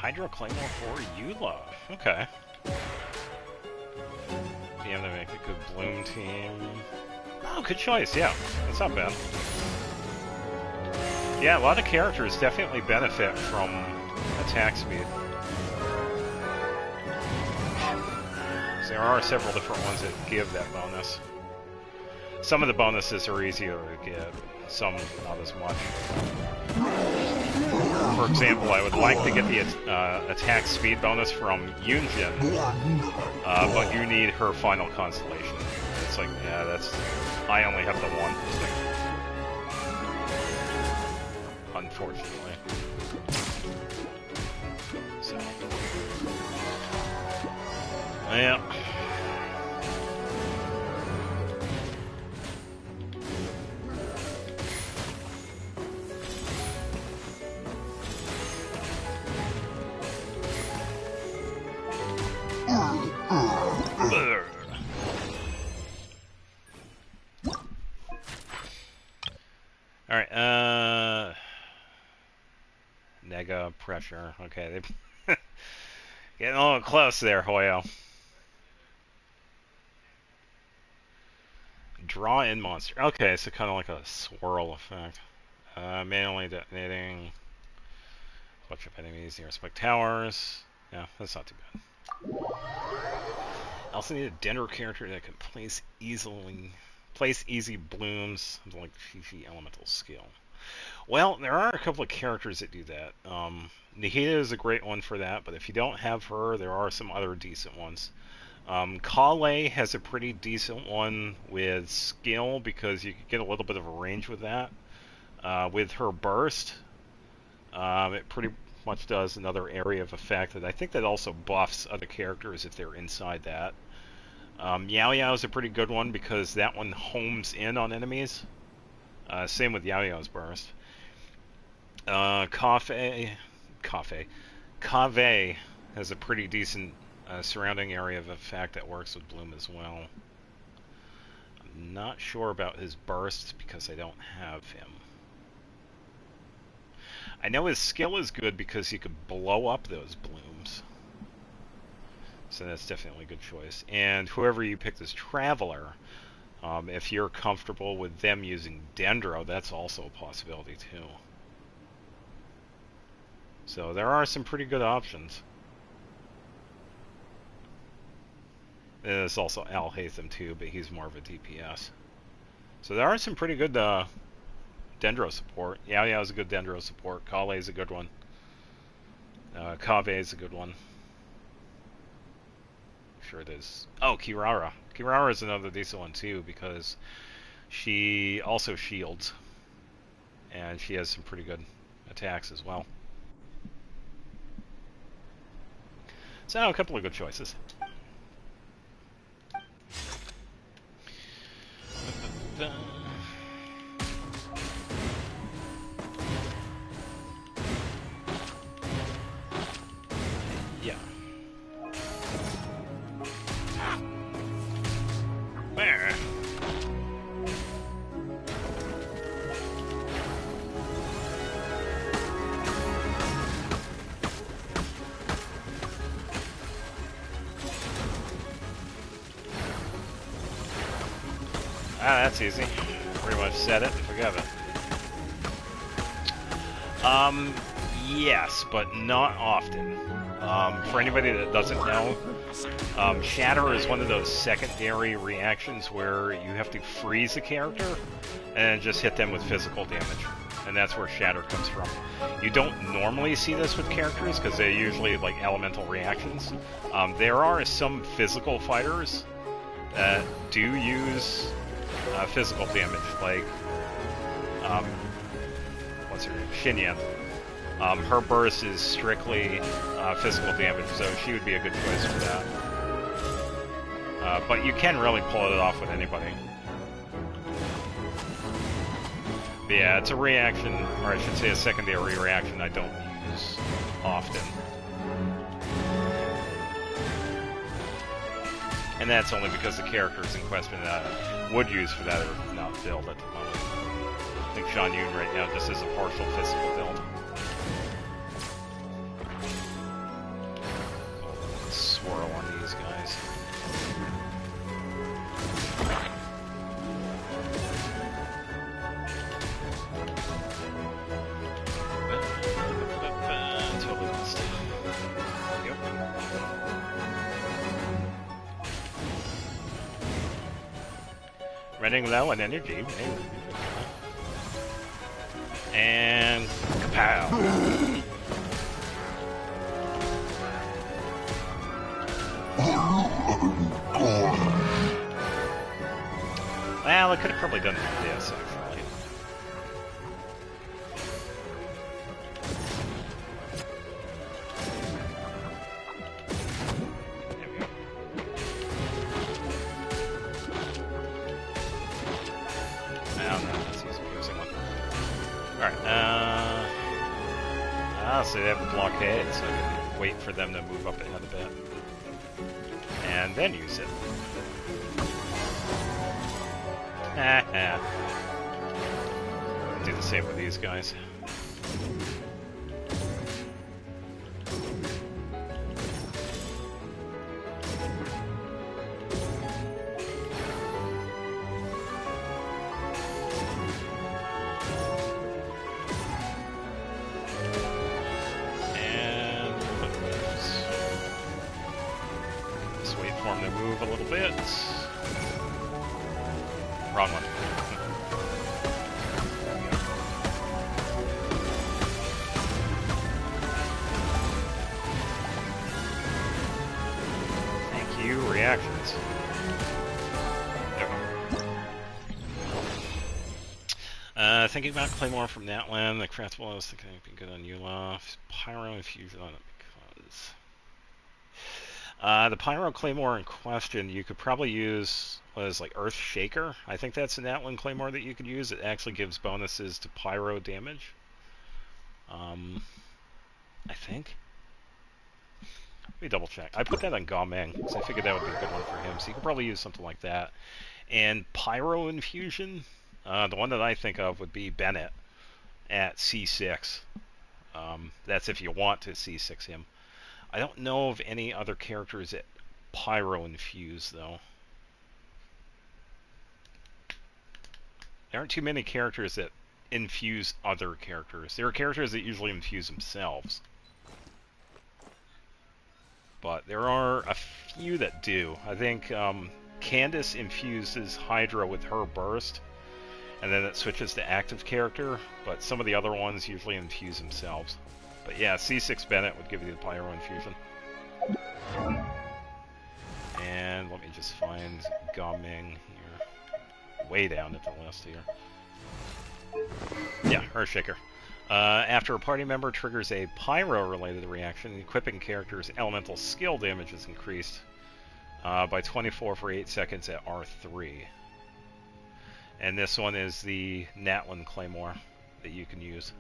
Hydro Claymore for Eula. Okay. PM to make a good Bloom team. Oh, good choice, yeah. That's not bad. Yeah, a lot of characters definitely benefit from attack speed. So there are several different ones that give that bonus. Some of the bonuses are easier to get, some not as much. For example, I would like to get the attack speed bonus from Yunjin, but you need her final constellation. It's like, yeah, that's... I only have the one. Unfortunately. So... yeah. Alright, Nega pressure. Okay, they getting a little close there, Hoyo. Draw in monster. Okay, so kind of like a swirl effect. Manually detonating a bunch of enemies near spike towers. Yeah, that's not too bad. I also need a Dendro character that can place easy blooms, something like Chi elemental skill. Well, there are a couple of characters that do that. Nihida is a great one for that, but if you don't have her, there are some other decent ones. Kale has a pretty decent one with skill because you can get a little bit of a range with that. With her burst, it pretty much does another area of effect, and I think that also buffs other characters if they're inside that. Yao Yao is a pretty good one because that one homes in on enemies. Same with Yao Yao's burst. Kave has a pretty decent surrounding area of effect that works with Bloom as well. I'm not sure about his burst because I don't have him. I know his skill is good because he could blow up those blooms. So that's definitely a good choice. And whoever you pick as Traveler, if you're comfortable with them using Dendro, that's also a possibility too. So there are some pretty good options. There's also Al Hatham too, but he's more of a DPS. So there are some pretty good Dendro support. Yao Yao is a good Dendro support. Kale is a good one. Kave is a good one. Sure it is. Oh, Kirara. Kirara is another decent one too because she also shields. And she has some pretty good attacks as well. So a couple of good choices. Yeah. Where? Ah, that's easy. Pretty much said it and forgot it. Yes, but not often. For anybody that doesn't know, Shatter is one of those secondary reactions where you have to freeze a character and just hit them with physical damage. And that's where Shatter comes from. You don't normally see this with characters because they're usually like elemental reactions. There are some physical fighters that do use physical damage, like what's her name? Xinyan. Her burst is strictly physical damage, so she would be a good choice for that. But you can really pull it off with anybody. But yeah, it's a reaction, or I should say a secondary reaction I don't use often. And that's only because the characters in question that I would use for that are not filled at the moment. I think Shan Yun right now just is a partial physical build. Running low on energy. And kapow! Well, I could have probably done this, actually. There we go. Well, no, let's use a using one. Alright, so they have the blockade, so I can wait for them to move up ahead a bit. And then use it. Do the same with these guys. And just wait for them to move a little bit. Wrong one. Thank you, reactions. Thinking about Claymore from Natlan, the craftable I was thinking would be good on Eula. Pyro infusion on it because... the Pyro Claymore in question, you could probably use... what is like Earth Shaker? I think that's an Natlan Claymore that you could use. It actually gives bonuses to pyro damage. I think. Let me double check. I put that on Gameng because I figured that would be a good one for him. So you could probably use something like that. And Pyro Infusion, the one that I think of would be Bennett at C6. That's if you want to C6 him. I don't know of any other characters that Pyro Infuse though. There aren't too many characters that infuse other characters. There are characters that usually infuse themselves. But there are a few that do. I think Candace infuses Hydra with her burst, and then it switches to active character, but some of the other ones usually infuse themselves. But yeah, C6 Bennett would give you the Pyro Infusion. And let me just find Gameng here. Way down at the list here. Yeah, Earthshaker. After a party member triggers a pyro-related reaction, equipping character's elemental skill damage is increased by 24 for 8 seconds at R3. And this one is the Natlan Claymore that you can use.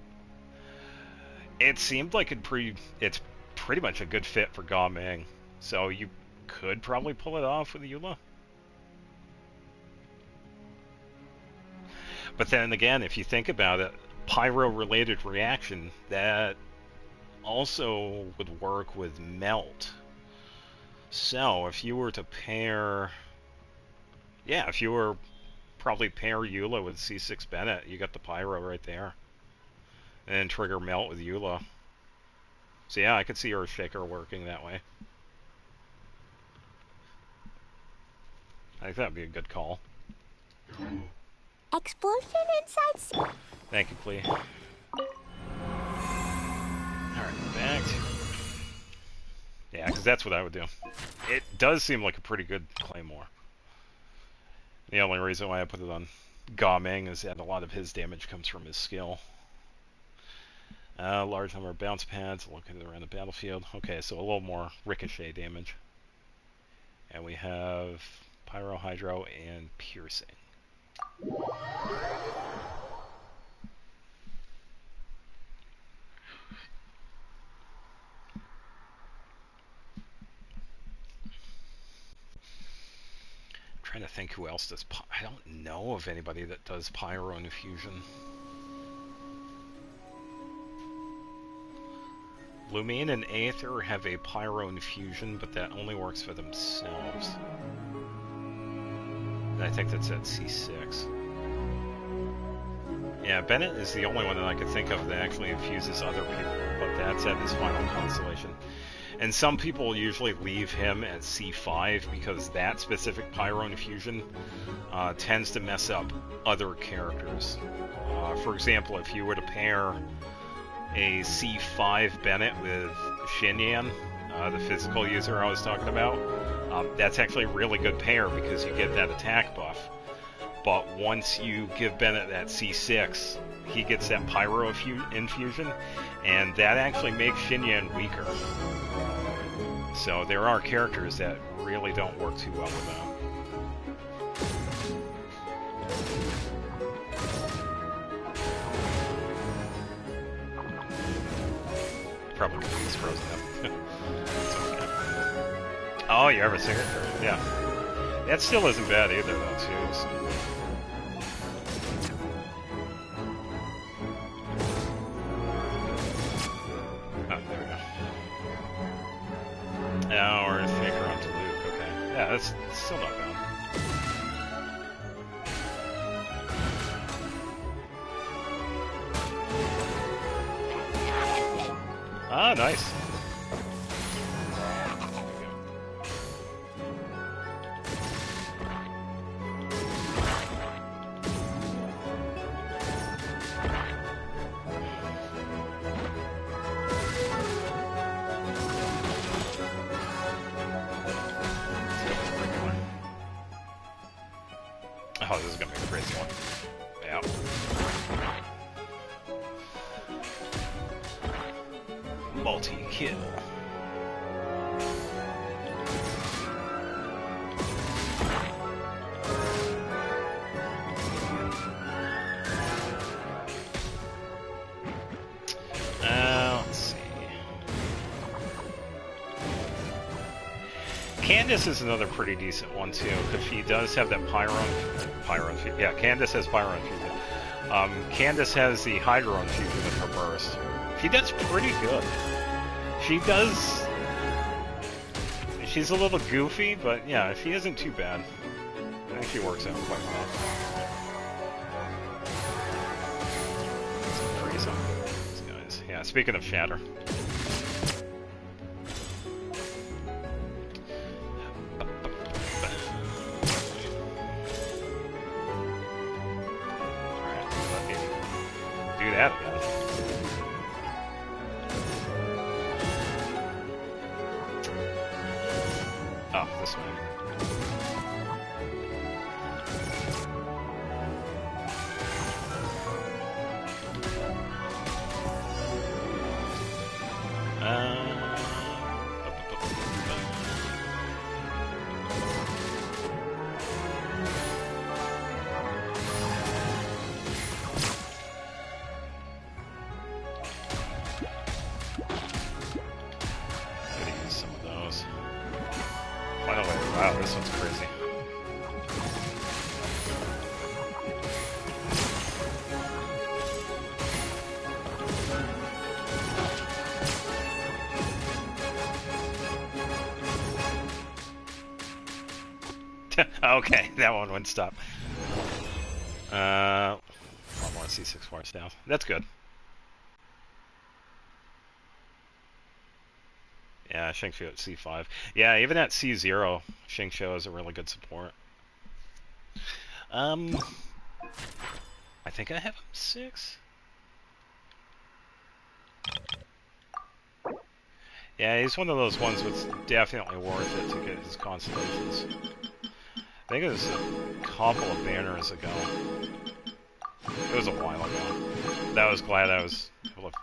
It seemed like it's pretty much a good fit for Gameng, so you could probably pull it off with Eula. But then again, if you think about it, pyro-related reaction, that also would work with Melt. So, if you were to pair... Yeah, if you were probably pair Eula with C6 Bennett, you got the pyro right there. And then trigger Melt with Eula. So yeah, I could see Earthshaker working that way. I think that'd be a good call. Explosion inside. Thank you, Clee. Alright, back. Yeah, because that's what I would do. It does seem like a pretty good Claymore. The only reason why I put it on Gameng is that a lot of his damage comes from his skill. Large number of bounce pads located around the battlefield. Okay, so a little more ricochet damage. And we have Pyro, Hydro, and Piercing. Trying to think who else does. I don't know of anybody that does Pyro Infusion. Lumine and Aether have a Pyro Infusion, but that only works for themselves. And I think that's at C6. Yeah, Bennett is the only one that I could think of that actually infuses other people, but that's at his final constellation. And some people usually leave him at C5 because that specific Pyro Infusion tends to mess up other characters. For example, if you were to pair a C5 Bennett with Xinyan, the physical user I was talking about, that's actually a really good pair because you get that attack buff. But once you give Bennett that C6, he gets that Pyro Infusion, and that actually makes Xinyan weaker. So there are characters that really don't work too well with that. Probably because he's frozen up. It's okay. Oh, you ever sing it? Yeah. That still isn't bad either, though, too. So. Oh, there we go. Now we're thinking on to Luke. Okay. Yeah, that's still not bad. Ah, nice. Oh, this is gonna be a crazy one. Yeah. Multi-kill. Let's see. Candace is another pretty decent one too, because she does have that Pyro. Yeah, Candace has Pyro Infusion. Candace has the Hydro Infusion with her burst. She does pretty good. She does... She's a little goofy, but yeah, she isn't too bad. I think she works out quite well. Let's freeze on these guys. Yeah, speaking of Shatter. Alright, let me do that again. Oh, this way. Gotta use some of those. Finally, wow, this one's crazy. Okay, that one wouldn't stop. One more C6 force down. That's good. Yeah, Xingqiu at C5. Yeah, even at C0, Xingqiu is a really good support. I think I have him 6. Yeah, he's one of those ones that's definitely worth it to get his constellations. I think it was a couple of banners ago. It was a while ago. That was glad I was able to...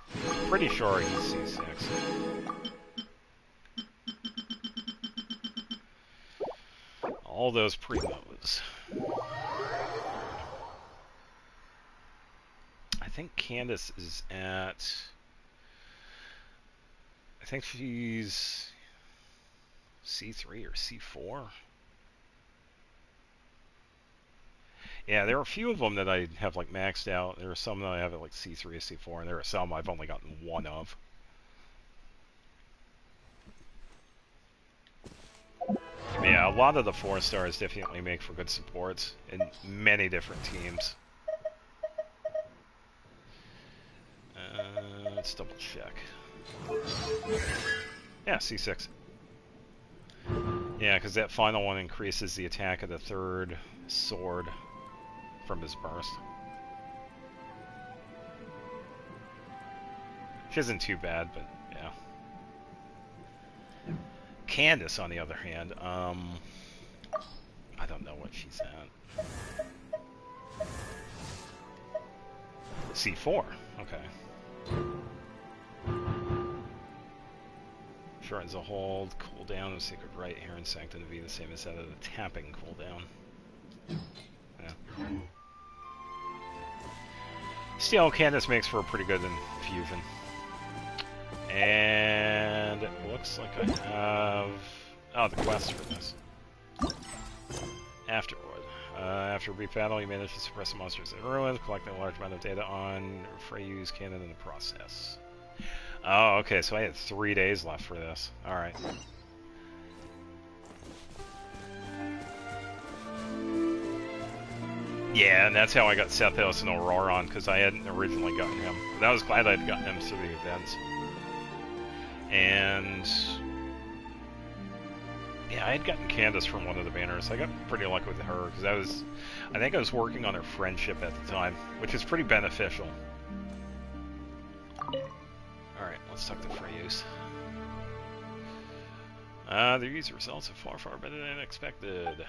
Pretty sure he's C6. All those primos. I think Candace is at... I think she's C3 or C4. Yeah, there are a few of them that I have like maxed out. There are some that I have at like C3 or C4, and there are some I've only gotten one of. Yeah, a lot of the 4-stars definitely make for good supports in many different teams. Let's double check. Yeah, C6. Yeah, because that final one increases the attack of the third sword from his burst. Which isn't too bad, but yeah. Candace, on the other hand, I don't know what she's at. C4, okay. Shortens the hold, cooldown of Sacred Right, Heron Sanctum to be the same as that of the tapping cooldown. Yeah. Still, Candace makes for a pretty good infusion. And it looks like I have... Oh, the quest for this. Afterward. After a brief battle, you manage to suppress the monsters in ruins, collecting a large amount of data on Freyu's cannon in the process. Oh, okay, so I had 3 days left for this. Alright. Yeah, and that's how I got Sethos and Auroron, because I hadn't originally gotten him. But I was glad I'd gotten him through the events. And... yeah, I had gotten Candace from one of the banners. I got pretty lucky with her, because I think I was working on her friendship at the time, which is pretty beneficial. Alright, let's talk to Freyus. These results are far, far better than expected.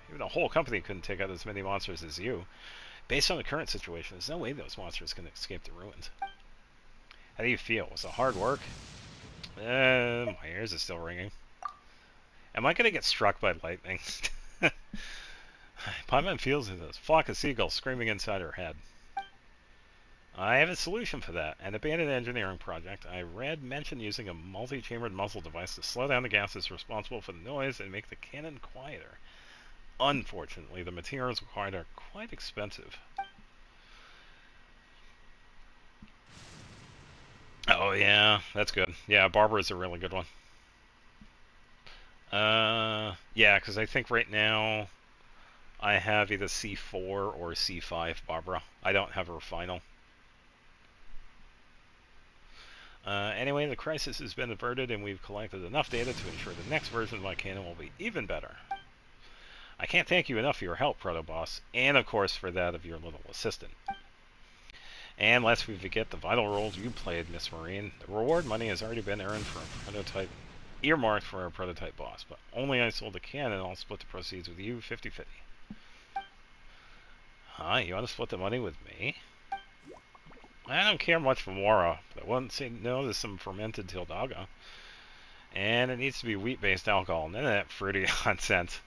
Even a whole company couldn't take out as many monsters as you. Based on the current situation, there's no way those monsters can escape the ruins. How do you feel? Was it hard work? My ears are still ringing. Am I going to get struck by lightning? Paimon feels it as a flock of seagulls screaming inside her head. I have a solution for that. An abandoned engineering project. I read mention using a multi-chambered muzzle device to slow down the gases responsible for the noise and make the cannon quieter. Unfortunately, the materials required are quite expensive. Oh yeah, that's good. Yeah, Barbara's a really good one. Yeah, because I think right now I have either C4 or C5 Barbara. I don't have her final. Anyway, the crisis has been averted and we've collected enough data to ensure the next version of my cannon will be even better. I can't thank you enough for your help, Protoboss, and of course for that of your little assistant. And lest we forget the vital roles you played, Miss Marine, the reward money has already been earned for a prototype, earmarked for a prototype boss, but only I sold the cannon, I'll split the proceeds with you 50-50. Huh, you want to split the money with me? I don't care much for Mora, but I wouldn't say no to some fermented Tildaga. And it needs to be wheat-based alcohol, none of that fruity nonsense.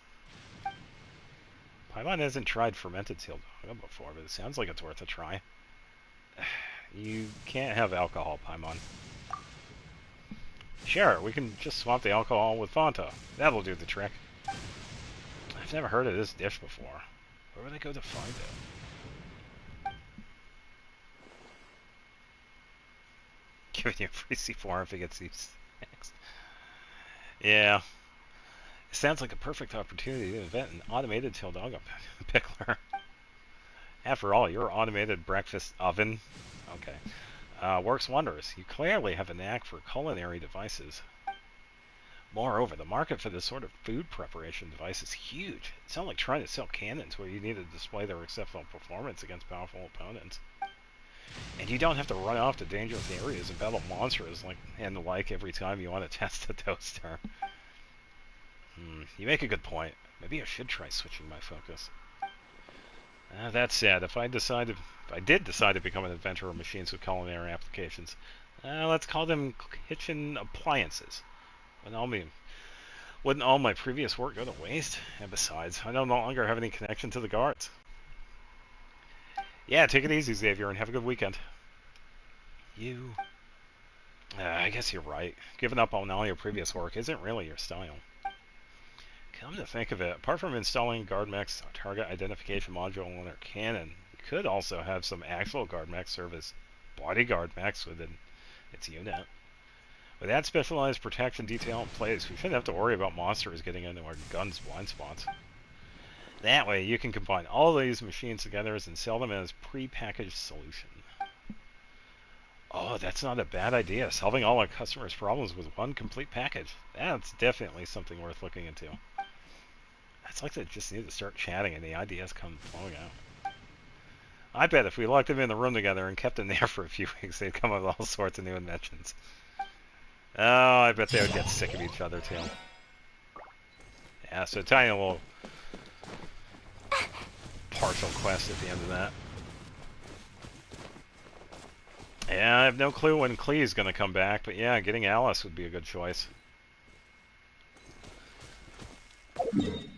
Paimon hasn't tried fermented Tildaga before, but it sounds like it's worth a try. You can't have alcohol, Paimon. Sure, we can just swap the alcohol with Fanta. That'll do the trick. I've never heard of this dish before. Where would I go to find it? Giving you a free C4 if it gets these next. Yeah. It sounds like a perfect opportunity to invent an automated Tildaga pickler. After all, your automated breakfast oven, okay, works wonders. You clearly have a knack for culinary devices. Moreover, the market for this sort of food preparation device is huge. It's not like trying to sell cannons where you need to display their exceptional performance against powerful opponents. And you don't have to run off to dangerous areas and battle monsters and the like every time you want to test a toaster. You make a good point. Maybe I should try switching my focus. That said, if I did decide to become an inventor of machines with culinary applications, let's call them kitchen appliances. Wouldn't all my previous work go to waste? And besides, I no longer have any connection to the guards. Yeah, take it easy, Xavier, and have a good weekend. I guess you're right. Giving up on all your previous work isn't really your style. Come to think of it, apart from installing GuardMech's target identification module on their cannon, you could also have some actual GuardMech serve as bodyguard mechs within its unit. With that specialized protection detail in place, we shouldn't have to worry about monsters getting into our guns' blind spots. That way, you can combine all these machines together and sell them as pre-packaged solution. Oh, that's not a bad idea. Solving all our customers' problems with one complete package. That's definitely something worth looking into. It's like they just need to start chatting and the ideas come flowing out. I bet if we locked them in the room together and kept them there for a few weeks, they'd come up with all sorts of new inventions. Oh, I bet they would get sick of each other, too. Yeah, so tiny little partial quest at the end of that. Yeah, I have no clue when Klee's going to come back, but yeah, getting Alice would be a good choice.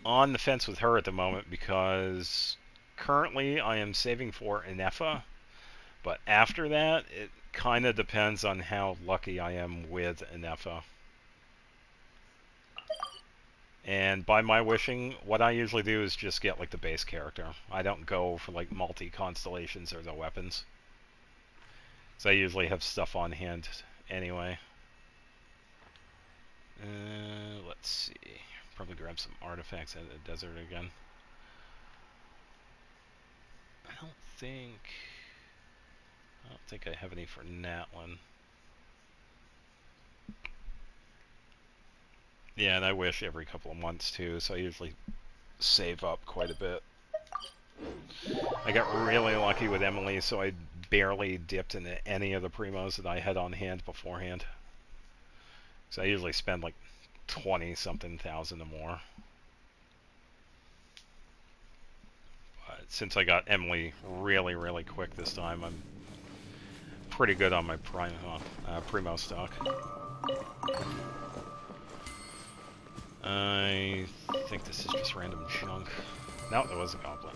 On the fence with her at the moment because currently I am saving for Inefa, but after that, it kind of depends on how lucky I am with Inefa. And by my wishing, what I usually do is just get like the base character. I don't go for like multi-constellations or the weapons. So I usually have stuff on hand anyway. Let's see. Probably grab some artifacts out of the desert again. I don't think I have any for Natlin. Yeah, and I wish every couple of months too, so I usually save up quite a bit. I got really lucky with Emily, so I barely dipped into any of the primos that I had on hand beforehand. So I usually spend like 20-something thousand or more. But since I got Emily really, really quick this time, I'm pretty good on my primo stock. I think this is just random junk. No, there was a goblin.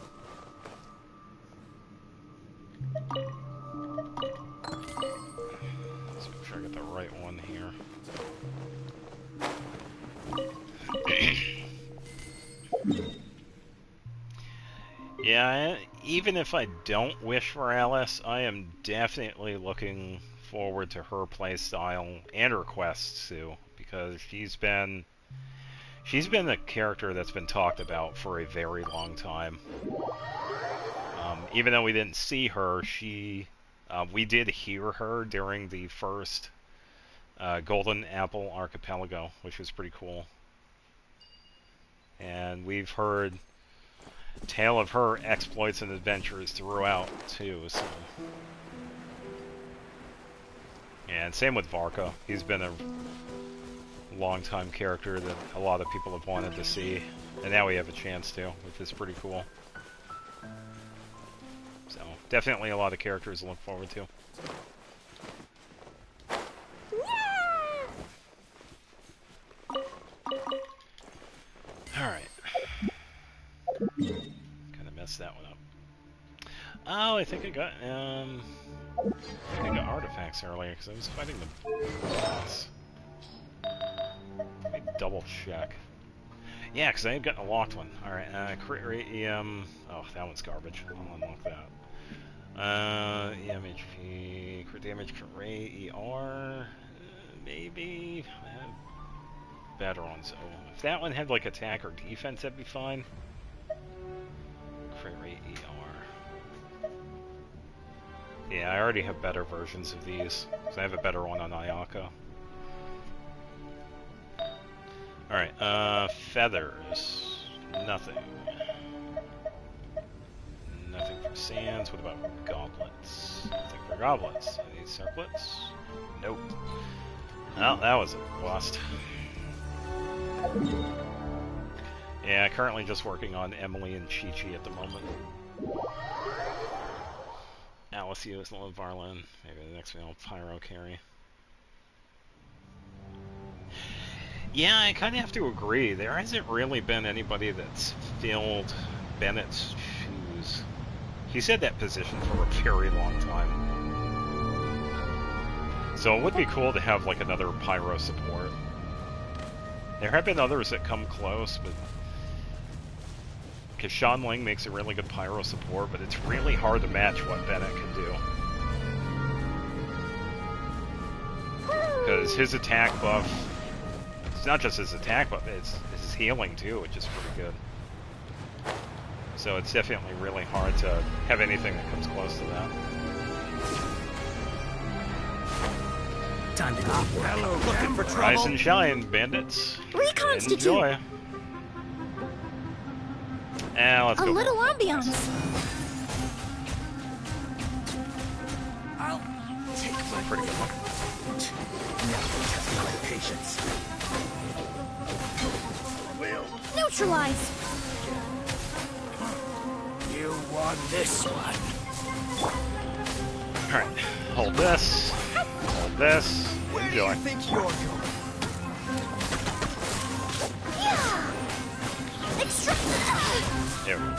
Let's make sure I get the right one here. Yeah, even if I don't wish for Alice, I am definitely looking forward to her playstyle and her quests too, because she's been a character that's been talked about for a very long time. Even though we didn't see her, we did hear her during the first Golden Apple Archipelago, which was pretty cool. And we've heard tale of her exploits and adventures throughout too. So. And same with Varka. He's been a long-time character that a lot of people have wanted to see, and now we have a chance to, which is pretty cool. So, definitely a lot of characters to look forward to. Alright. Kinda messed that one up. Oh, I think I got artifacts earlier, because I was fighting the boss. Let me double check. Yeah, because I had gotten a locked one. Alright, crit rate EM. Oh, that one's garbage. I'll unlock that. EM HP, crit damage, crit rate, ER. Maybe. Better ones. Oh, if that one had like attack or defense, that'd be fine. Crit rate, ER. Yeah, I already have better versions of these. So I have a better one on Ayaka. Alright, feathers. Nothing. Nothing for sands. What about goblets? Nothing for goblets. Any circlets? Nope. Well, that was a bust. Yeah, currently just working on Emily and Chi-Chi at the moment. Alice is Love Varlin. Maybe the next one will Pyro carry. Yeah, I kind of have to agree. There hasn't really been anybody that's filled Bennett's shoes. He's had that position for a very long time. So it would be cool to have like another Pyro support. There have been others that come close, but because Sean Ling makes a really good Pyro support, but it's really hard to match what Bennett can do. Because his attack buff, it's not just his attack buff, it's his healing too, which is pretty good. So it's definitely really hard to have anything that comes close to that. time to go. Hello, looking for trouble? Rise and shine, bandits. Reconstitute. Enjoy. Let's go. A little ambiance. I'll take my Pretty good one. test my patience. Neutralize. You won this one. Alright. Hold this. Hold this. Where Enjoy. do you think you're going? Yeah. Extract. There we go.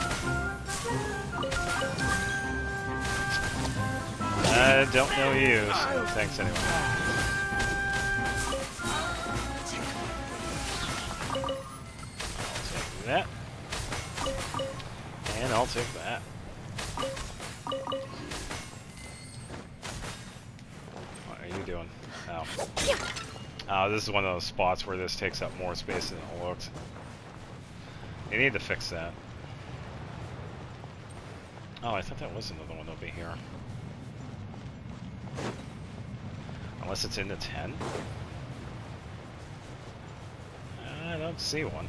I don't know you, so thanks anyway. I'll take that. And I'll take that. What are you doing? Oh. Oh, this is one of those spots where this takes up more space than it looks. You need to fix that. Oh, I thought that was another one over here. Unless it's in the 10? I don't see one.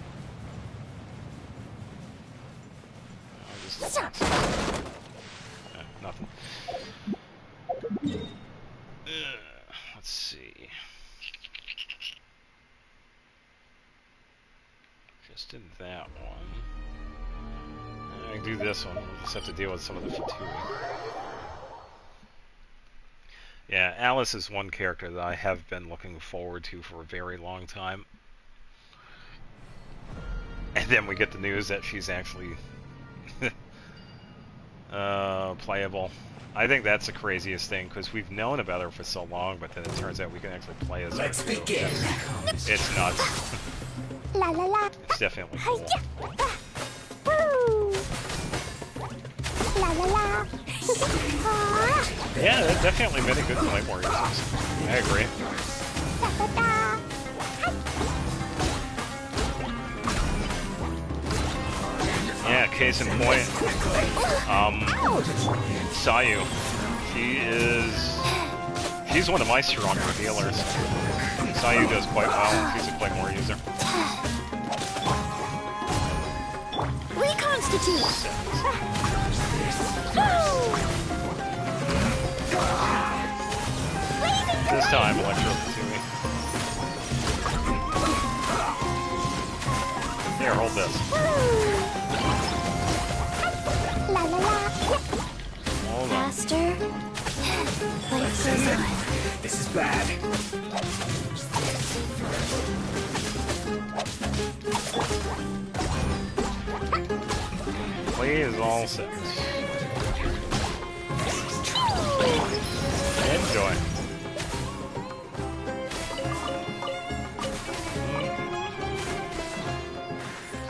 Nothing. Let's see. Just did that one. I can do this one. We'll just have to deal with some of the fatigue. Yeah, Alice is one character that I have been looking forward to for a very long time. And then we get the news that she's actually playable. I think that's the craziest thing, because we've known about her for so long, but then it turns out we can actually play as her. Let's begin. It's nuts. La la la. It's definitely cool. Woo. La la la. Yeah, there definitely many good Claymore users. I agree. Yeah, case in point, Sayu. She's one of my stronger healers. Sayu does quite well, and she's a Claymore user. Reconstitute. This time, Electro Katumi. Here, hold this. La la la. Hold on. Faster. Like for mine. This is bad. Please, all set. Enjoy.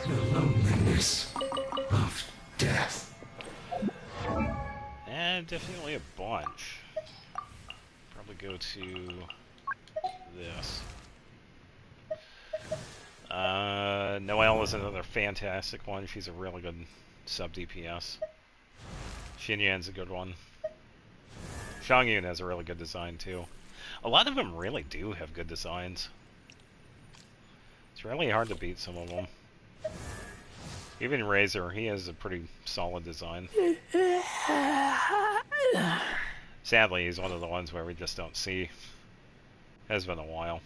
The loneliness of death. And definitely a bunch. Probably go to this. Noelle is another fantastic one. She's a really good sub DPS. Xinyan's a good one. Shangyun has a really good design too. A lot of them really do have good designs. It's really hard to beat some of them. Even Razor, he has a pretty solid design. Sadly, he's one of the ones where we just don't see. Has been a while.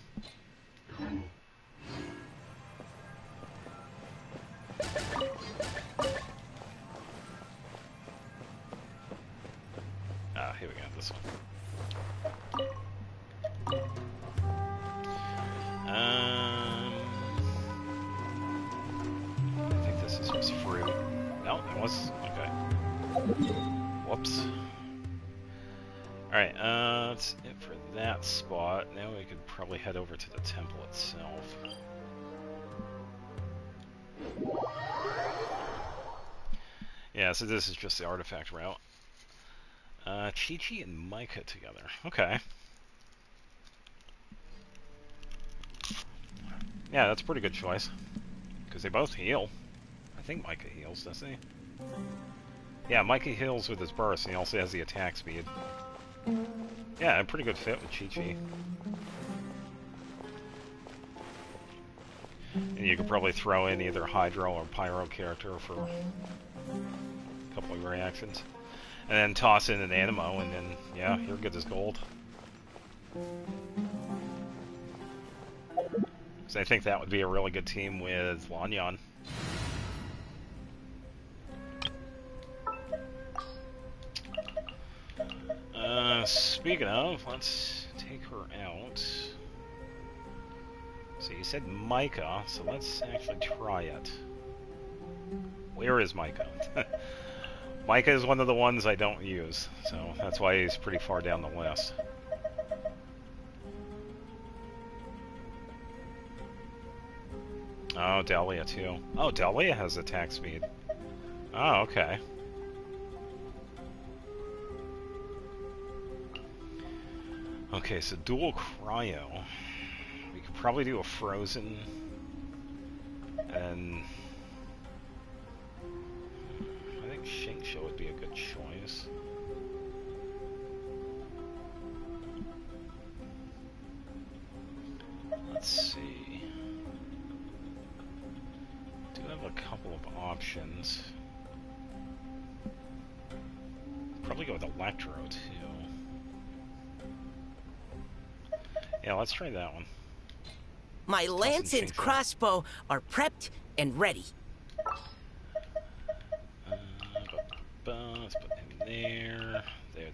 Here we go, this one. I think this is just fruit. No, it was, okay. Whoops. Alright, that's it for that spot. Now we could probably head over to the temple itself. Yeah, so this is just the artifact route. Chi-Chi and Micah together. Okay. Yeah, that's a pretty good choice. Because they both heal. I think Micah heals, doesn't he? Yeah, Micah heals with his burst, and he also has the attack speed. Yeah, a pretty good fit with Chi-Chi. And you could probably throw in either Hydro or Pyro character for a couple of reactions. And then toss in an Animo, and then, yeah, you're good as gold. So I think that would be a really good team with Lanyan. Speaking of, let's take her out. So you said Micah, so let's actually try it. Where is Micah? Micah is one of the ones I don't use, so that's why he's pretty far down the list. Oh, Dahlia too. Oh, Dahlia has attack speed. Oh, okay. Okay, so dual cryo. We could probably do a frozen, and I think Xingqiu would be a good choice. Let's see. Do have a couple of options. Probably go with Electro too. Yeah, let's try that one. My lance and crossbow are prepped and ready. Let's put him there. There.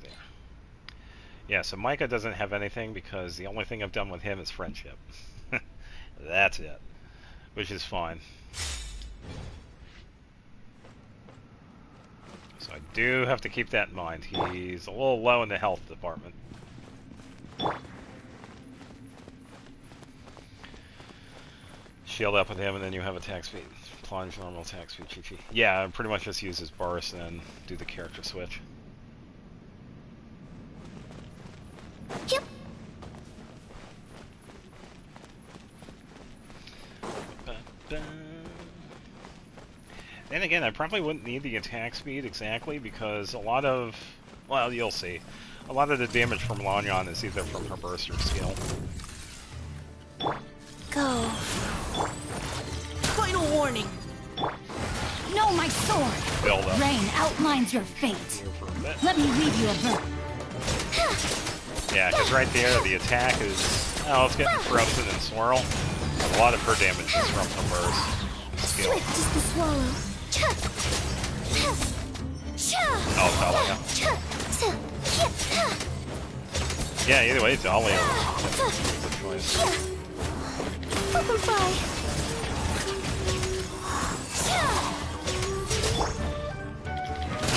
Yeah, so Micah doesn't have anything because the only thing I've done with him is friendship. That's it. Which is fine. So I do have to keep that in mind. He's a little low in the health department. Shield up with him, and then you have attack speed. Plunge, normal attack speed, Chi-Chi. Yeah, pretty much just use his burst and then do the character switch. Yep. Then again, I probably wouldn't need the attack speed exactly because a lot of, well, you'll see. A lot of the damage from Lanyan is either from her burst or skill. Go. Final warning. No, my sword! Build up. Rain outlines your fate. Here for a bit. Let me read you a verse. Yeah, because right there, the attack is, oh, it's getting frozen and swirl. And a lot of her damage is from her burst skill. Swift is the swallow. Oh, Dahlia. Yeah, either way, Dahlia was a good choice. Butterfly.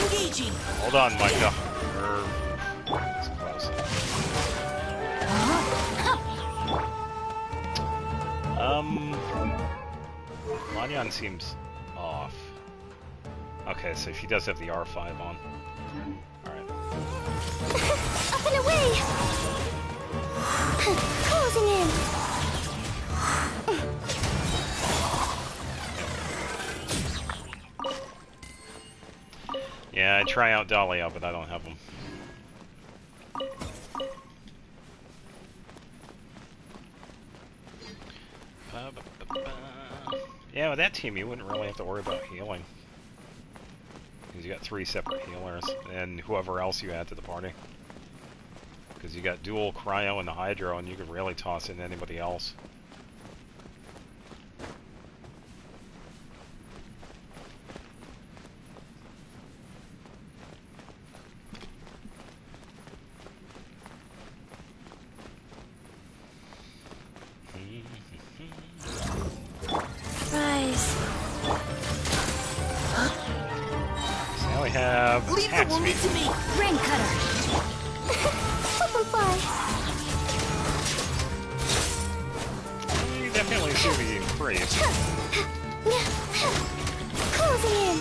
Engaging. Hold on, Micah. It's close. Lanyan seems off. Okay, so she does have the R5 on. Alright. Up and away. Closing in. Yeah, I try out Dahlia, but I don't have them. Yeah, with that team, you wouldn't really have to worry about healing. Because you got 3 separate healers, and whoever else you add to the party. Because you got dual cryo and the hydro, and you could really toss in anybody else. Leave the wounded to me. Rain cutter. Butterfly. You definitely see the increase. Closing in.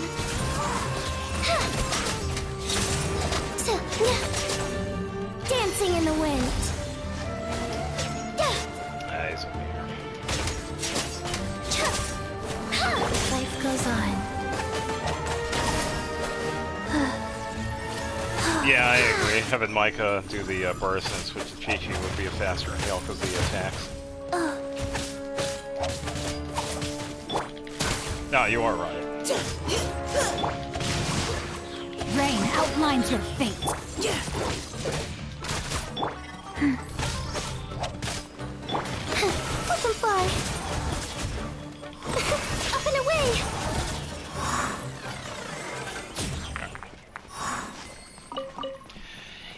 Dancing in the wind. He's over here. Life goes on. Yeah, I agree. Having Micah do the burst and switch to Chi-Chi would be a faster heal because of the attacks. No, you are right. Rain outlines your fate. Let them fly. Up and away.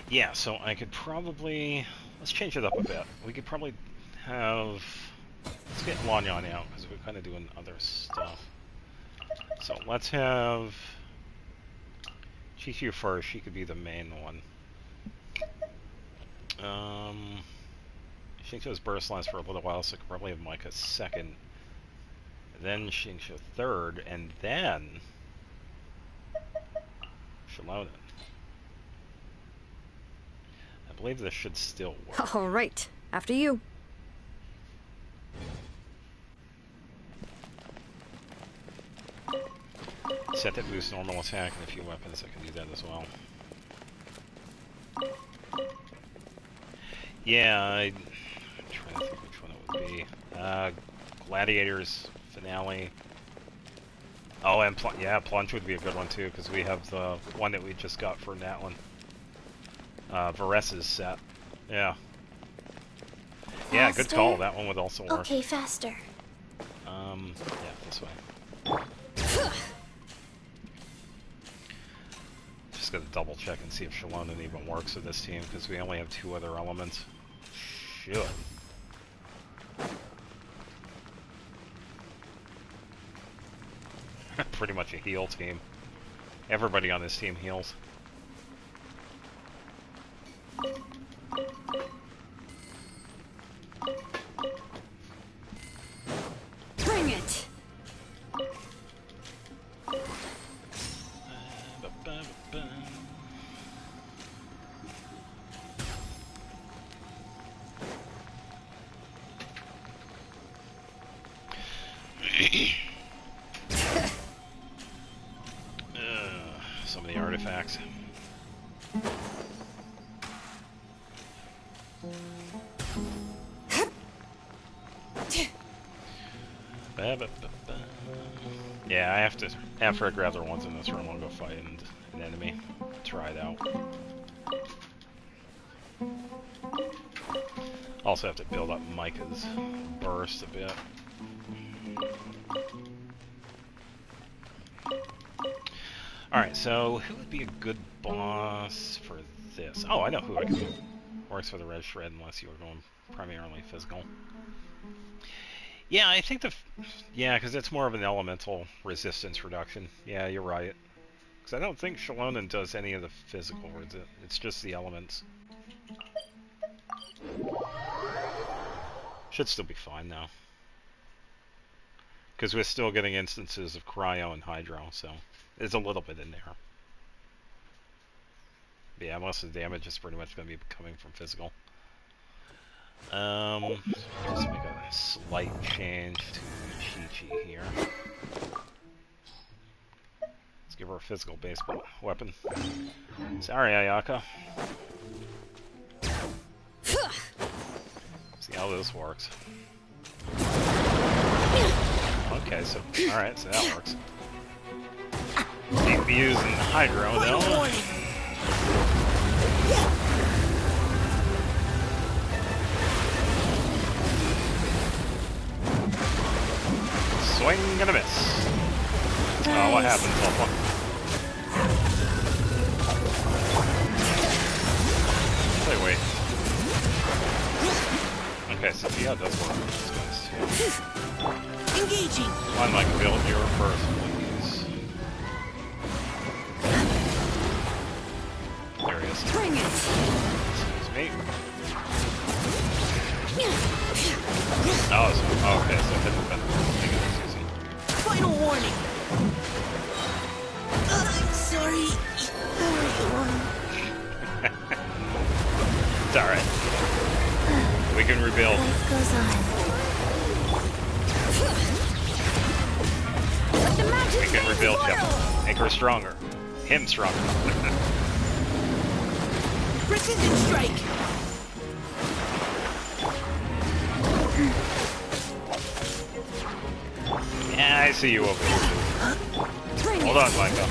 Yeah, so I could probably... Let's change it up a bit. We could probably have... Let's get Lanyan out, because we're kind of doing other stuff. So let's have... Chi-Chi first. She could be the main one. Xingqiu's burst lasts for a little while, so I could probably have Micah second. Then Xingqiu third, and then... Shalona. I believe this should still work. All right, after you. Set that boosts normal attack and a few weapons that can do that as well. Yeah, I'm trying to think which one it would be. Gladiators Finale. Oh, and yeah, Plunge would be a good one too, because we have the one that we just got for Natlin. Vares's set. Yeah. Yeah, good call. That one would also work. Okay, faster. Yeah, this way. Just gotta double check and see if Shalona even works with this team, because we only have 2 other elements. Should. Pretty much a heal team. Everybody on this team heals. Bring it. So many artifacts. Yeah, I have to. After I grab the ones in this room, I'll go fight an enemy. Try it out. Also have to build up Micah's burst a bit. Alright, so who would be a good boss for this? Oh, I know who I can do. Works for the red shred unless you were going primarily physical. Yeah, I think yeah, because it's more of an elemental resistance reduction. Yeah, you're right. Because I don't think Shalonen does any of the physical, it's just the elements. Should still be fine now. Because we're still getting instances of Cryo and Hydro, so there's a little bit in there. But yeah, most of the damage is pretty much going to be coming from physical. Let's make a slight change to Chi-Chi here. Let's give her a physical base weapon. Sorry, Ayaka. See how this works. Okay, so alright, so that works. Need to be using Hydro though. Swing and a miss. Oh, what happened, Papa? Wait. Okay, so yeah, it does work with these guys too. Engaging. Come on, Mike, build your first, please. There he is. Bring it. Excuse me. Oh, so, okay, so it didn't been using. Final warning. I'm sorry. It's alright. We can rebuild. Life goes on. We can rebuild him. Make her stronger. Him stronger. Precision strike. Yeah, see you over here, dude. Hold on, Micah.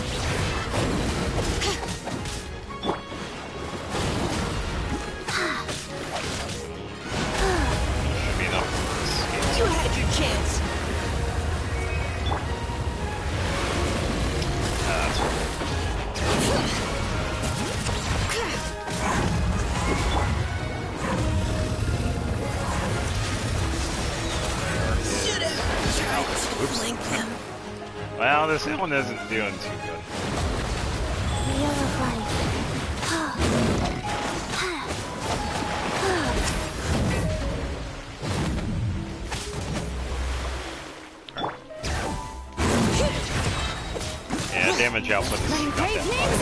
Should be enough. You had your chance. That's right. Well, this one isn't doing too good. Wheel of life. Yeah, damage output is not that high.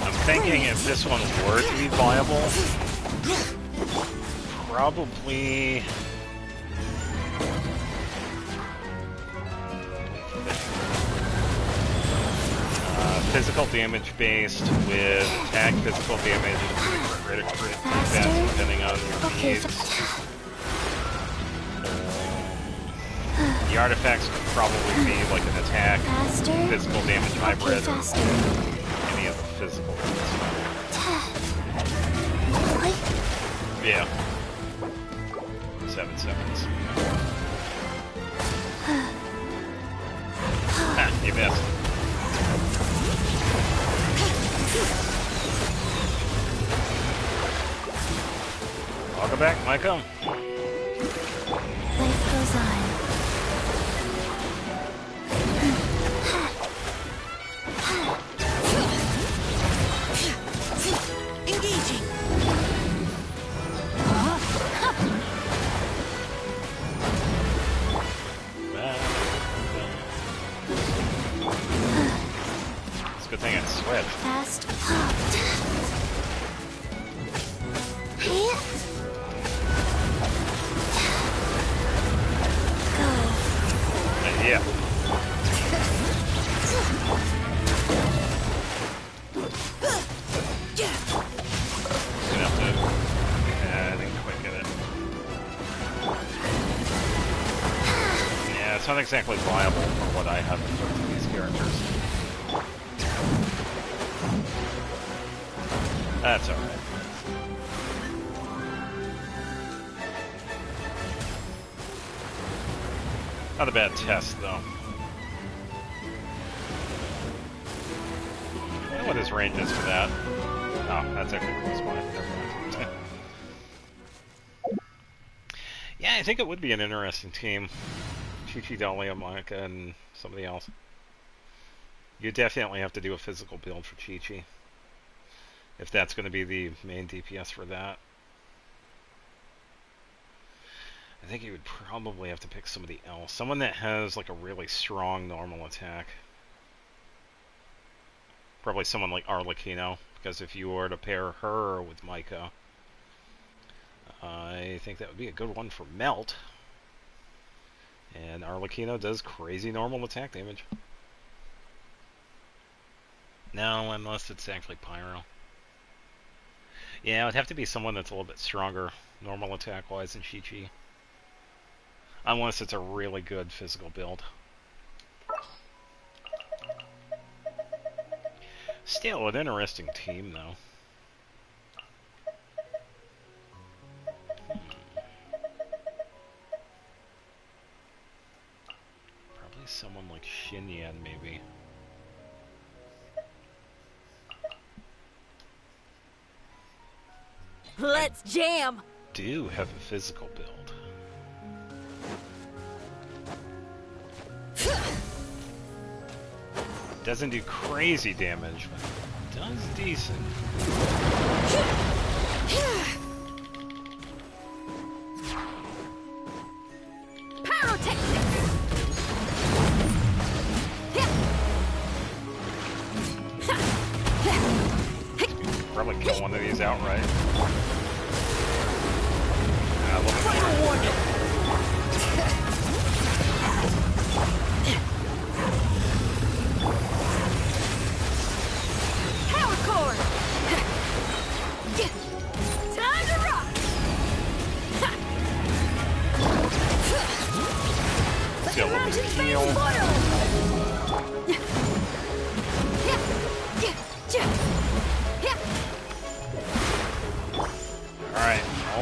I'm thinking if this one were to be viable, probably... physical damage based with attack physical damage crit defense depending on your needs. The artifacts could probably be like an attack, physical damage hybrid, or any of the physical ones. Yeah. 7 seconds. Ah, you missed. Welcome back, Micah. Life goes on. Engaging. It's a good thing I switched. Fast. Yeah. Gonna have to add and quick at it. Yeah, it's not exactly viable for what I have equipped to these characters. That's alright. Not a bad test, though. I don't know what his range is for that. Oh, that's actually close by. Never mind. Yeah, I think it would be an interesting team. Chi-Chi, Dahlia, Monica, and somebody else. You definitely have to do a physical build for Chi-Chi. If that's going to be the main DPS for that. I think you would probably have to pick somebody else. Someone that has like a really strong normal attack. Probably someone like Arlecchino, because if you were to pair her with Micah, I think that would be a good one for Melt. And Arlecchino does crazy normal attack damage. No, unless it's actually Pyro. Yeah, it would have to be someone that's a little bit stronger normal attack-wise than Chi-Chi. Unless it's a really good physical build. Still, an interesting team, though. Probably someone like Xinyan, maybe. Let's jam! Do have a physical build. Doesn't do crazy damage, but does decent. Pyrotechnics! Probably kill one of these outright. I love it. Power cord! Time to rock!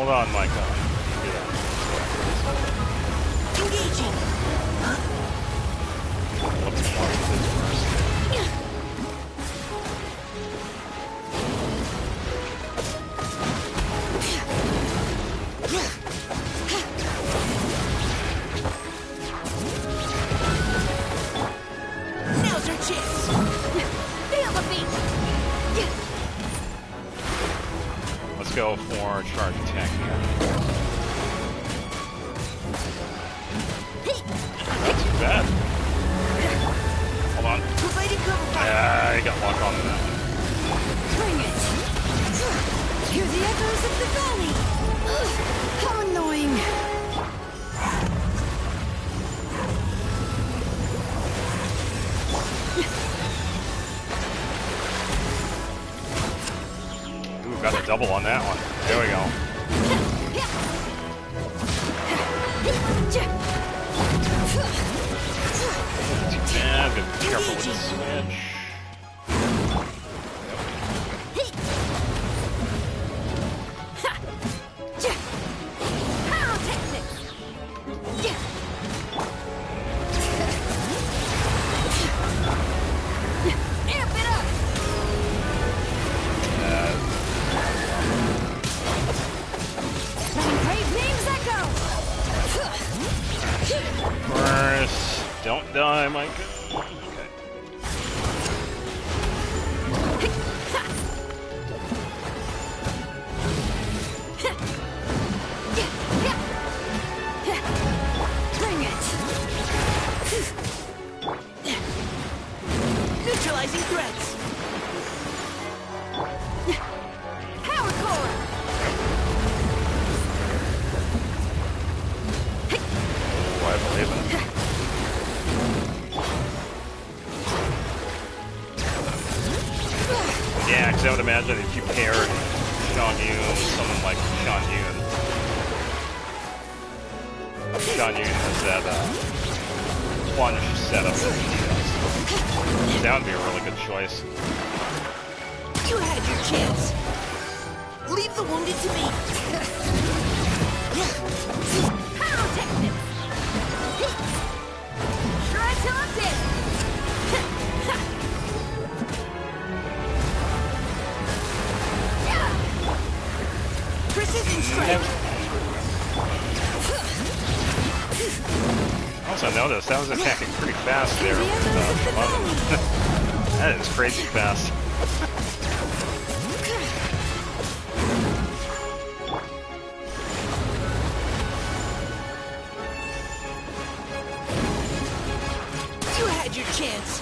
Hold on, Micah. Engaging. What's more of this first? Now's our chance. Feel the beat. Let's go for charge attack here. Not too bad. Hold on. I got lock on to that one. Bring it! Hear the echoes of the valley! Ugh, how annoying! Ooh, got a double on that one. There we go. Yeah, be careful with the switch. Don't die, Micah. Okay. Bring it! Neutralizing threats. Power core! Oh, I believe it. Yeah, because I would imagine if you paired Sean Yoon with someone like Sean Yoon. Sean Yoon has that plunge setup that he does. That would be a really good choice. You had your chance. Leave the wounded to me. Power technique! Try till I'm dead! Precision strike. Also noticed that was attacking pretty fast there with that is crazy fast. You had your chance.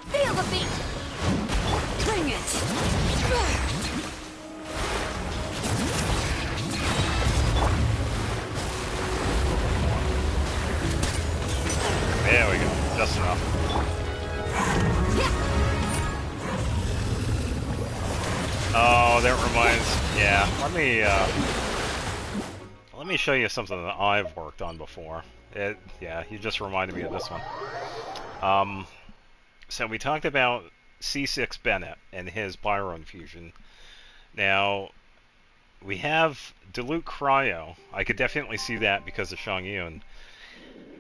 Feel the beat! Bring it! There we go, just enough. Oh, that reminds. Yeah, let me show you something that I've worked on before. Yeah, you just reminded me of this one. So we talked about C6 Bennett and his Pyro Infusion. Now, we have Dilute Cryo. I could definitely see that because of Shang-Yun.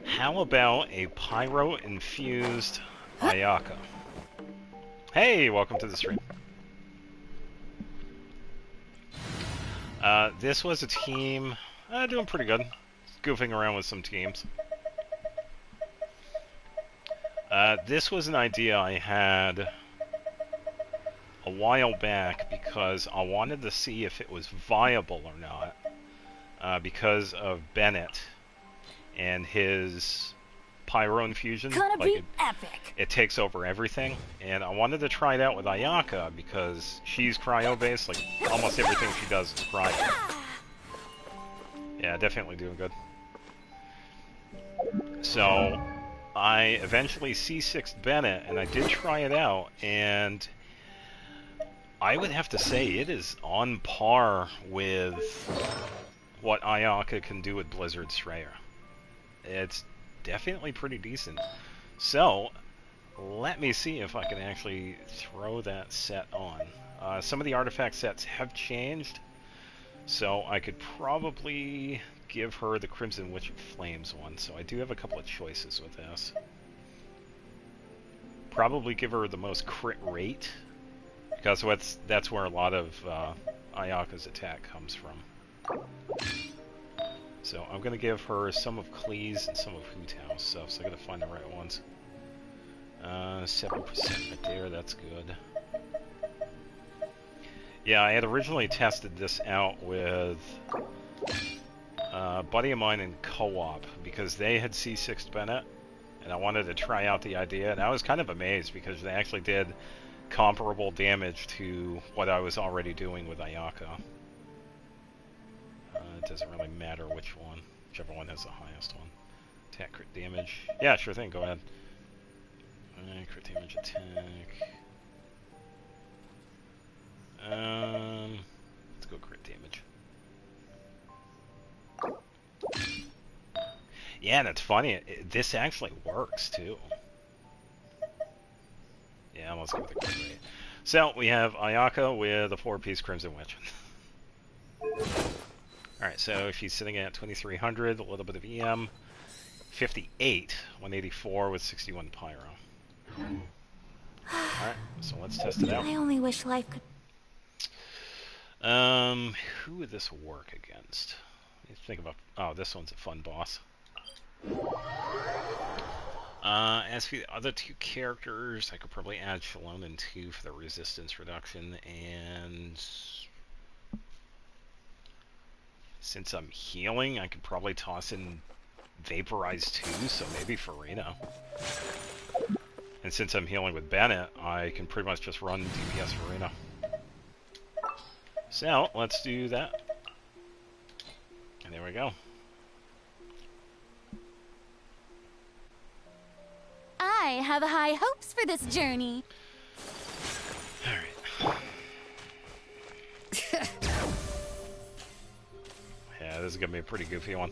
How about a Pyro-infused Ayaka? Hey, welcome to the stream. This was a team doing pretty good. Goofing around with some teams. This was an idea I had a while back because I wanted to see if it was viable or not because of Bennett and his Pyro Infusion. Gonna be epic. It takes over everything, and I wanted to try it out with Ayaka because she's cryo-based, like almost everything she does is cryo. Yeah, definitely doing good. So, I eventually C6'd Bennett, and I did try it out, and I would have to say it is on par with what Ayaka can do with Blizzard Strayer. It's definitely pretty decent. So, let me see if I can actually throw that set on. Some of the artifact sets have changed, so I could probably give her the Crimson Witch of Flames one. So I do have a couple of choices with this. Probably give her the most crit rate, because that's where a lot of Ayaka's attack comes from. So I'm going to give her some of Klee's and some of Hu-Tao's stuff, so I got to find the right ones. 7% right there, that's good. Yeah, I had originally tested this out with a buddy of mine in co-op, because they had C6'd Bennett, and I wanted to try out the idea, and I was kind of amazed, because they actually did comparable damage to what I was already doing with Ayaka. It doesn't really matter which one, whichever one has the highest one. Attack crit damage. Yeah, sure thing, go ahead. Crit damage attack. Let's go crit damage. Yeah, that's funny. This actually works too. Yeah, let's go with the crit rate. So we have Ayaka with a 4-piece Crimson Witch. Alright, so she's sitting at 2300, a little bit of EM, 58, 184 with 61 Pyro. Alright, so let's test it out. I only wish life could... Who would this work against? Let me think about... Oh, this one's a fun boss. As for the other two characters, I could probably add Shallonen 2 for the resistance reduction, and... since I'm healing, I could probably toss in Vaporize 2, so maybe Farina. And since I'm healing with Bennett, I can pretty much just run DPS Farina. So, let's do that. And there we go. I have high hopes for this journey. Alright. Yeah, this is going to be a pretty goofy one.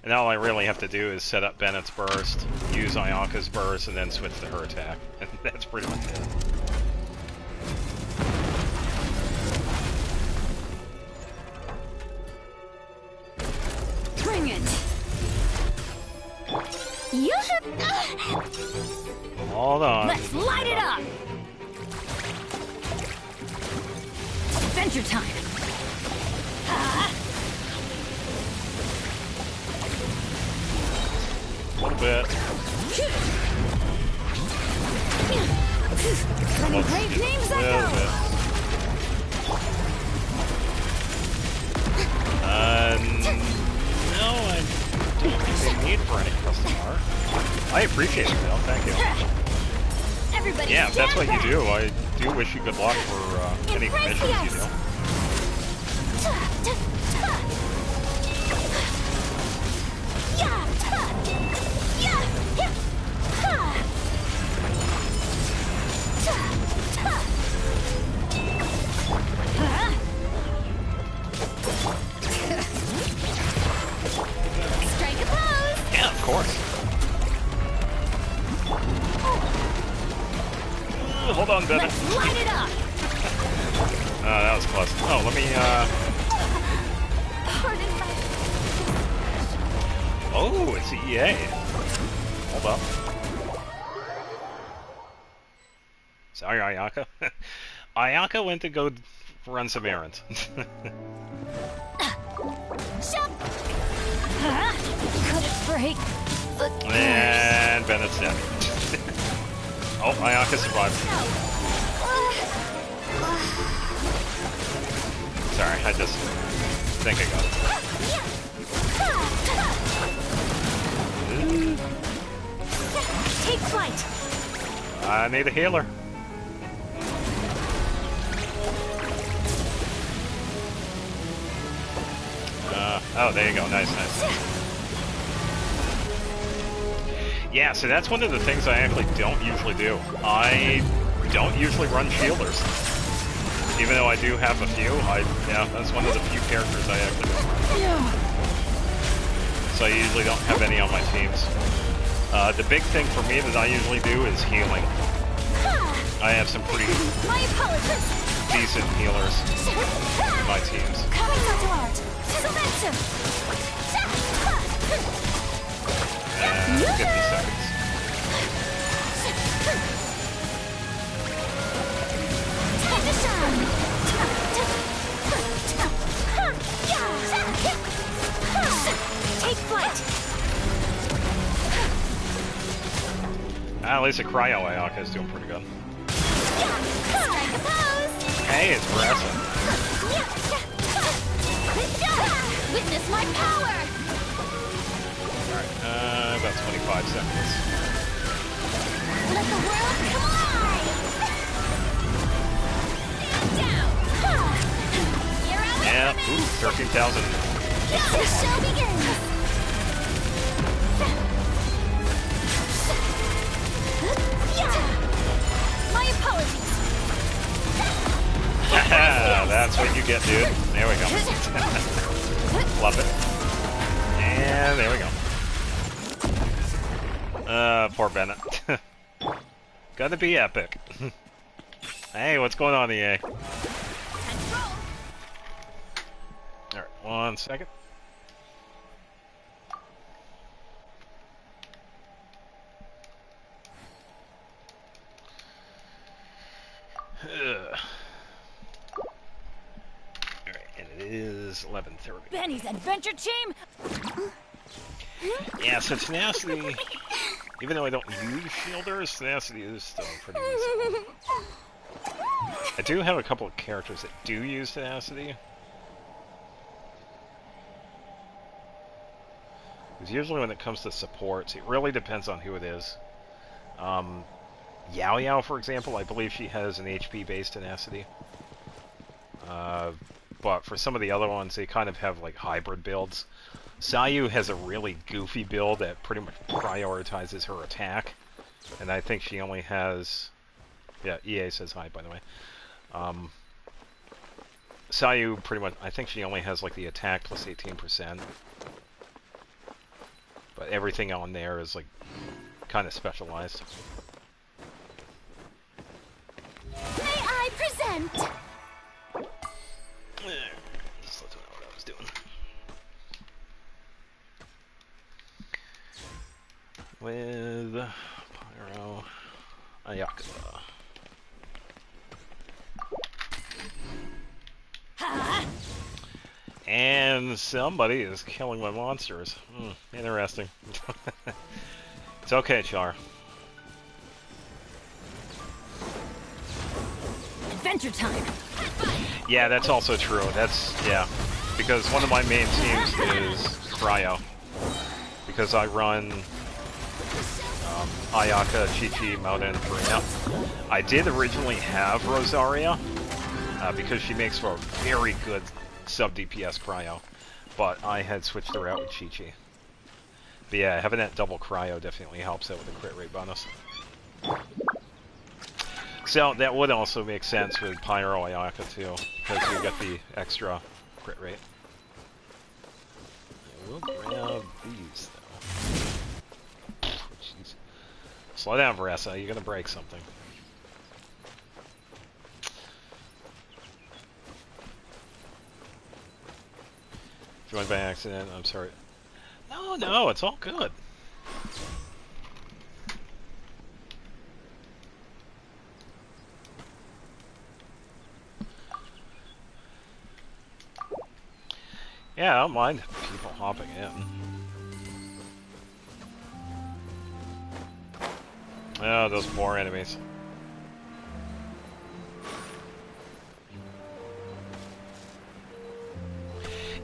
And all I really have to do is set up Bennett's burst, use Ayaka's burst, and then switch to her attack. And that's pretty much it. Bring it! You should... Hold on. Let's light it up! Adventure time! A little bit. Let great names echo! No, I don't think they need for any custom art. I appreciate it, though. Thank you. Everybody Yeah, if that's what stand you do, I do wish you good luck for any commissions you do. Strike a pose! Yeah, of course. Hold on, Bennett. Let's light it up! That was close. Oh, let me, Pardon my... Oh, it's EA. Hold up. Sorry, Ayaka. Ayaka went to go run some errands. Could it break? And Bennett's dead. Oh, Ayaka survived. Sorry, I just think I got it. Take flight! I need a healer. Oh, there you go. Nice, nice. Yeah, so that's one of the things I actually don't usually do. I don't usually run shielders. Even though I do have a few, yeah, that's one of the few characters I actually don't run. So I usually don't have any on my teams. The big thing for me that I usually do is healing. I have some pretty decent healers in my teams. 50 seconds. Take flight. At least a Cryo Ayaka is doing pretty good. Hey, it's wrestling. Witness my power. Alright, about 25 seconds. Let the world collide. Down. You're out. Yeah, ooh, 13,000. The show begins. My apologies. That's what you get, dude. There we go. Love it. And there we go. Poor Bennett. Gotta be epic. Hey, what's going on, EA? Alright, 1 second. Alright, and it is 11:30. Benny's adventure team. Yeah, so tenacity, even though I don't use shielders, tenacity is still pretty decent. I do have a couple of characters that do use tenacity. Because usually when it comes to supports, it really depends on who it is. Yao Yao, for example, I believe she has an HP-based tenacity. But for some of the other ones, they kind of have like hybrid builds. Sayu has a really goofy build that pretty much prioritizes her attack. And I think she only has... Yeah, EA says hi, by the way. Sayu pretty much... I think she only has like the attack plus 18%. But everything on there is like kind of specialized. May I present? Just let me know what I was doing. With Pyro Ayaka. And somebody is killing my monsters. Interesting. It's okay, Char. Adventure time. Yeah, that's also true. That's, yeah. Because one of my main teams is Cryo. Because I run Ayaka, Chi-Chi, Mauda, and Farina. I did originally have Rosaria, because she makes for a very good sub-DPS Cryo. But I had switched her out with Chi-Chi. But yeah, having that double Cryo definitely helps out with the crit rate bonus. So that would also make sense with Pyro Ayaka too, because you get the extra crit rate. We'll grab these though. Jeez. Slow down, Varessa, you're gonna break something. Joined by accident, I'm sorry. No, it's all good. Yeah, I don't mind people hopping in. Oh, those poor enemies.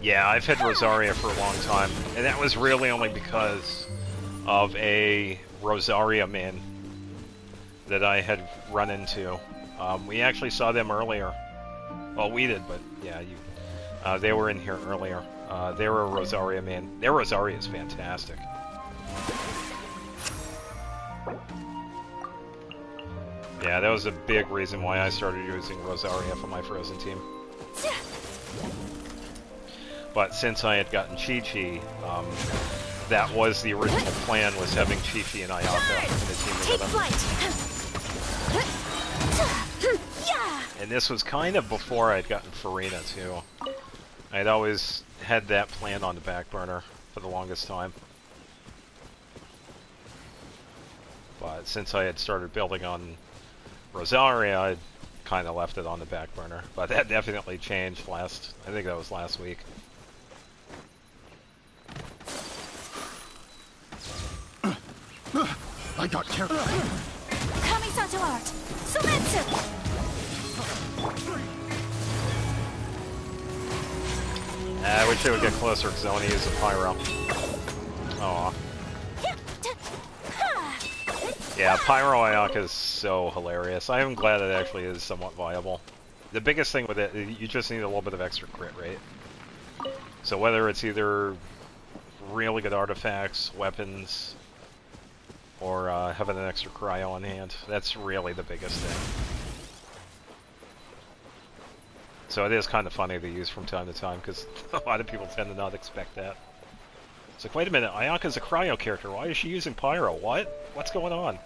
Yeah, I've had Rosaria for a long time, and that was really only because of a Rosaria man that I had run into. We actually saw them earlier. Well, we did, but yeah, they were in here earlier. They were a Rosaria man. Their Rosaria is fantastic. Yeah, that was a big reason why I started using Rosaria for my Frozen team. But since I had gotten Chi-Chi, that was the original plan, was having Chi-Chi and Ayaka in the team Take together. flight. And this was kind of before I'd gotten Farina, too. I'd always had that plan on the back burner for the longest time. But since I had started building on Rosaria, I'd kind of left it on the back burner. But that definitely changed I think that was last week. I got careful. Kamisato art. Sumetsu. I wish they would get closer because I want to use the Pyro. Aw. Yeah, Pyro Ayaka is so hilarious. I am glad it actually is somewhat viable. The biggest thing with it, you just need a little bit of extra crit rate. So whether it's either really good artifacts, weapons, or having an extra cryo on hand, that's really the biggest thing. So it is kind of funny to use from time to time, because a lot of people tend to not expect that. It's like, wait a minute, Ayaka's a cryo character, why is she using Pyro? What? What's going on?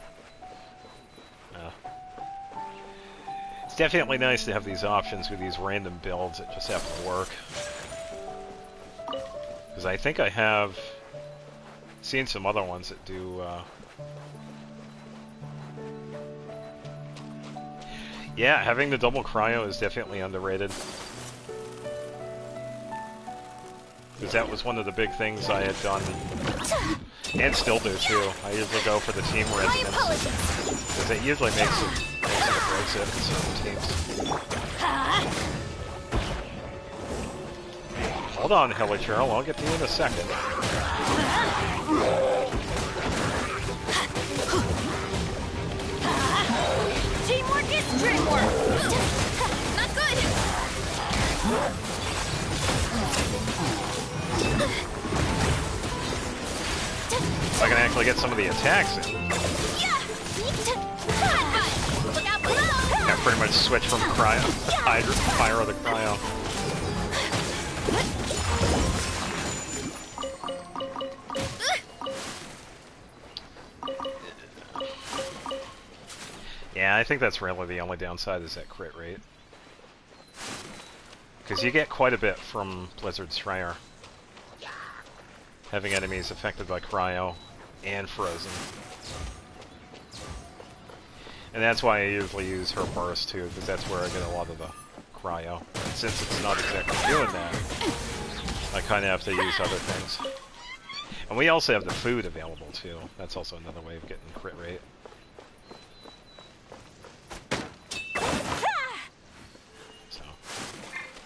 It's definitely nice to have these options with these random builds that just happen to work. Because I think I have seen some other ones that do... Yeah, having the double cryo is definitely underrated. Because that was one of the big things I had done, and still do too. I usually go for the team resonance, because it usually makes it breaks it in certain teams. Hold on, Helichurl, I'll get to you in a second. Teamwork is dreamwork. Not good. If I can actually get some of the attacks in. I pretty much switch from cryo, Pyro to cryo. Yeah, I think that's really the only downside is that crit rate. Because you get quite a bit from Blizzard's Schreier. Having enemies affected by cryo and frozen. And that's why I usually use her burst too, because that's where I get a lot of the cryo. And since it's not exactly doing that, I kind of have to use other things. And we also have the food available too. That's also another way of getting crit rate. So.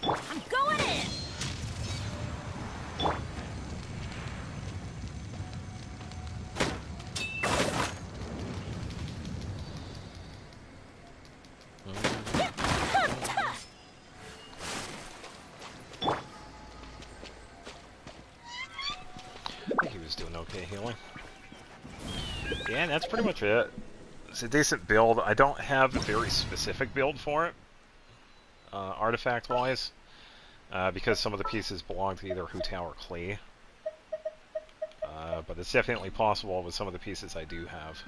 I'm going in. Healing. Yeah, and that's pretty much it. It's a decent build. I don't have a very specific build for it, artifact-wise, because some of the pieces belong to either Hu Tao or Klee. But it's definitely possible with some of the pieces I do have.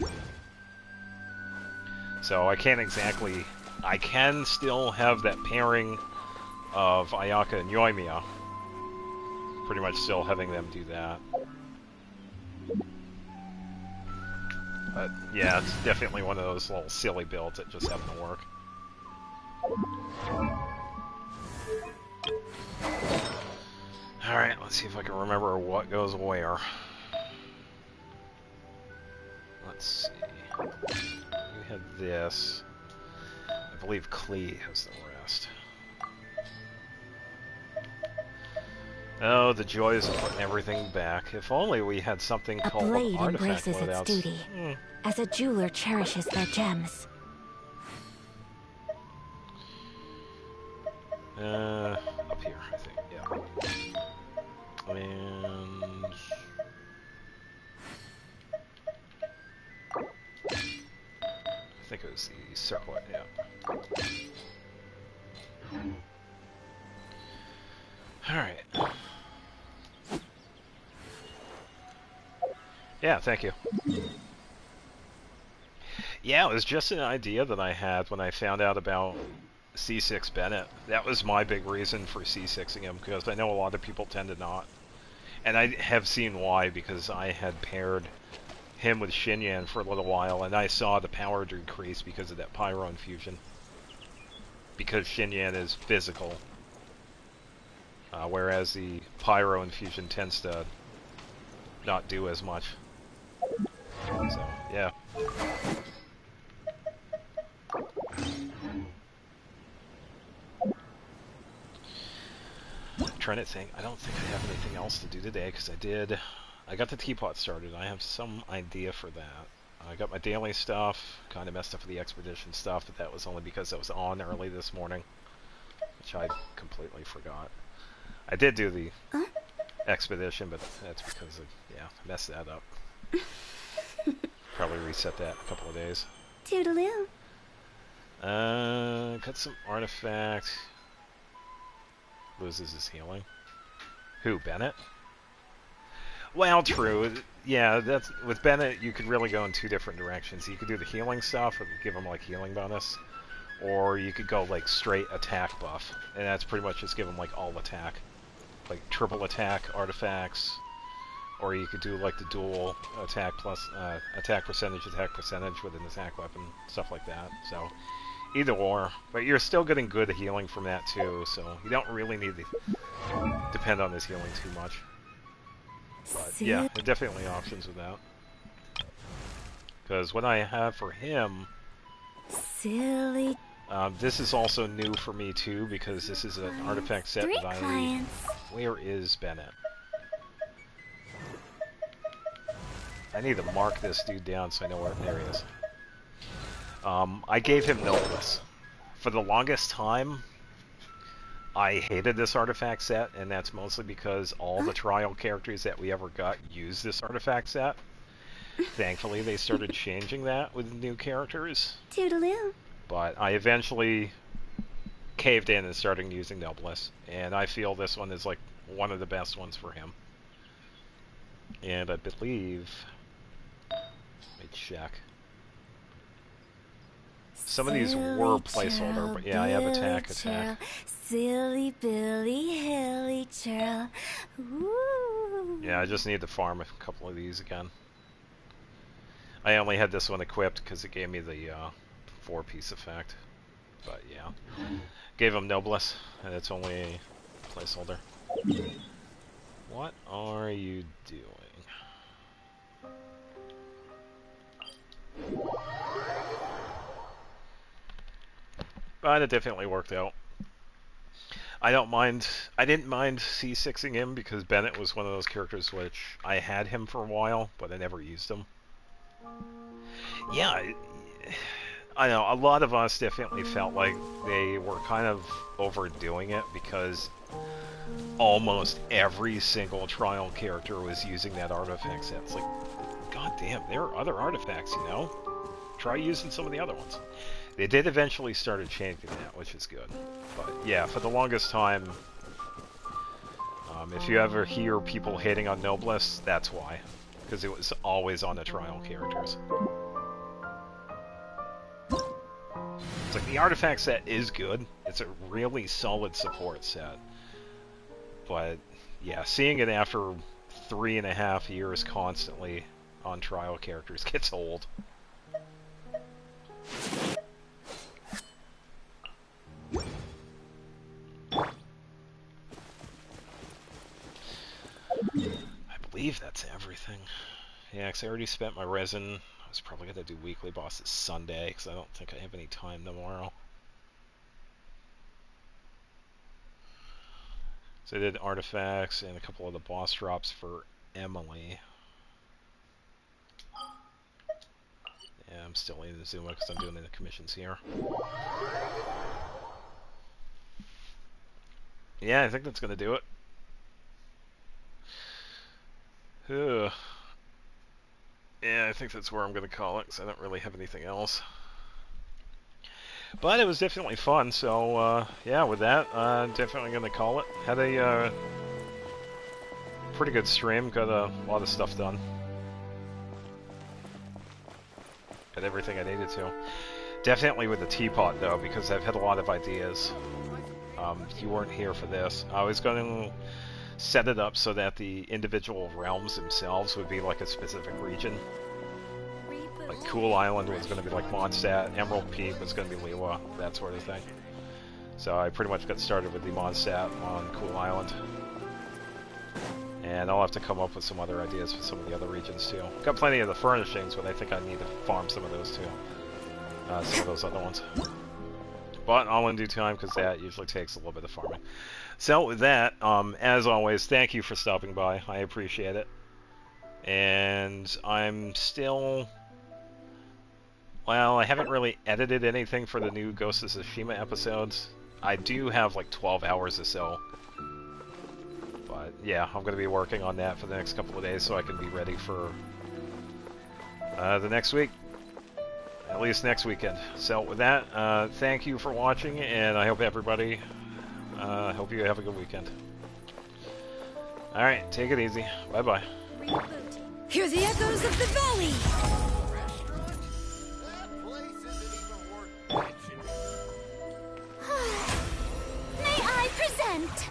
So I can't exactly... I can still have that pairing of Ayaka and Yoimiya. Pretty much still having them do that. But yeah, it's definitely one of those little silly builds that just happen to work. Alright, let's see if I can remember what goes where. Let's see. We had this. I believe Klee has the rest. Oh, the joys of putting everything back. If only we had something called a blade artifact embraces its duty, as a jeweler cherishes their gems. Up here, I think, yeah. And... I think it was the circlet, yeah. Alright. Yeah, thank you. Yeah, it was just an idea that I had when I found out about C6 Bennett. That was my big reason for C6ing him, because I know a lot of people tend to not. And I have seen why, because I had paired him with Xinyan for a little while, and I saw the power decrease because of that Pyro Infusion. Because Xinyan is physical, whereas the Pyro Infusion tends to not do as much. So, yeah. I'm trying to think. I don't think I have anything else to do today, because I got the Teapot started. I have some idea for that. I got my daily stuff, kind of messed up with the expedition stuff, but that was only because I was on early this morning, which I completely forgot. I did do the expedition, but that's because I messed that up. Probably reset that in a couple of days. Toodaloo. Got some artifact. Loses his healing. Who, Bennett? Well, true. Yeah, that's with Bennett. You could really go in two different directions. You could do the healing stuff, and give him like healing bonus, or you could go like straight attack buff, and that's pretty much just give him like all attack, like triple attack artifacts, or you could do like the dual attack plus attack percentage with an attack weapon, stuff like that. So either or, but you're still getting good healing from that too. So you don't really need to depend on his healing too much. But yeah, there are definitely options with that. Because what I have for him... Silly. This is also new for me too, because this is an artifact set that I... Where is Bennett? I need to mark this dude down so I know where there he is. I gave him Noblesse. For the longest time, I hated this artifact set, and that's mostly because all the trial characters that we ever got used this artifact set. Thankfully, they started changing that with new characters. Toodaloo. But I eventually caved in and started using Noblesse, and I feel this one is like one of the best ones for him. And I believe... Let me check. Some of these were placeholder, but yeah, I have attack. Silly Billy Hilly Churl. Ooh. Yeah, I just need to farm a couple of these again. I only had this one equipped because it gave me the 4-piece effect. But yeah. Gave him Noblesse, and it's only a placeholder. What are you doing? But it definitely worked out. I didn't mind C6ing him because Bennett was one of those characters which I had him for a while, but I never used him. Yeah, I know, a lot of us definitely felt like they were kind of overdoing it because almost every single trial character was using that artifact set. It's like, god damn, there are other artifacts, you know? Try using some of the other ones. They did eventually started changing that, which is good. But yeah, for the longest time, if you ever hear people hating on Noblesse, that's why. Because it was always on the trial characters. It's like, the artifact set is good. It's a really solid support set. But yeah, seeing it after 3.5 years constantly on trial characters gets old. I believe that's everything. Yeah, because I already spent my resin. I was probably going to do weekly bosses Sunday, because I don't think I have any time tomorrow. So I did artifacts and a couple of the boss drops for Emily. Yeah, I'm still in Zuma because I'm doing the commissions here. Yeah, I think that's going to do it. Ugh. Yeah, I think that's where I'm going to call it, because I don't really have anything else. But it was definitely fun, so yeah, with that, definitely going to call it. Had a pretty good stream, got a lot of stuff done. Got everything I needed to. Definitely with the Teapot, though, because I've had a lot of ideas. You weren't here for this. I was going to set it up so that the individual realms themselves would be like a specific region. Like Cool Island was going to be like Mondstadt, Emerald Peak was going to be Liyue, that sort of thing. So I pretty much got started with the Mondstadt on Cool Island. And I'll have to come up with some other ideas for some of the other regions too. Got plenty of the furnishings, but I think I need to farm some of those too. Some of those other ones. But all in due time, because that usually takes a little bit of farming. So with that, as always, thank you for stopping by. I appreciate it. And I'm still... Well, I haven't really edited anything for the new Ghost of Tsushima episodes. I do have like 12 hours or so. But yeah, I'm going to be working on that for the next couple of days so I can be ready for the next week. At least next weekend. So with that, thank you for watching, and I hope everybody, hope you have a good weekend. Alright, take it easy. Bye-bye. Hear the echoes of the valley! May I present